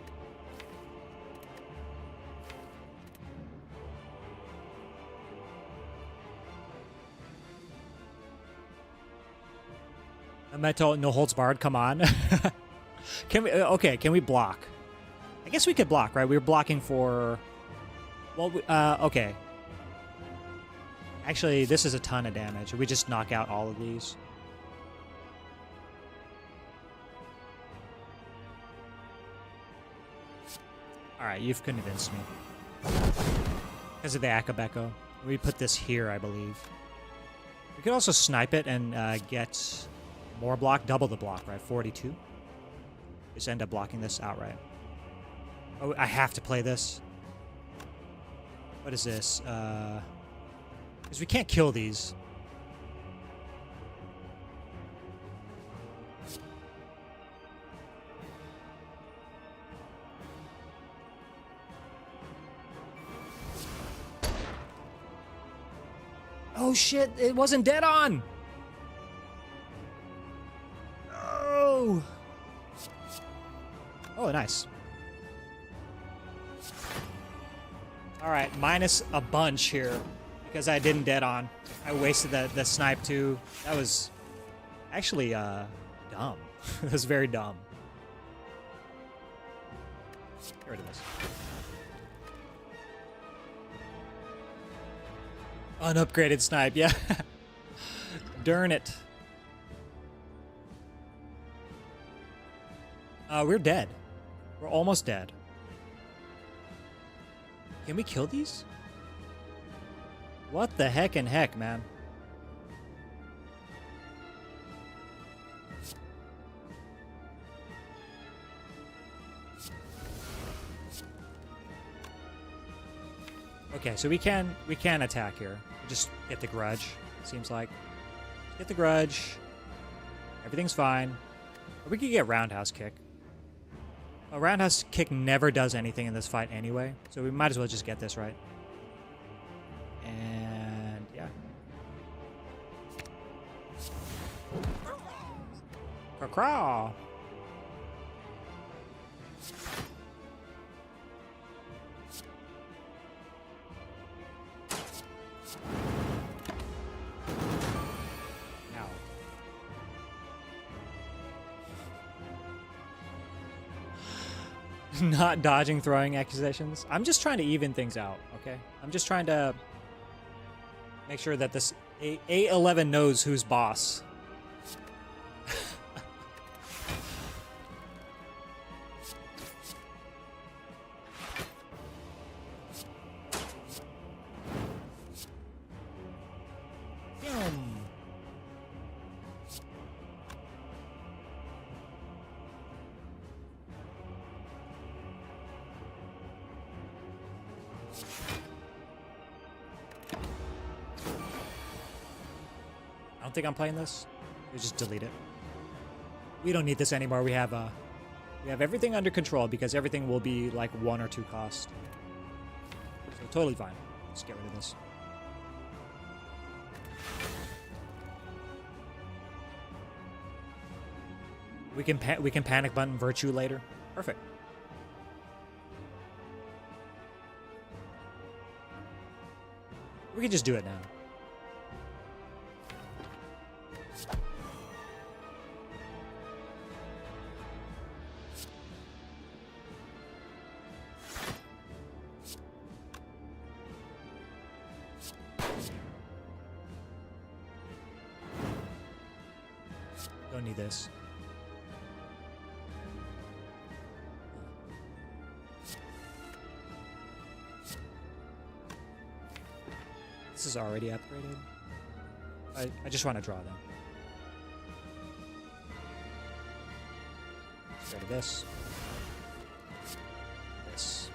A metal, no holds barred, come on. Can we, okay, can we block? I guess we could block, right? We were blocking for, well, okay. Actually, this is a ton of damage. We just knock out all of these. Alright, you've convinced me. Because of the Akabeko. We put this here, I believe. We could also snipe it and get more block, double the block, right? 42. Just end up blocking this outright. Oh, I have to play this. What is this? Because we can't kill these. Oh shit, it wasn't dead on! No! Oh, nice. Alright, minus a bunch here because I didn't dead on. I wasted the snipe too. That was actually dumb. That was very dumb. Get rid of this. Unupgraded snipe, yeah. Darn it. We're dead. We're almost dead. Can we kill these? What the heck and heck, man? Okay, so we can attack here. We just get the grudge, it seems like. Get the grudge. Everything's fine. Or we could get roundhouse kick. A roundhouse kick never does anything in this fight anyway, so we might as well just get this right. And yeah. Craw. Not dodging throwing accusations. I'm just trying to even things out, okay? I'm just trying to make sure that this A11 knows who's boss. I don't think I'm playing this. We just delete it. We don't need this anymore. We have everything under control because everything will be like 1 or 2 cost. So totally fine. Let's get rid of this. We can panic button virtue later. Perfect. We can just do it now. Don't need this. This is already upgraded. I just want to draw them. Get rid of this. This.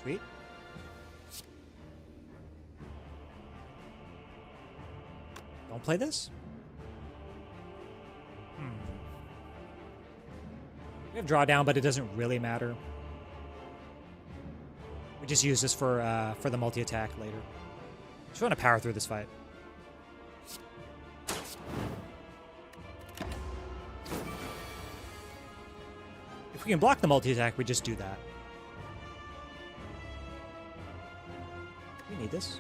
Sweet. Don't play this? We have drawdown, but it doesn't really matter. We just use this for the multi-attack later. Just want to power through this fight. If we can block the multi-attack, we just do that. We need this.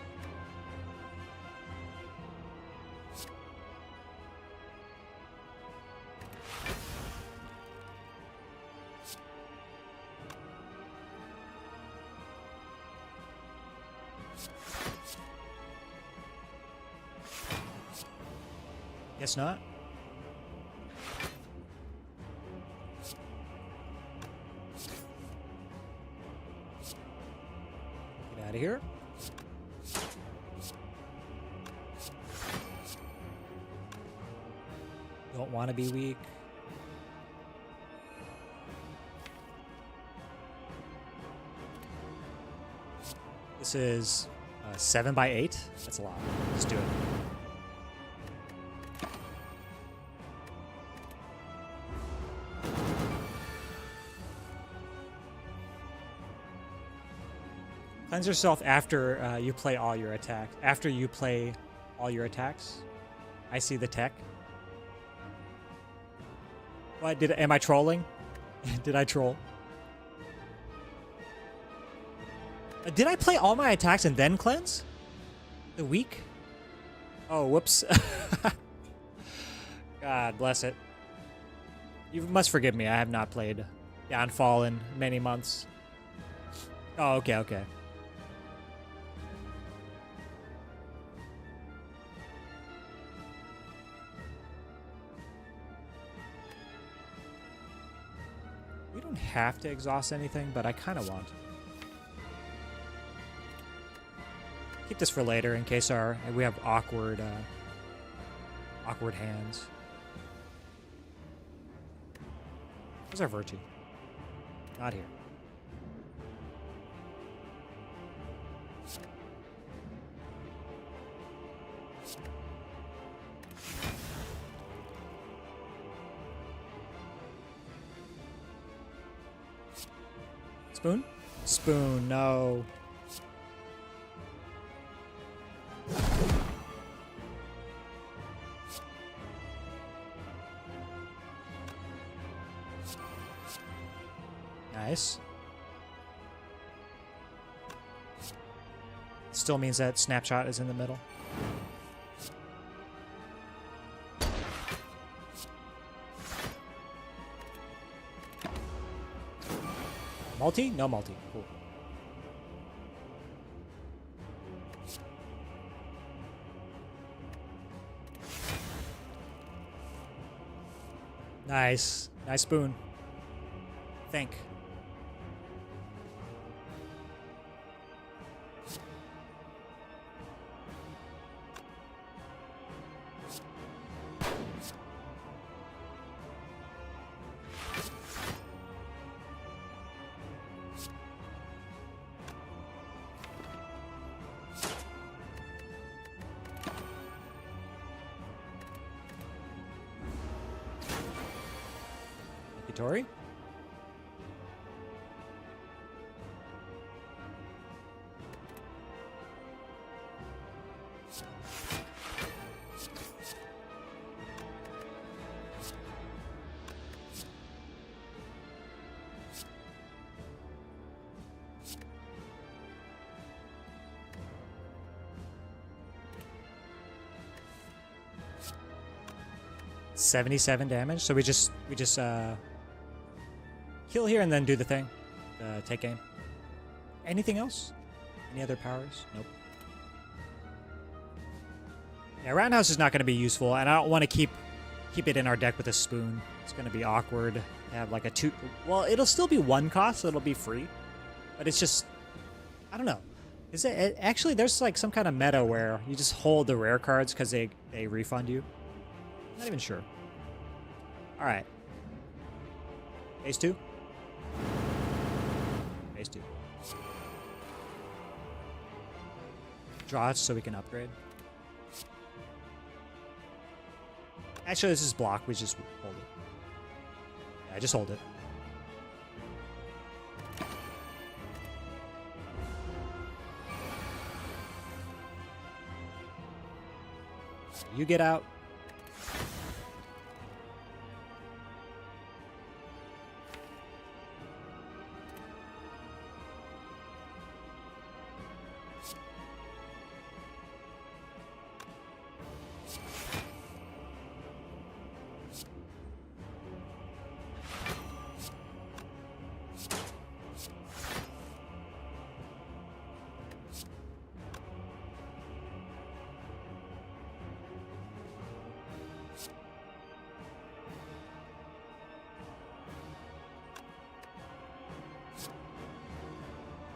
Guess not. Get out of here. Don't want to be weak. This is 7 by 8. That's a lot. Let's do it. Cleanse yourself after you play all your attacks. After you play all your attacks. I see the tech. What? Am I trolling? Did I troll? Did I play all my attacks and then cleanse? The week? Oh, whoops. God bless it. You must forgive me. I have not played Downfall in many months. Oh, okay, okay. We don't have to exhaust anything, but I kind of want to. Keep this for later in case we have awkward hands. Where's our Virtue? Not here. Spoon? Spoon, no. Nice. Still means that Snapshot is in the middle. Multi? No multi. Cool. Nice. Nice spoon. Think. Tori? $77 damage. So we just kill here and then do the thing. Take aim. Anything else? Any other powers? Nope. Yeah, Roundhouse is not going to be useful, and I don't want to keep it in our deck with a spoon. It's going to be awkward to have like a 2... Well, it'll still be 1 cost, so it'll be free. But it's just... I don't know. Is it... Actually, there's like some kind of meta where you just hold the rare cards because they refund you. I'm not even sure. Alright. Phase 2? Phase 2. Draw it so we can upgrade. Actually, this is block. We just hold it. Yeah, just hold it. You get out.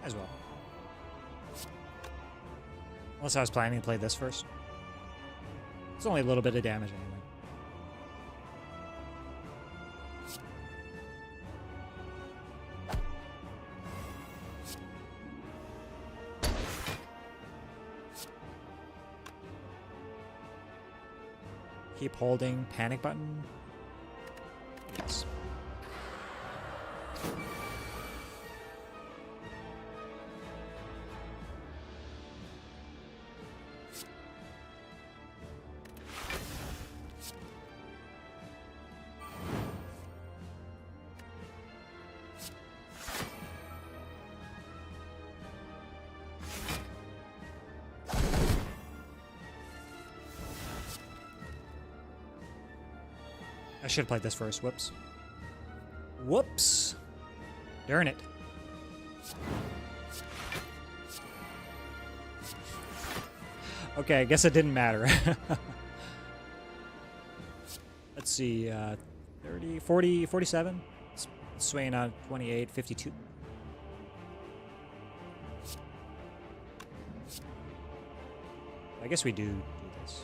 As well. Unless I was planning to play this first. It's only a little bit of damage anyway. Keep holding panic button. Yes. I should have played this first. Whoops. Whoops. Darn it. Okay, I guess it didn't matter. Let's see. 30, 40, 47. It's swaying on 28, 52. I guess we do this.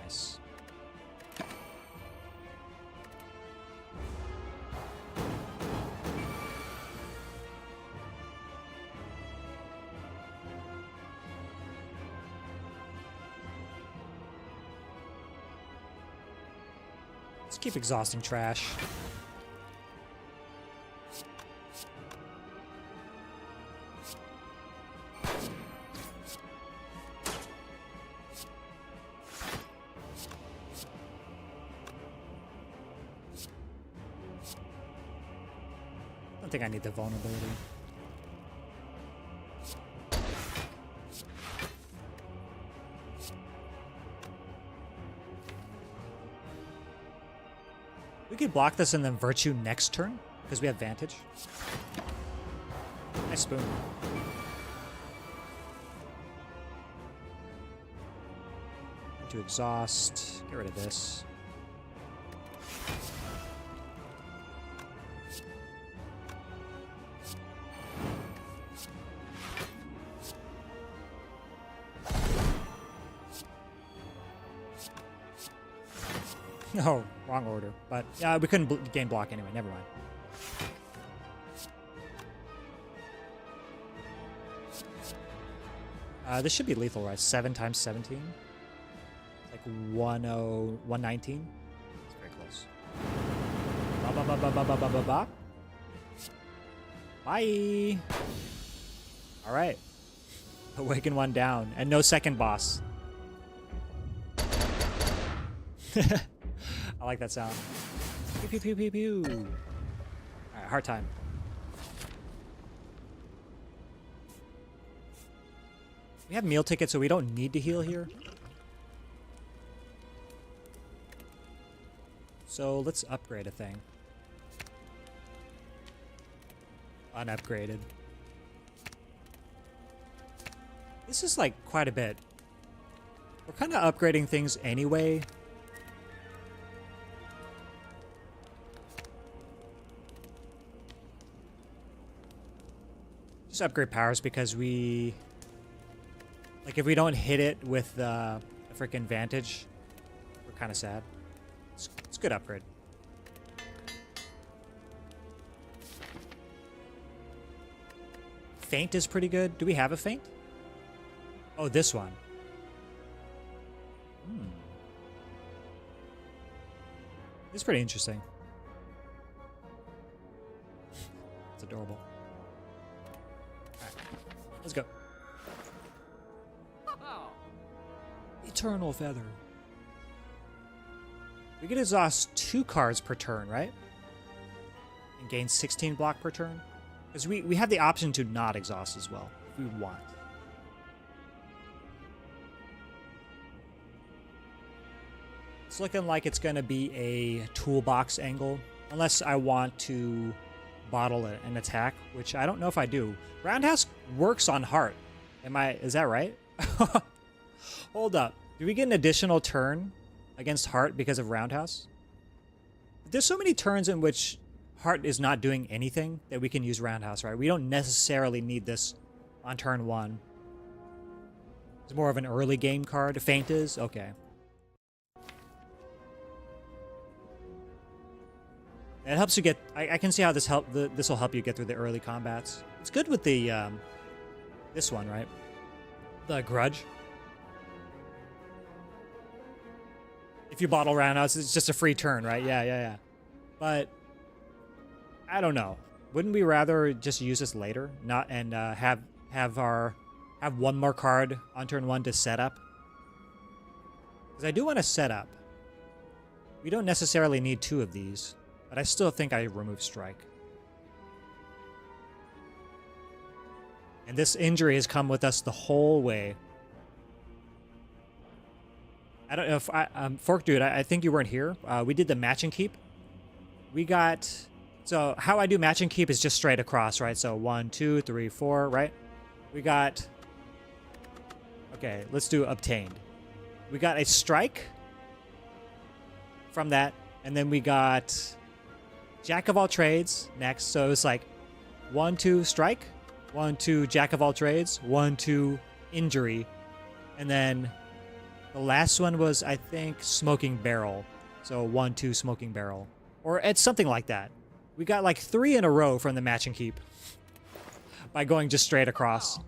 Nice. Let's keep exhausting trash. I don't think I need the vulnerability. We could block this and then Virtue next turn, because we have Vantage. Nice spoon. To exhaust. Get rid of this. Oh, wrong order. But yeah, we couldn't gain block anyway. Never mind. This should be lethal, right? 7 times 17. Like 119. It's very close. Ba ba ba ba ba ba ba ba ba. Bye. All right. Awaken one down, and no second boss. I like that sound. Pew pew pew pew pew. All right, hard time. We have meal tickets, so we don't need to heal here. So let's upgrade a thing. Unupgraded. This is like quite a bit. We're kind of upgrading things anyway. Just upgrade powers because we... Like, if we don't hit it with the freaking Vantage, we're kind of sad. It's a good upgrade. Feint is pretty good. Do we have a Feint? Oh, this one. It's pretty interesting. It's adorable. Alright, let's go. Eternal Feather. We can exhaust 2 cards per turn, right? And gain 16 block per turn. Because we have the option to not exhaust as well, if we want. It's looking like it's going to be a toolbox angle. Unless I want to bottle it and attack, which I don't know if I do. Roundhouse works on heart. Is that right? Hold up. Do we get an additional turn against heart because of Roundhouse? There's so many turns in which Heart is not doing anything that we can use Roundhouse, right? We don't necessarily need this on turn 1. It's more of an early game card. Feint is? Okay. It helps you get... I can see how this will help you get through the early combats. It's good with the... this one, right? The Grudge. If you bottle Roundhouse, it's just a free turn, right? Yeah. But... I don't know. Wouldn't we rather just use this later? Have one more card on turn 1 to set up? Because I do want to set up. We don't necessarily need 2 of these. But I still think I remove Strike. And this injury has come with us the whole way. I don't know if Fork Dude, I think you weren't here. We did the match and keep. We got... So how I do match and keep is just straight across, right? So 1, 2, 3, 4, right? We got... Okay, let's do obtained. We got a strike from that. And then we got... Jack of all trades next. So it was like 1, 2 strike, 1, 2 Jack of all trades, 1, 2 injury. And then the last one was, I think, smoking barrel. So 1, 2 smoking barrel. Or it's something like that. We got like 3 in a row from the match and keep by going just straight across.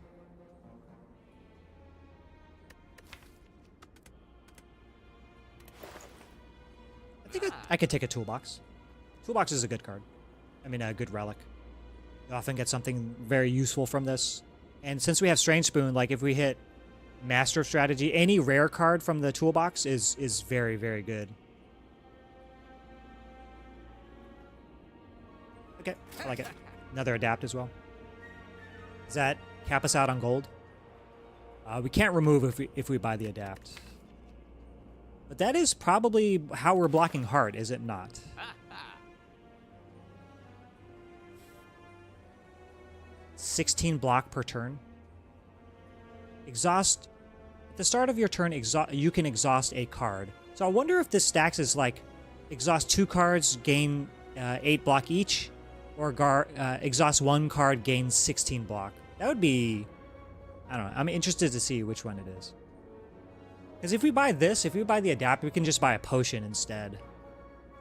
I think I could take a toolbox. Toolbox is a good card. I mean, a good relic. You often get something very useful from this. And since we have Strange Spoon, like if we hit Master of Strategy, any rare card from the toolbox is very, very good. Okay, I like it. Another adapt as well. Does that cap us out on gold? We can't remove if we buy the adapt. But that is probably how we're blocking Heart, is it not? 16 block per turn. Exhaust. At the start of your turn, you can exhaust a card. So I wonder if this stacks is like exhaust 2 cards, gain 8 block each, or exhaust 1 card, gain 16 block. That would be... I don't know. I'm interested to see which one it is. Because if we buy this, if we buy the adapt, we can just buy a potion instead.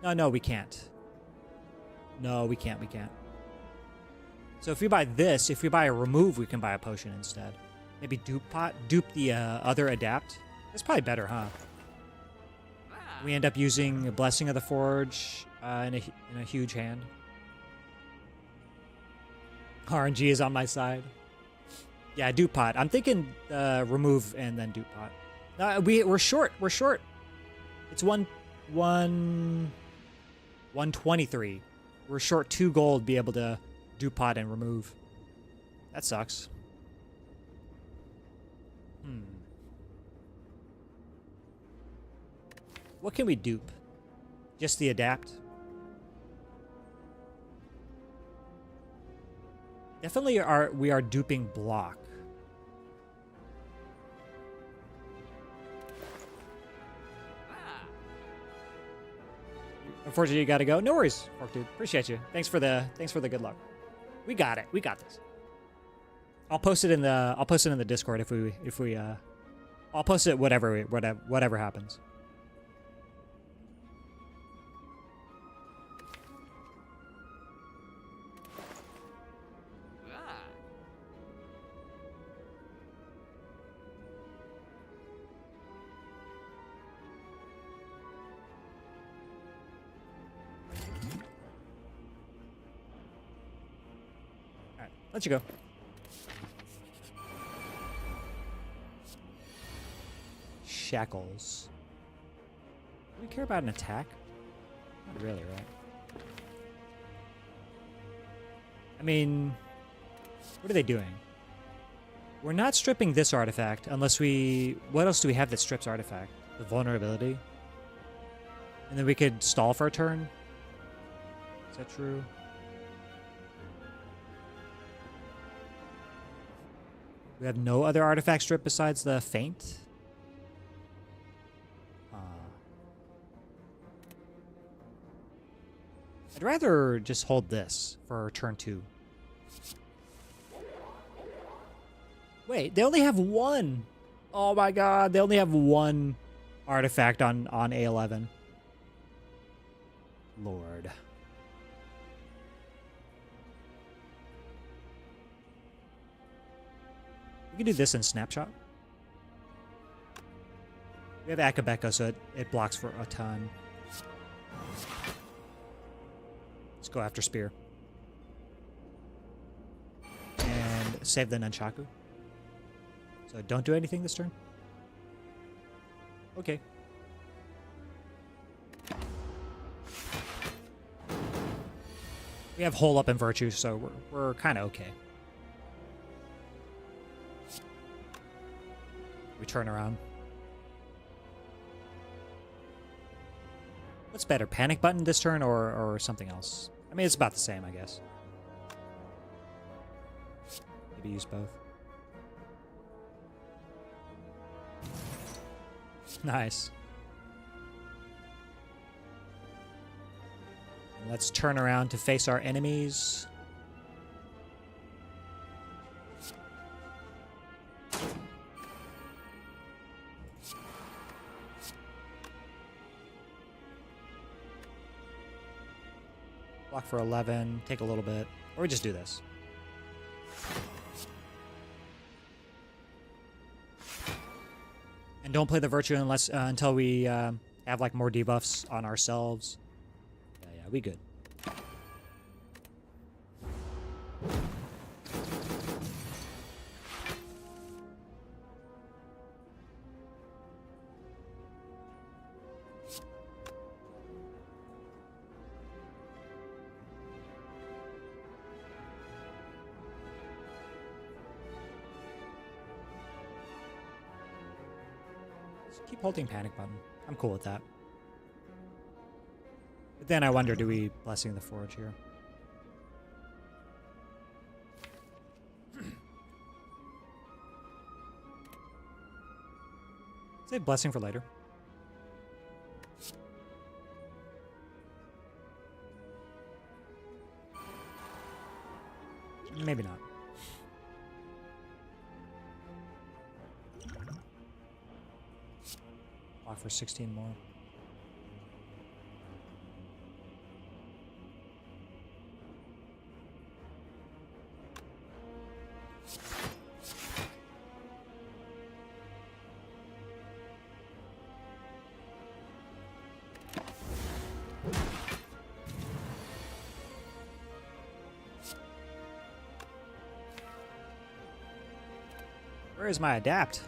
No, we can't. No, we can't. So if we buy this, if we buy a remove, we can buy a potion instead. Maybe dupe the other adapt. That's probably better, huh? We end up using a Blessing of the Forge in a huge hand. RNG is on my side. Yeah, dupe pot. I'm thinking remove and then dupe pot. We're short. We're short. It's 123. We're short 2 gold. Be able to dupe pot and remove. That sucks. What can we dupe? Just the adapt. Definitely we are duping block. Unfortunately, you gotta go. No worries, Fork Dude. Appreciate you. Thanks for the good luck. We got it. We got this. I'll post it in the Discord if we I'll post it whatever happens. Let you go. Shackles. Do we care about an attack? Not really, right? I mean, what are they doing? We're not stripping this artifact unless we... What else do we have that strips artifact? The vulnerability? And then we could stall for a turn? Is that true? We have no other artifact strip besides the Feint? I'd rather just hold this for turn 2. Wait, they only have one. Oh my god, they only have one artifact on A11. Lord. We can do this in Snapshot. We have Akabeko, so it blocks for a ton. Let's go after Spear. And save the Nunchaku. So don't do anything this turn. Okay. We have Hole Up and Virtue, so we're kind of okay. We turn around. What's better, Panic Button this turn or something else? I mean, it's about the same, I guess. Maybe use both. Nice. And let's turn around to face our enemies. Block for 11, take a little bit, or we just do this. And don't play the Virtue unless until we have like more debuffs on ourselves. Yeah, we good. Keep holding Panic Button. I'm cool with that. But then I wonder, do we Blessing the Forge here? Save Blessing for later. Maybe not. For 16 more. Where is my adapt?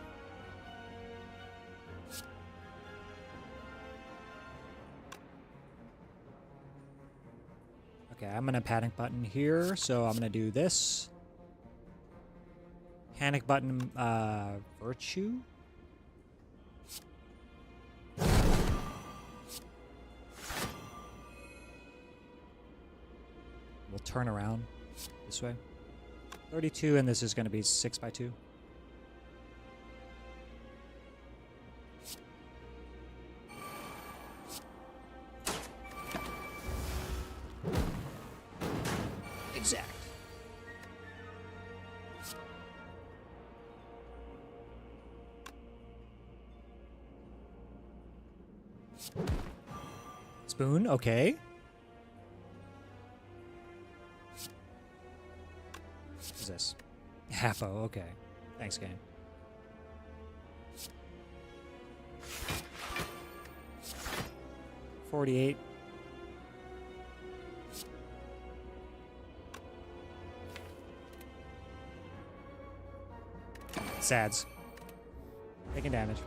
Okay, I'm gonna Panic Button here, so I'm gonna do this. Panic Button, Virtue. We'll turn around this way. 32, and this is gonna be 6x2. Exact. Spoon, okay. What is this? Hapo, okay. Thanks, game. $48. Sads. Taking damage.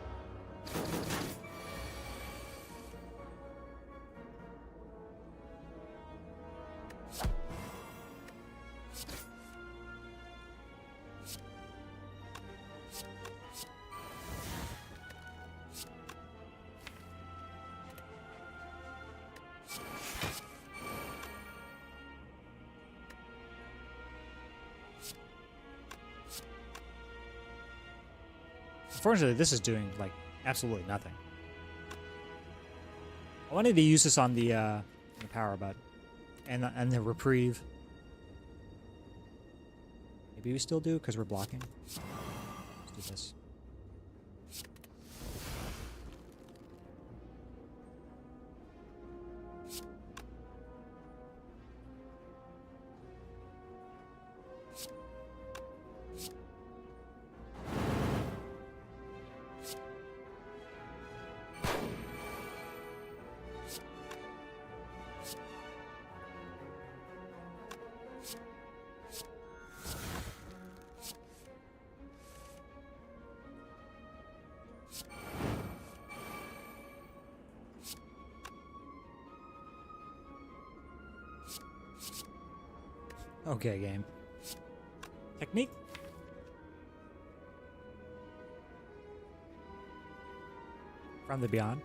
Unfortunately, this is doing, like, absolutely nothing. I wanted to use this on the power, but And the reprieve. Maybe we still do because we're blocking. Let's do this. Okay, game. Technique. From the Beyond.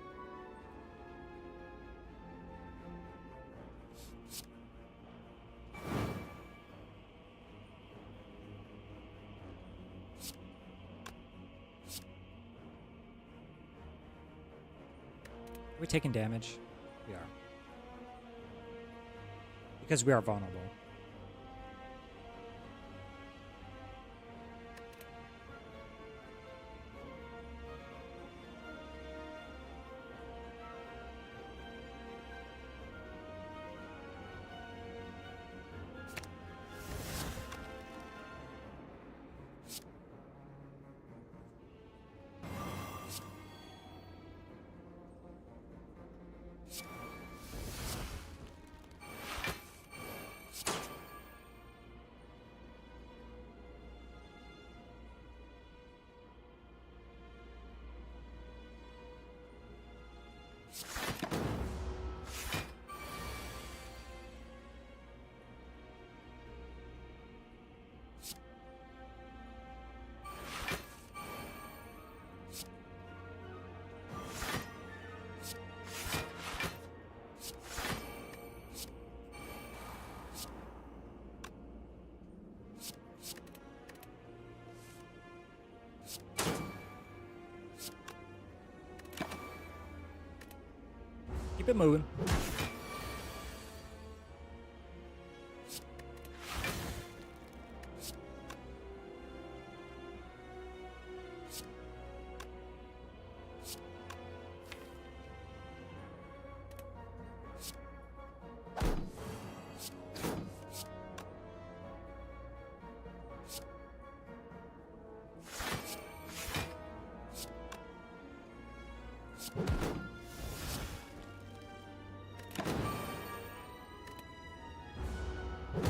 Are we taking damage? We are. Because we are vulnerable. Keep it moving.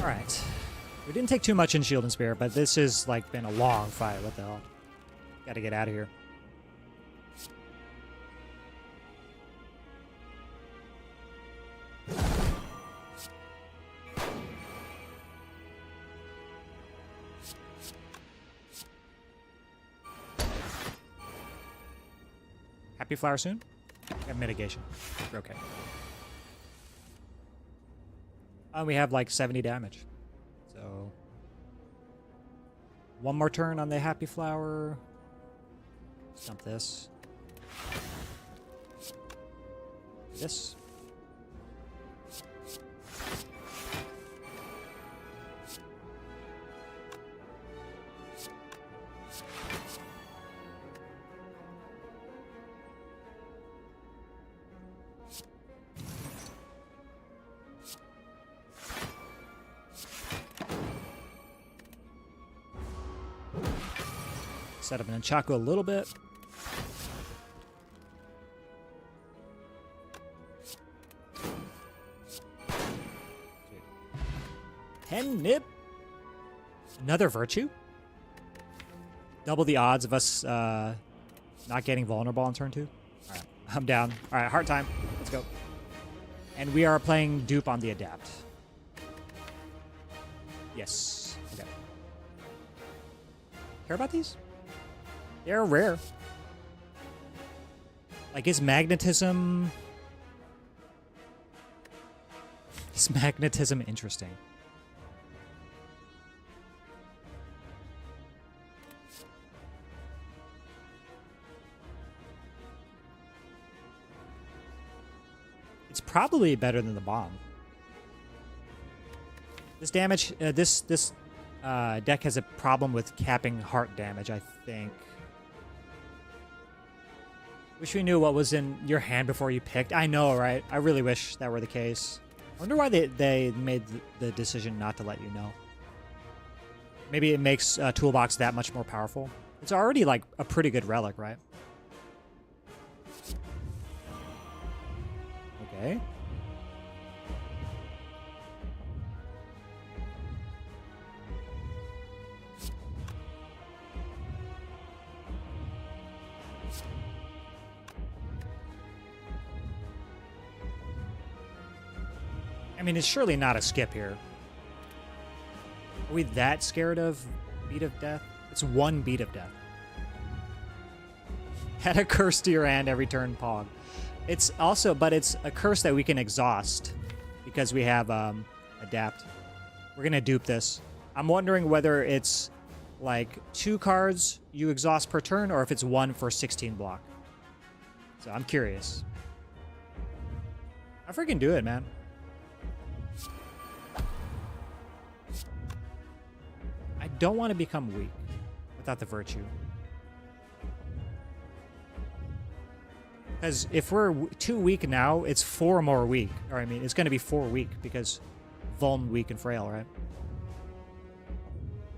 Alright. We didn't take too much in Shield and Spear, but this has like been a long fight. What the hell? Gotta get out of here. Happy Flower soon? Got mitigation. We're okay. We have like 70 damage. So one more turn on the Happy Flower. Stump this. This. Set up an Nunchaku a little bit. Pen Nip. Another Virtue. Double the odds of us not getting vulnerable on turn 2. Alright, I'm down. Alright, heart time. Let's go. And we are playing dupe on the Adapt. Yes. Okay. Care about these? They're rare. Like, is magnetism... Is magnetism interesting? It's probably better than the bomb. This damage, this deck has a problem with capping heart damage, I think. Wish we knew what was in your hand before you picked. I know, right? I really wish that were the case. I wonder why they made the decision not to let you know. Maybe it makes Toolbox that much more powerful. It's already like a pretty good relic, right? Okay. I mean, it's surely not a skip here. Are we that scared of Beat of Death? It's one Beat of Death. Add a curse to your hand every turn, Pog. It's also, but it's a curse that we can exhaust because we have Adapt. We're going to dupe this. I'm wondering whether it's like 2 cards you exhaust per turn or if it's 1 for 16 block. So I'm curious. I freaking do it, man. I don't want to become weak without the virtue. Because if we're 2 weak now, it's 4 more weak. Or I mean, it's going to be 4 weak because Vuln, weak, and frail, right?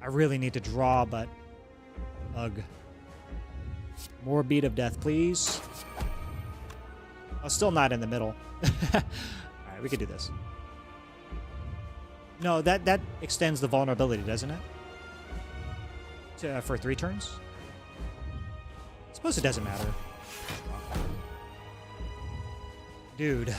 I really need to draw, but... Ugh. More Beat of Death, please. Oh, still not in the middle. Alright, we could do this. No, that extends the vulnerability, doesn't it? For 3 turns? I suppose it doesn't matter. Dude.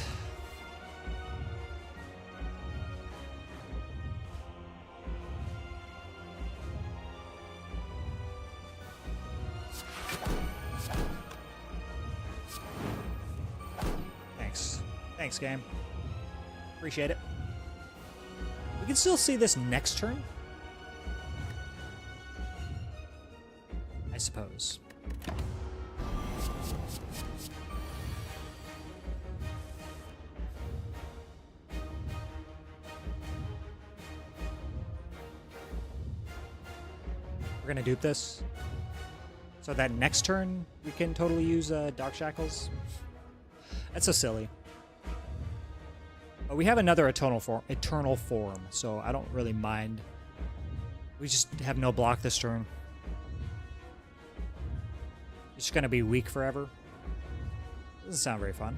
Thanks, game. Appreciate it. We can still see this next turn. I suppose. We're gonna dupe this. So that next turn, we can totally use Dark Shackles. That's so silly. But we have another eternal form, so I don't really mind. We just have no block this turn. It's just gonna be weak forever. Doesn't sound very fun.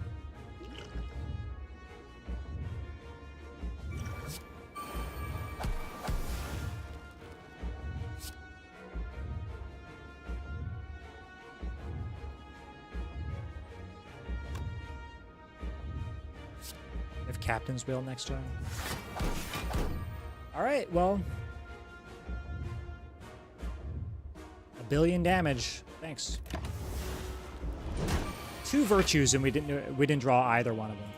Captain's Wheel next turn. Alright, well. 1 billion damage. Thanks. 2 virtues and we didn't draw either one of them.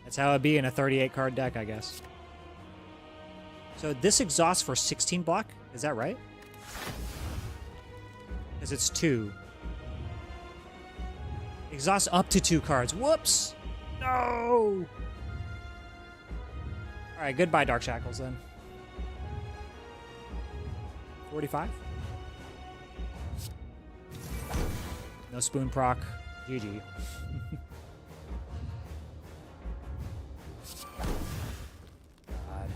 That's how it'd be in a 38 card deck, I guess. So this exhausts for 16 block, is that right? Because it's 2. Exhaust up to 2 cards. Whoops! No! Alright, goodbye, Dark Shackles, then. 45? No spoon proc. GG. God.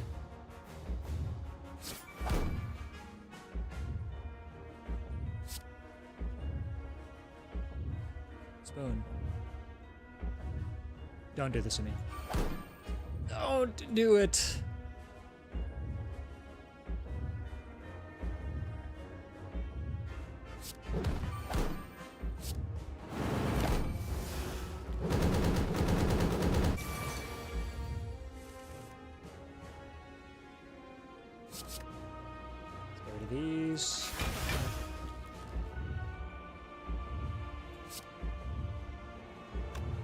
Spoon. Don't do this to me. Don't do it. Let's get rid of these.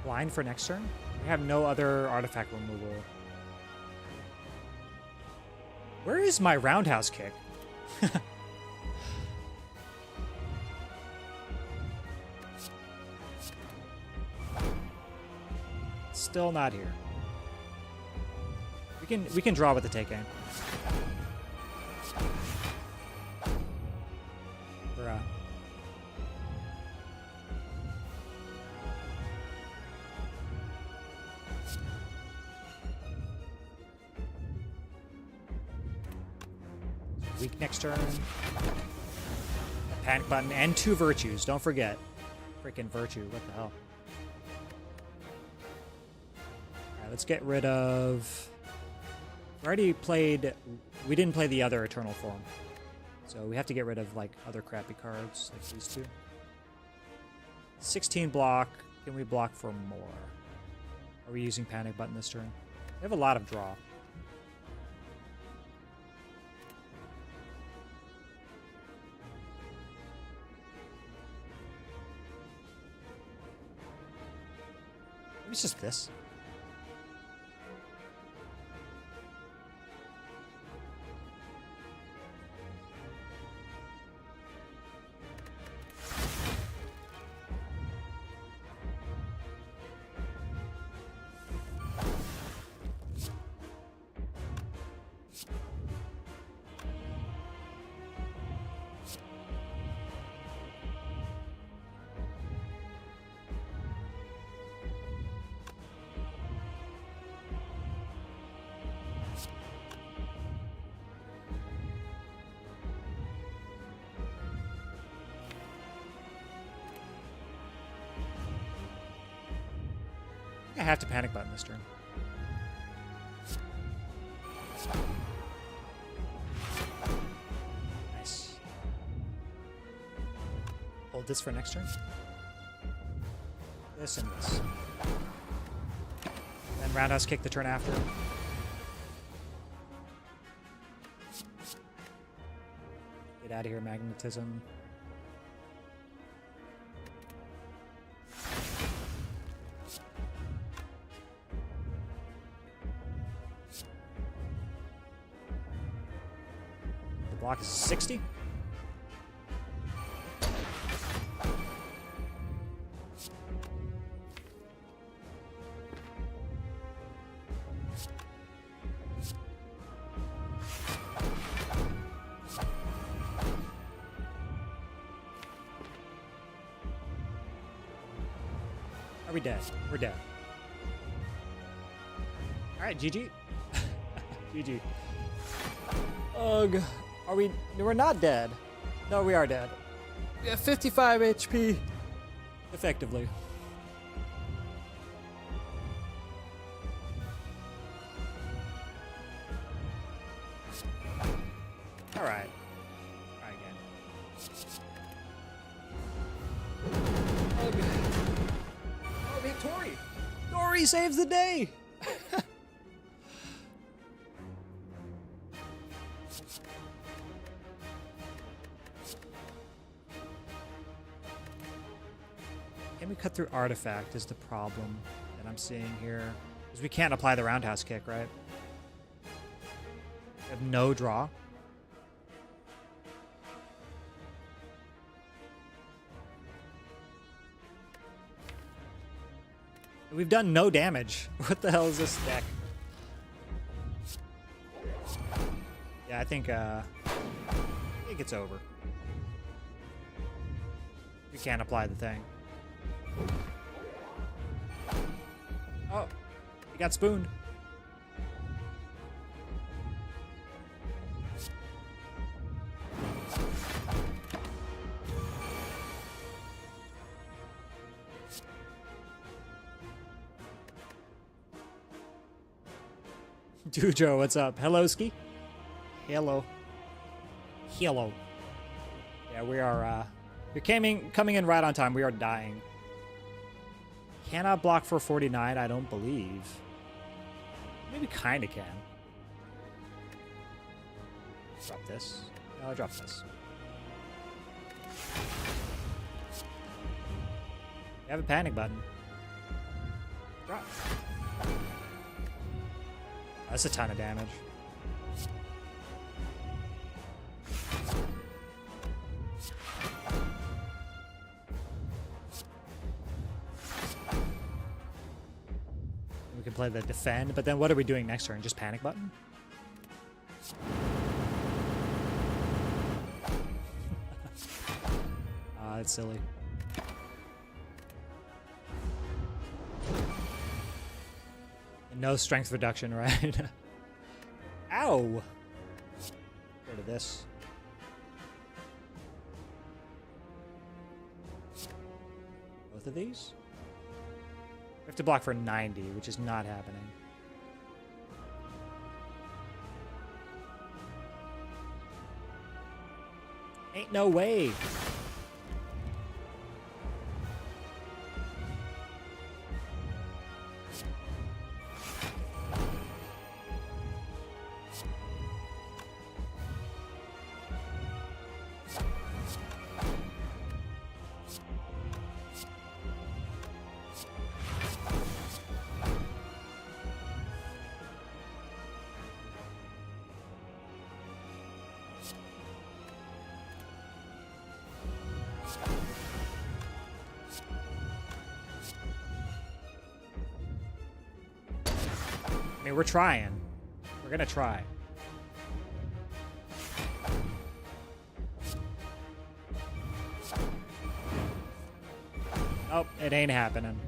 Blind for next turn? We have no other artifact removal. Where is my roundhouse kick? Still not here. We can draw with the take game. Bruh. Weak next turn. Panic button and 2 virtues. Don't forget. Freaking virtue. What the hell? Alright, let's get rid of... We already played... We didn't play the other Eternal Form. So we have to get rid of, like, other crappy cards, like these 2. 16 block. Can we block for more? Are we using Panic Button this turn? We have a lot of draw. Maybe it's just this. I have to Panic Button this turn. Nice. Hold this for next turn. This and this. Then Roundhouse Kick the turn after. Get out of here, Magnetism. Block is 60. Are we dead? We're dead. All right, GG. GG. Ugh. Are we? We're not dead. No, we are dead. We have 55 HP. Effectively. All right. All right, again. Oh, we have Tori. Tori saves the day. Can we cut through Artifact is the problem that I'm seeing here. Because we can't apply the Roundhouse Kick, right? We have no draw. We've done no damage. What the hell is this deck? Yeah, I think it's over. We can't apply the thing. Oh, he got spooned. Dujo, what's up? Hello, Ski. Hello. Hello. Yeah, we are, you're coming in right on time. We are dying. Cannot block for 49, I don't believe. Maybe kinda can. Drop this. No, drop this. You have a Panic Button. Drop. That's a ton of damage. play the defend, but then what are we doing next turn? Just panic button? That's silly. And no strength reduction, right? Ow! Get rid of this. Both of these? We have to block for 90, which is not happening. Ain't no way! I mean, we're trying. We're gonna try. Oh, it ain't happening.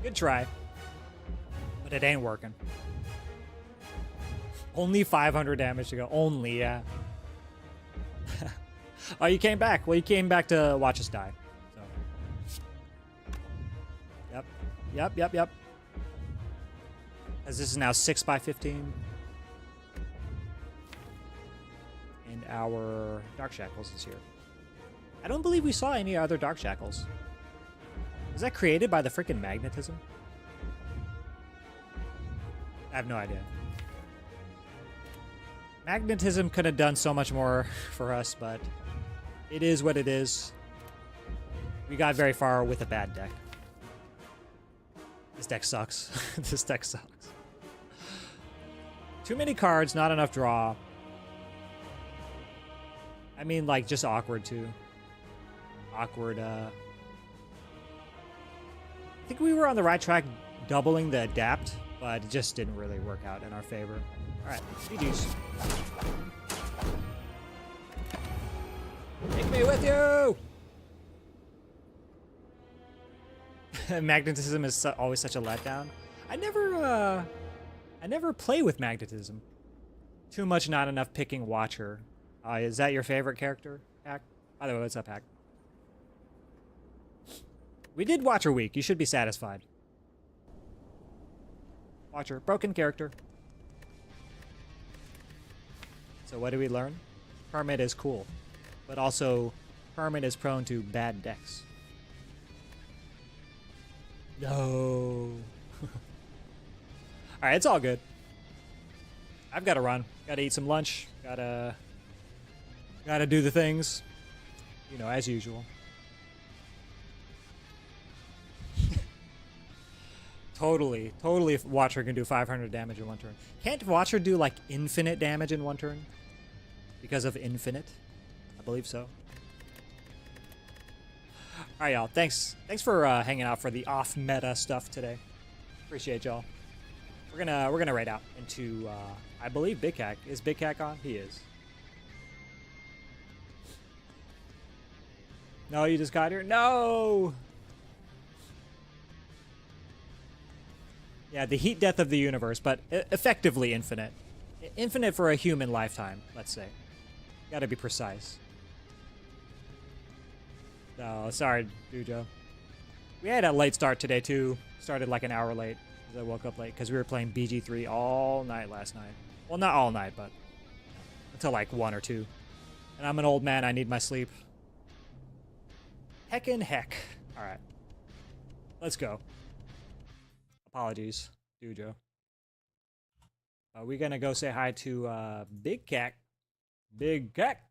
Good try. But it ain't working. Only 500 damage to go. Only, yeah. Oh, you came back. Well, you came back to watch us die. So. Yep. As this is now 6x15. And our Dark Shackles is here. I don't believe we saw any other Dark Shackles. Was that created by the freaking magnetism? I have no idea. Magnetism could have done so much more for us, but it is what it is. We got very far with a bad deck. This deck sucks. This deck sucks. Too many cards, not enough draw. I mean, like, just awkward, too. Awkward, I think we were on the right track doubling the adapt, but it just didn't really work out in our favor. Alright, GG's. Take me with you! Magnetism is always such a letdown. I never play with magnetism. Too much, not enough picking Watcher. Is that your favorite character, Hack? By the way, what's up, Hack? We did Watcher week. You should be satisfied. Watcher, broken character. So what do we learn? Hermit is cool, but also Hermit is prone to bad decks. No. Alright, it's all good. I've got to run. Got to eat some lunch. Gotta do the things. You know, as usual. Totally if Watcher can do 500 damage in one turn. Can't Watcher do, like, infinite damage in one turn? Because of infinite? I believe so. Alright, y'all. Thanks for hanging out for the off-meta stuff today. Appreciate y'all. We're gonna raid out into, I believe Big Hack. Is Big Hack on? He is. No, you just got here? No! Yeah, the heat death of the universe, but effectively infinite. Infinite for a human lifetime, let's say. Gotta be precise. No, sorry, Dujo. We had a late start today, too. Started like an hour late, because I woke up late, because we were playing BG3 all night last night. Well, not all night, but until like 1 or 2. And I'm an old man, I need my sleep. Heckin' heck. Alright. Let's go. Apologies, Dujo. We're gonna go say hi to Big Cack. Big Cack.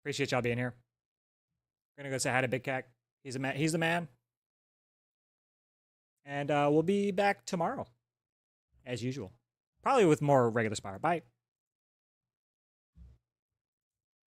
Appreciate y'all being here. We're gonna go say hi to Big Cack. He's the man. And we'll be back tomorrow, as usual. Probably with more regular Spire. Bye.